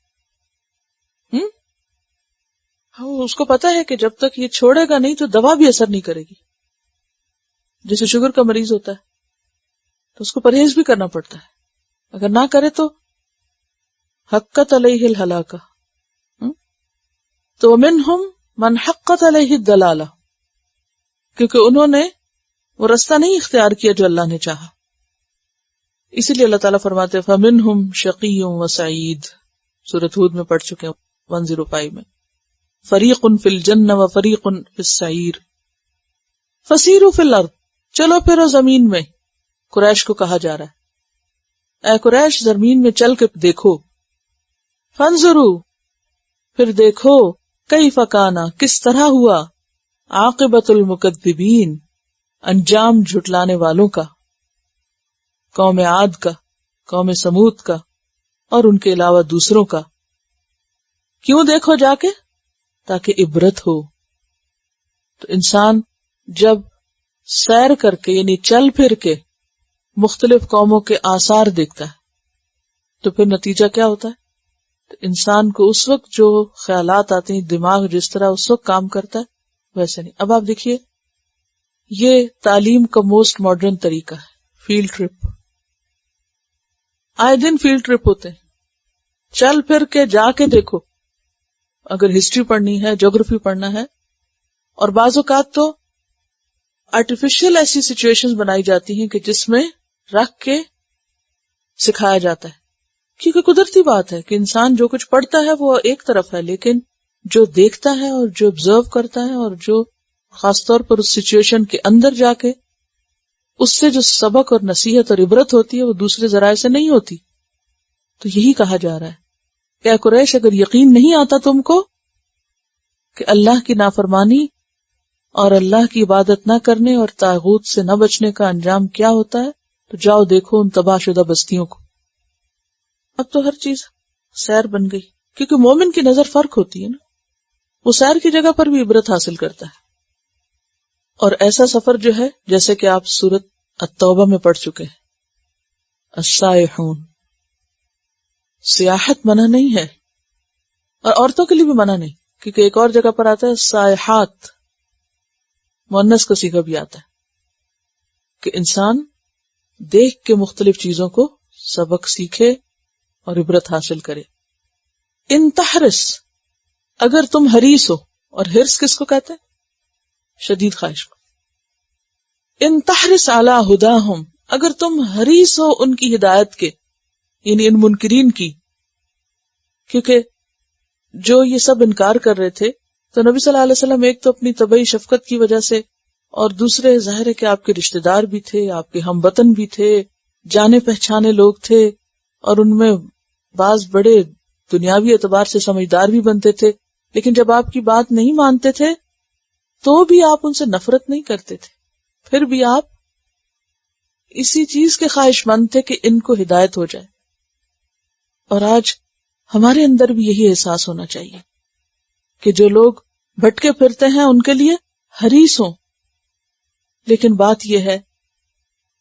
اس کو پتا ہے کہ جب تک یہ چھوڑے گا نہیں تو دوا بھی اثر نہیں کرے گی. جیسے شوگر کا مریض ہوتا ہے تو اس کو پرہیز بھی کرنا پڑتا ہے، اگر نہ کرے تو حقت علیہ الہلاکہ. تو منہم من حقت علیہ الدلالہ، کیونکہ انہوں نے وہ رستہ نہیں اختیار کیا جو اللہ نے چاہا. اسی لیے اللہ تعالیٰ فرماتے ہیں فَمِنْهُمْ شَقِيٌّ وَسَعِيدٌ، سورۃ ہود میں پڑھ چکے ہیں 105 میں. فَرِيقٌ فِي الْجَنَّةِ وَفَرِيقٌ فِي السَّعِيرِ فَسِيرُوا فِي الْأَرْضِ، چلو پھرو زمین میں. قریش کو کہا جا رہا ہے اے قریش زمین میں چل کے دیکھو. فَانظُرُوا، پھر دیکھو کیف کان، کس طرح ہوا، عاقبۃ المکذبین، انجام جھٹلانے والوں کا، قوم عاد کا، قوم سمود کا اور ان کے علاوہ دوسروں کا. کیوں دیکھو جا کے؟ تاکہ عبرت ہو. تو انسان جب سیر کر کے یعنی چل پھر کے مختلف قوموں کے آثار دیکھتا ہے تو پھر نتیجہ کیا ہوتا ہے؟ تو انسان کو اس وقت جو خیالات آتے ہیں، دماغ جس طرح اس وقت کام کرتا ہے ویسے نہیں. اب آپ دیکھیے یہ تعلیم کا موسٹ ماڈرن طریقہ ہے، فیلڈ ٹرپ. آئے دن فیلڈ ٹرپ ہوتے ہیں، چل پھر کے جا کے دیکھو. اگر ہسٹری پڑھنی ہے، جیوگرافی پڑھنا ہے، اور بعض اوقات تو آرٹیفیشل ایسی سچویشن بنائی جاتی ہیں کہ جس میں رکھ کے سکھایا جاتا ہے. کیونکہ قدرتی بات ہے کہ انسان جو کچھ پڑھتا ہے وہ ایک طرف ہے، لیکن جو دیکھتا ہے اور جو آبزرو کرتا ہے اور جو خاص طور پر اس سچویشن کے اندر جا کے اس سے جو سبق اور نصیحت اور عبرت ہوتی ہے وہ دوسرے ذرائع سے نہیں ہوتی. تو یہی کہا جا رہا ہے کہ اے قریش اگر یقین نہیں آتا تم کو کہ اللہ کی نافرمانی اور اللہ کی عبادت نہ کرنے اور طاغوت سے نہ بچنے کا انجام کیا ہوتا ہے تو جاؤ دیکھو ان تباہ شدہ بستیوں کو. اب تو ہر چیز سیر بن گئی، کیونکہ مومن کی نظر فرق ہوتی ہے نا، وہ سیر کی جگہ پر بھی عبرت حاصل کرتا ہے. اور ایسا سفر جو ہے جیسے کہ آپ سورۃ التوبہ میں پڑھ چکے ہیں، السائحون، سیاحت منع نہیں ہے اور عورتوں کے لیے بھی منع نہیں، کیونکہ ایک اور جگہ پر آتا ہے سائحات، مؤنث کا صیغہ بھی آتا ہے کہ انسان دیکھ کے مختلف چیزوں کو سبق سیکھے اور عبرت حاصل کرے. ان تحرس، اگر تم حریص ہو، اور حرص کس کو کہتے ہیں؟ شدید خواہش کو. ان تحرس علی ہداہم، اگر تم حریص ہو ان کی ہدایت کے، یعنی ان منکرین کی، کیونکہ جو یہ سب انکار کر رہے تھے تو نبی صلی اللہ علیہ وسلم ایک تو اپنی طبعی شفقت کی وجہ سے، اور دوسرے ظاہر ہے کہ آپ کے رشتہ دار بھی تھے، آپ کے ہم وطن بھی تھے، جانے پہچانے لوگ تھے، اور ان میں بعض بڑے دنیاوی اعتبار سے سمجھدار بھی بنتے تھے، لیکن جب آپ کی بات نہیں مانتے تھے تو بھی آپ ان سے نفرت نہیں کرتے تھے، پھر بھی آپ اسی چیز کے خواہش مند تھے کہ ان کو ہدایت ہو جائے. اور آج ہمارے اندر بھی یہی احساس ہونا چاہیے کہ جو لوگ بھٹکے پھرتے ہیں ان کے لیے حریص ہوں، لیکن بات یہ ہے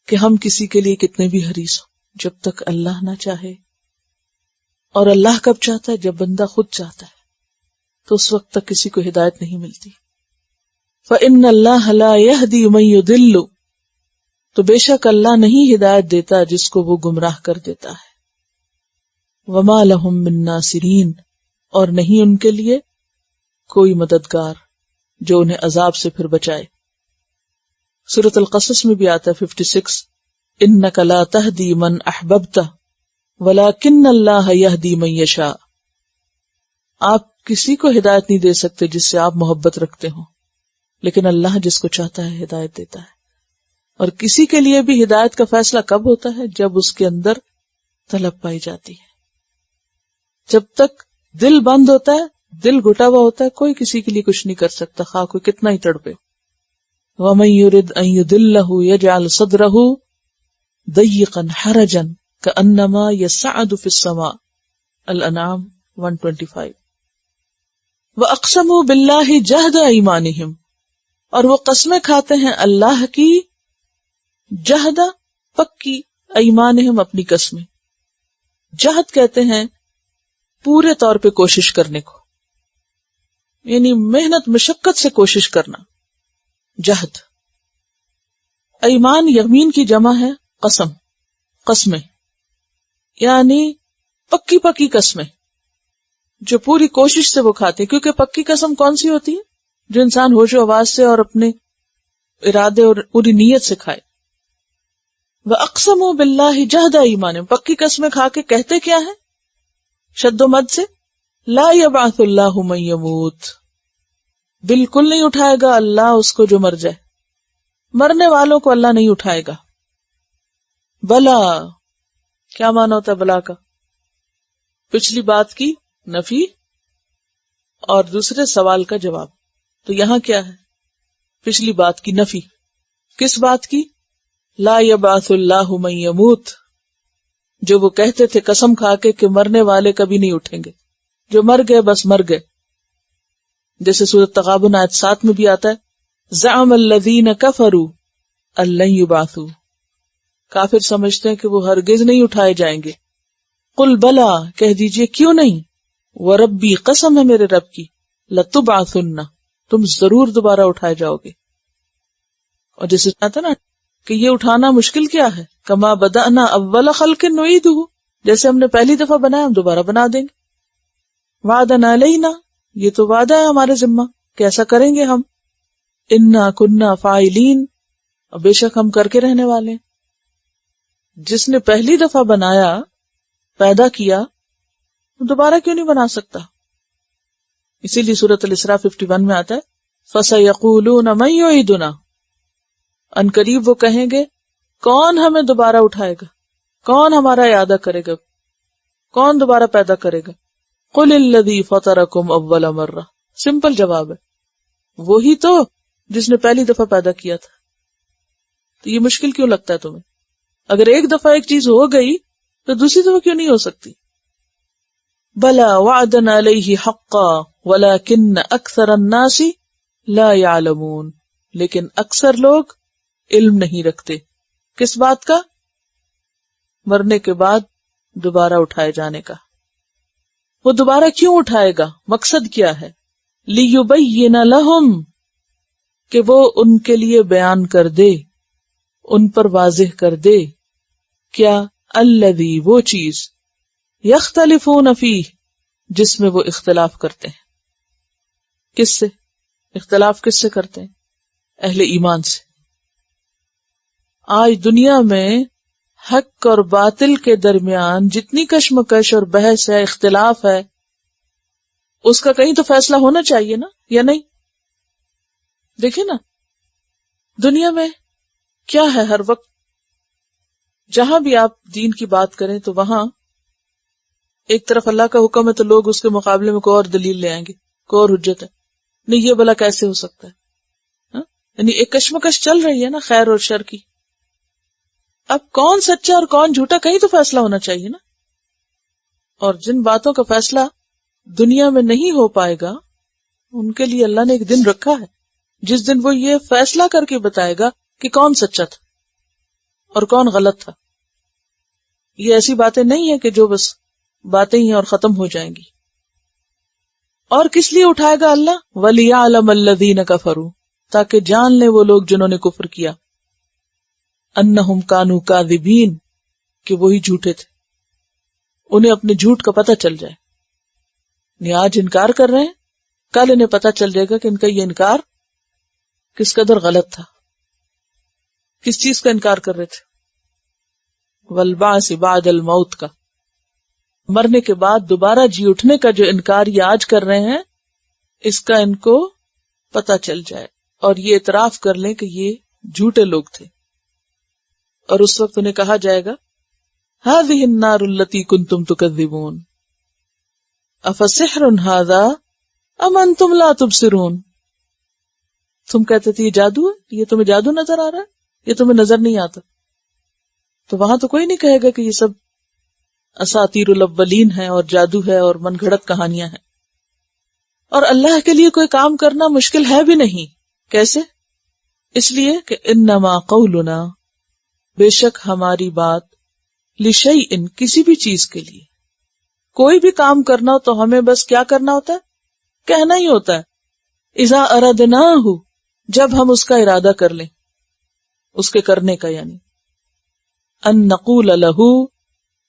کہ ہم کسی کے لیے کتنے بھی حریص ہوں، جب تک اللہ نہ چاہے. اور اللہ کب چاہتا ہے؟ جب بندہ خود چاہتا ہے، تو اس وقت تک کسی کو ہدایت نہیں ملتی. فَإِنَّ اللَّهَ لَا يَهْدِي مَن يُضِلُّ، تو بے شک اللہ نہیں ہدایت دیتا جس کو وہ گمراہ کر دیتا ہے. وما لهم من ناصرین، اور نہیں ان کے لیے کوئی مددگار جو انہیں عذاب سے پھر بچائے۔ سورۃ القصص میں بھی آتا ہے 56، انک لا تہدی من احببت ولکن اللہ یہدی من یشاء، آپ کسی کو ہدایت نہیں دے سکتے جس سے آپ محبت رکھتے ہوں، لیکن اللہ جس کو چاہتا ہے ہدایت دیتا ہے۔ اور کسی کے لیے بھی ہدایت کا فیصلہ کب ہوتا ہے؟ جب اس کے اندر طلب پائی جاتی ہے۔ جب تک دل بند ہوتا ہے، دل گھٹا ہوا ہوتا ہے، کوئی کسی کے لیے کچھ نہیں کر سکتا، خواہ کوئی کتنا ہی تڑپے۔ وَمَن يُرِدْ أَن يُضِلَّهُ يَجْعَلْ صَدْرَهُ ضَيِّقًا حَرَجًا كَأَنَّمَا يَصَّعَّدُ فِي السَّمَاءِ، الانعام 125۔ وَأَقْسَمُوا بِاللَّهِ جَهْدَ أَيْمَانِهِمْ، اور وہ قسمیں کھاتے ہیں اللہ کی، جہد پکی، ایمانہم اپنی قسمیں۔ جہد کہتے ہیں پورے طور پہ کوشش کرنے کو، یعنی محنت مشقت سے کوشش کرنا، جہد۔ ایمان یمین کی جمع ہے قسم، قسمیں یعنی پکی پکی قسمیں جو پوری کوشش سے وہ کھاتے ہیں۔ کیونکہ پکی قسم کون سی ہوتی ہے؟ جو انسان ہوش و آواز سے اور اپنے ارادے اور پوری نیت سے کھائے۔ وَأَقْسَمُوا بِاللَّهِ جَهْدَ أَيْمَانِهِمْ، پکی قسمیں کھا کے کہتے کیا ہے؟ شد و مد سے، لا يبعث اللہ من يموت، بالکل نہیں اٹھائے گا اللہ اس کو جو مر جائے، مرنے والوں کو اللہ نہیں اٹھائے گا۔ بلا، کیا معنی ہوتا ہے بلا کا؟ پچھلی بات کی نفی اور دوسرے سوال کا جواب۔ تو یہاں کیا ہے؟ پچھلی بات کی نفی، کس بات کی؟ لا یبعث اللہ من یموت، جو وہ کہتے تھے قسم کھا کے کہ مرنے والے کبھی نہیں اٹھیں گے، جو مر گئے بس مر گئے۔ جیسے سورۃ تغابن آیت 7 میں بھی آتا ہے، زعم الذین کفروا ان لن یبعثوا، کافر سمجھتے ہیں کہ وہ ہرگز نہیں اٹھائے جائیں گے۔ قل بلا، کہہ دیجئے کیوں نہیں، وربی، قسم ہے میرے رب کی، لتبعثن، تم ضرور دوبارہ اٹھائے جاؤ گے۔ اور جیسے آتا نا کہ یہ اٹھانا مشکل کیا ہے، کما بدأنا اول خلق نعیدہ، جیسے ہم نے پہلی دفعہ بنایا ہم دوبارہ بنا دیں گے۔ وعدنا علینا، یہ تو وعدہ ہے ہمارے ذمہ کہ ایسا کریں گے ہم۔ انا کننا فاعلین، اور بے شک ہم کر کے رہنے والے ہیں۔ جس نے پہلی دفعہ بنایا، پیدا کیا، دوبارہ کیوں نہیں بنا سکتا؟ اسی لیے سورۃ الاسراء 51 میں آتا ہے، فَسَيَقُولُونَ مَن يُعِيدُنَا، ان قریب وہ کہیں گے کون ہمیں دوبارہ اٹھائے گا، کون ہمارا اعادہ کرے گا، کون دوبارہ پیدا کرے گا۔ قُلِ الَّذِي فَطَرَكُمْ أَوَّلَ مَرَّةٍ، سمپل جواب ہے، وہی تو جس نے پہلی دفعہ پیدا کیا تھا۔ تو یہ مشکل کیوں لگتا ہے تمہیں؟ اگر ایک دفعہ ایک چیز ہو گئی تو دوسری دفعہ کیوں نہیں ہو سکتی؟ بلا وعدنا علیہ حقا ولکن اکثر الناس لا يعلمون، لیکن اکثر لوگ علم نہیں رکھتے کس بات کا؟ مرنے کے بعد دوبارہ اٹھائے جانے کا۔ وہ دوبارہ کیوں اٹھائے گا؟ مقصد کیا ہے؟ لِيُبَيِّنَ لَهُمْ، کہ وہ ان کے لیے بیان کر دے، ان پر واضح کر دے، کیا؟ الذی، وہ چیز، یختلفون فیہ، جس میں وہ اختلاف کرتے ہیں۔ کس سے اختلاف کس سے کرتے ہیں؟ اہل ایمان سے۔ آج دنیا میں حق اور باطل کے درمیان جتنی کشمکش اور بحث ہے، اختلاف ہے، اس کا کہیں تو فیصلہ ہونا چاہیے نا، یا نہیں؟ دیکھیں نا دنیا میں کیا ہے، ہر وقت جہاں بھی آپ دین کی بات کریں تو وہاں ایک طرف اللہ کا حکم ہے تو لوگ اس کے مقابلے میں کوئی اور دلیل لے آئیں گے، کوئی اور حجت ہے، نہیں یہ بھلا کیسے ہو سکتا ہے؟ یعنی ایک کشمکش چل رہی ہے نا خیر اور شر کی۔ اب کون سچا اور کون جھوٹا کہیں تو فیصلہ ہونا چاہیے نا۔ اور جن باتوں کا فیصلہ دنیا میں نہیں ہو پائے گا ان کے لیے اللہ نے ایک دن رکھا ہے جس دن وہ یہ فیصلہ کر کے بتائے گا کہ کون سچا تھا اور کون غلط تھا۔ یہ ایسی باتیں نہیں ہیں کہ جو بس باتیں ہی ہیں اور ختم ہو جائیں گی۔ اور کس لیے اٹھائے گا اللہ؟ وَلِيَعْلَمَ الَّذِينَ كَفَرُوا، تاکہ جان لے وہ لوگ جنہوں نے کفر کیا، انہم کانوا کاذبین، کہ وہی جھوٹے تھے۔ انہیں اپنے جھوٹ کا پتہ چل جائے. یعنی آج انکار کر رہے ہیں، کل انہیں پتہ چل جائے گا کہ ان کا یہ انکار کس قدر غلط تھا. کس چیز کا انکار کر رہے تھے؟ والبعث بعد الموت کا، مرنے کے بعد دوبارہ جی اٹھنے کا جو انکار یہ آج کر رہے ہیں، اس کا ان کو پتہ چل جائے اور یہ اعتراف کر لیں کہ یہ جھوٹے لوگ تھے. اور اس وقت انہیں کہا جائے گا هذه النار التي كنتم تكذبون افسحر هذا ام انتم لا تبصرون. تم کہتے تھے یہ جادو ہے، یہ تمہیں جادو نظر آ رہا ہے، یہ تمہیں نظر نہیں آتا. تو وہاں تو کوئی نہیں کہے گا کہ یہ سب اساطیر الاولین ہے اور جادو ہے اور من گھڑت کہانیاں ہیں. اور اللہ کے لیے کوئی کام کرنا مشکل ہے بھی نہیں. کیسے؟ اس لیے کہ انما قولنا، بے شک ہماری بات، لشیء، کسی بھی چیز کے لیے، کوئی بھی کام کرنا ہو تو ہمیں بس کیا کرنا ہوتا ہے؟ کہنا ہی ہوتا ہے. اذا اردناہ، جب ہم اس کا ارادہ کر لیں، اس کے کرنے کا، یعنی ان نقول لہ،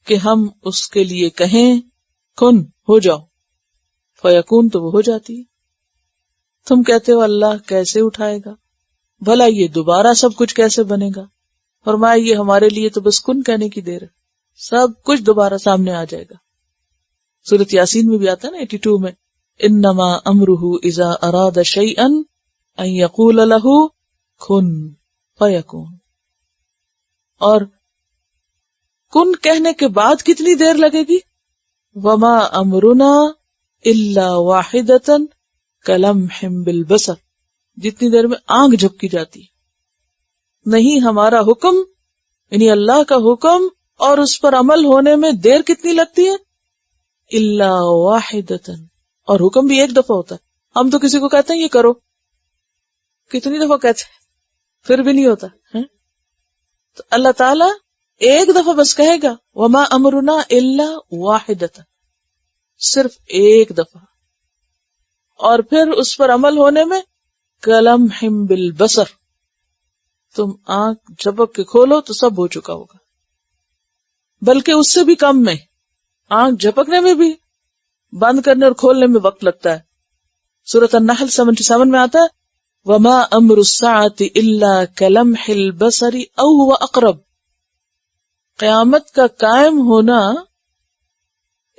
کہ ہم اس کے لیے کہیں کن، ہو جاؤ، فیکون، تو وہ ہو جاتی ہے. تم کہتے ہو اللہ کیسے اٹھائے گا، بھلا یہ دوبارہ سب کچھ کیسے بنے گا؟ فرمایا یہ ہمارے لیے تو بس کن کہنے کی دیر ہے، سب کچھ دوبارہ سامنے آ جائے گا. سورۃ یاسین میں بھی آتا ہے نا 82 میں، انما امرہ اذا اراد شیئا ان یقول لہ کن فیکون. اور کن کہنے کے بعد کتنی دیر لگے گی؟ وما امرنا الا واحدۃ کلمح بالبصر، جتنی دیر میں آنکھ جھپکی جاتی ہے. نہیں ہمارا حکم، یعنی اللہ کا حکم اور اس پر عمل ہونے میں دیر کتنی لگتی ہے؟ الا واحدۃ، اور حکم بھی ایک دفعہ ہوتا ہے. ہم تو کسی کو کہتے ہیں یہ کرو، کتنی دفعہ کہتے ہیں، پھر بھی نہیں ہوتا ہے. تو اللہ تعالی ایک دفعہ بس کہے گا وما امرنا الا واحدۃ، صرف ایک دفعہ، اور پھر اس پر عمل ہونے میں کلمح بالبصر، تم آنکھ جھپک کے کھولو تو سب ہو چکا ہوگا. بلکہ اس سے بھی کم میں، آنکھ جھپکنے میں بھی، بند کرنے اور کھولنے میں وقت لگتا ہے. سورۃ النحل 77 میں آتا ہے وما امر الساعة الا کلمح البصر او هو اقرب. قیامت کا قائم ہونا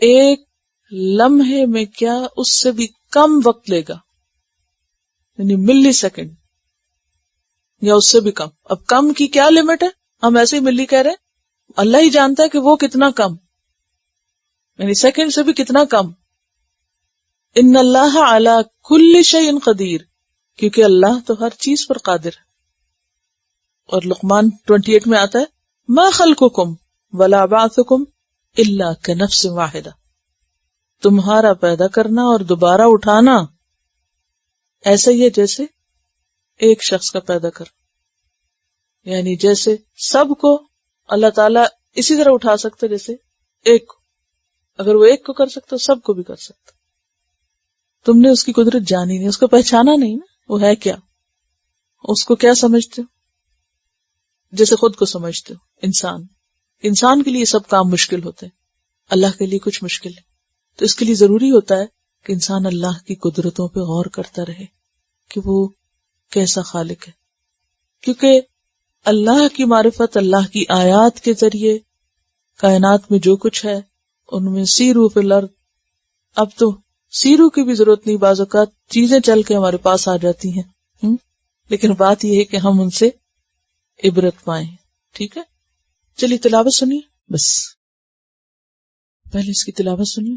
ایک لمحے میں کیا، اس سے بھی کم وقت لے گا، یعنی ملی سیکنڈ یا اس سے بھی کم. اب کم کی کیا لمٹ ہے؟ ہم ایسے ہی ملی کہہ رہے ہیں، اللہ ہی جانتا ہے کہ وہ کتنا کم، یعنی سیکنڈ سے بھی کتنا کم. ان اللہ علی کل شیء قدیر، کیونکہ اللہ تو ہر چیز پر قادر ہے. اور لقمان 28 میں آتا ہے ما خلقکم ولا بعثکم الا کنفس واحدہ، تمہارا پیدا کرنا اور دوبارہ اٹھانا ایسا ہی ہے جیسے ایک شخص کا پیدا کر، یعنی جیسے سب کو اللہ تعالیٰ اسی طرح اٹھا سکتا جیسے ایک کو، اگر وہ ایک کو کر سکتا سب کو بھی کر سکتا. تم نے اس کی قدرت جانی نہیں، اس کو پہچانا نہیں نا، وہ ہے کیا، اس کو کیا سمجھتے ہو؟ جیسے خود کو سمجھتے ہو. انسان کے لیے سب کام مشکل ہوتے ہیں، اللہ کے لیے کچھ مشکل ہے. تو اس کے لیے ضروری ہوتا ہے کہ انسان اللہ کی قدرتوں پہ غور کرتا رہے کہ وہ کیسا خالق ہے. کیونکہ اللہ کی معرفت، اللہ کی آیات کے ذریعے کائنات میں جو کچھ ہے ان میں سیرو فی الارض، اب تو سیرو کی بھی ضرورت نہیں، بعض اوقات چیزیں چل کے ہمارے پاس آ جاتی ہیں. لیکن بات یہ ہے کہ ہم ان سے عبرت پائیں. ٹھیک ہے، چلیے تلاوت سنیے، بس پہلے اس کی تلاوت سنیے.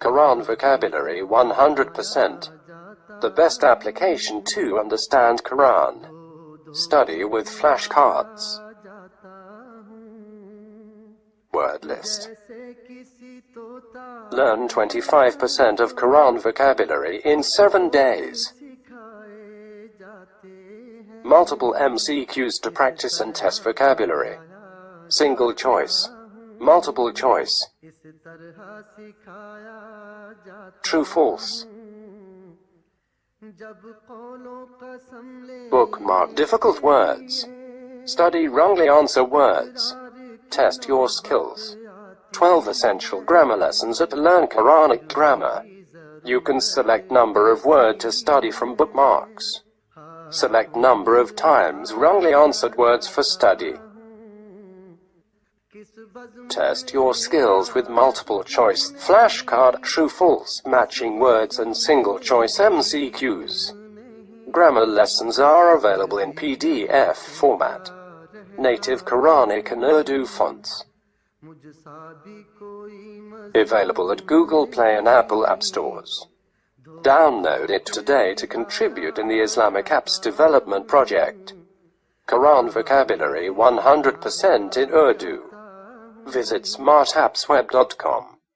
Quran vocabulary 100%. The best application to understand Quran. Study with flashcards. Word list. Learn 25% of Quran vocabulary in 7 days. Multiple MCQs to practice and test vocabulary. Single choice. Multiple choice. True false. Bookmark difficult words. Study wrongly answer words. Test your skills. 12 essential grammar lessons at Learn Quranic Grammar. You can select number of word to study from bookmarks. Select number of times wrongly answered words for study. Test your skills with multiple choice, flashcard, true false, matching words and single choice MCQs. Grammar lessons are available in PDF format. Native Quranic and Urdu fonts. Available at Google Play and Apple App Stores. Download it today to contribute in the Islamic Apps Development Project. Quran vocabulary 100% in Urdu. Visit smartappsweb.com.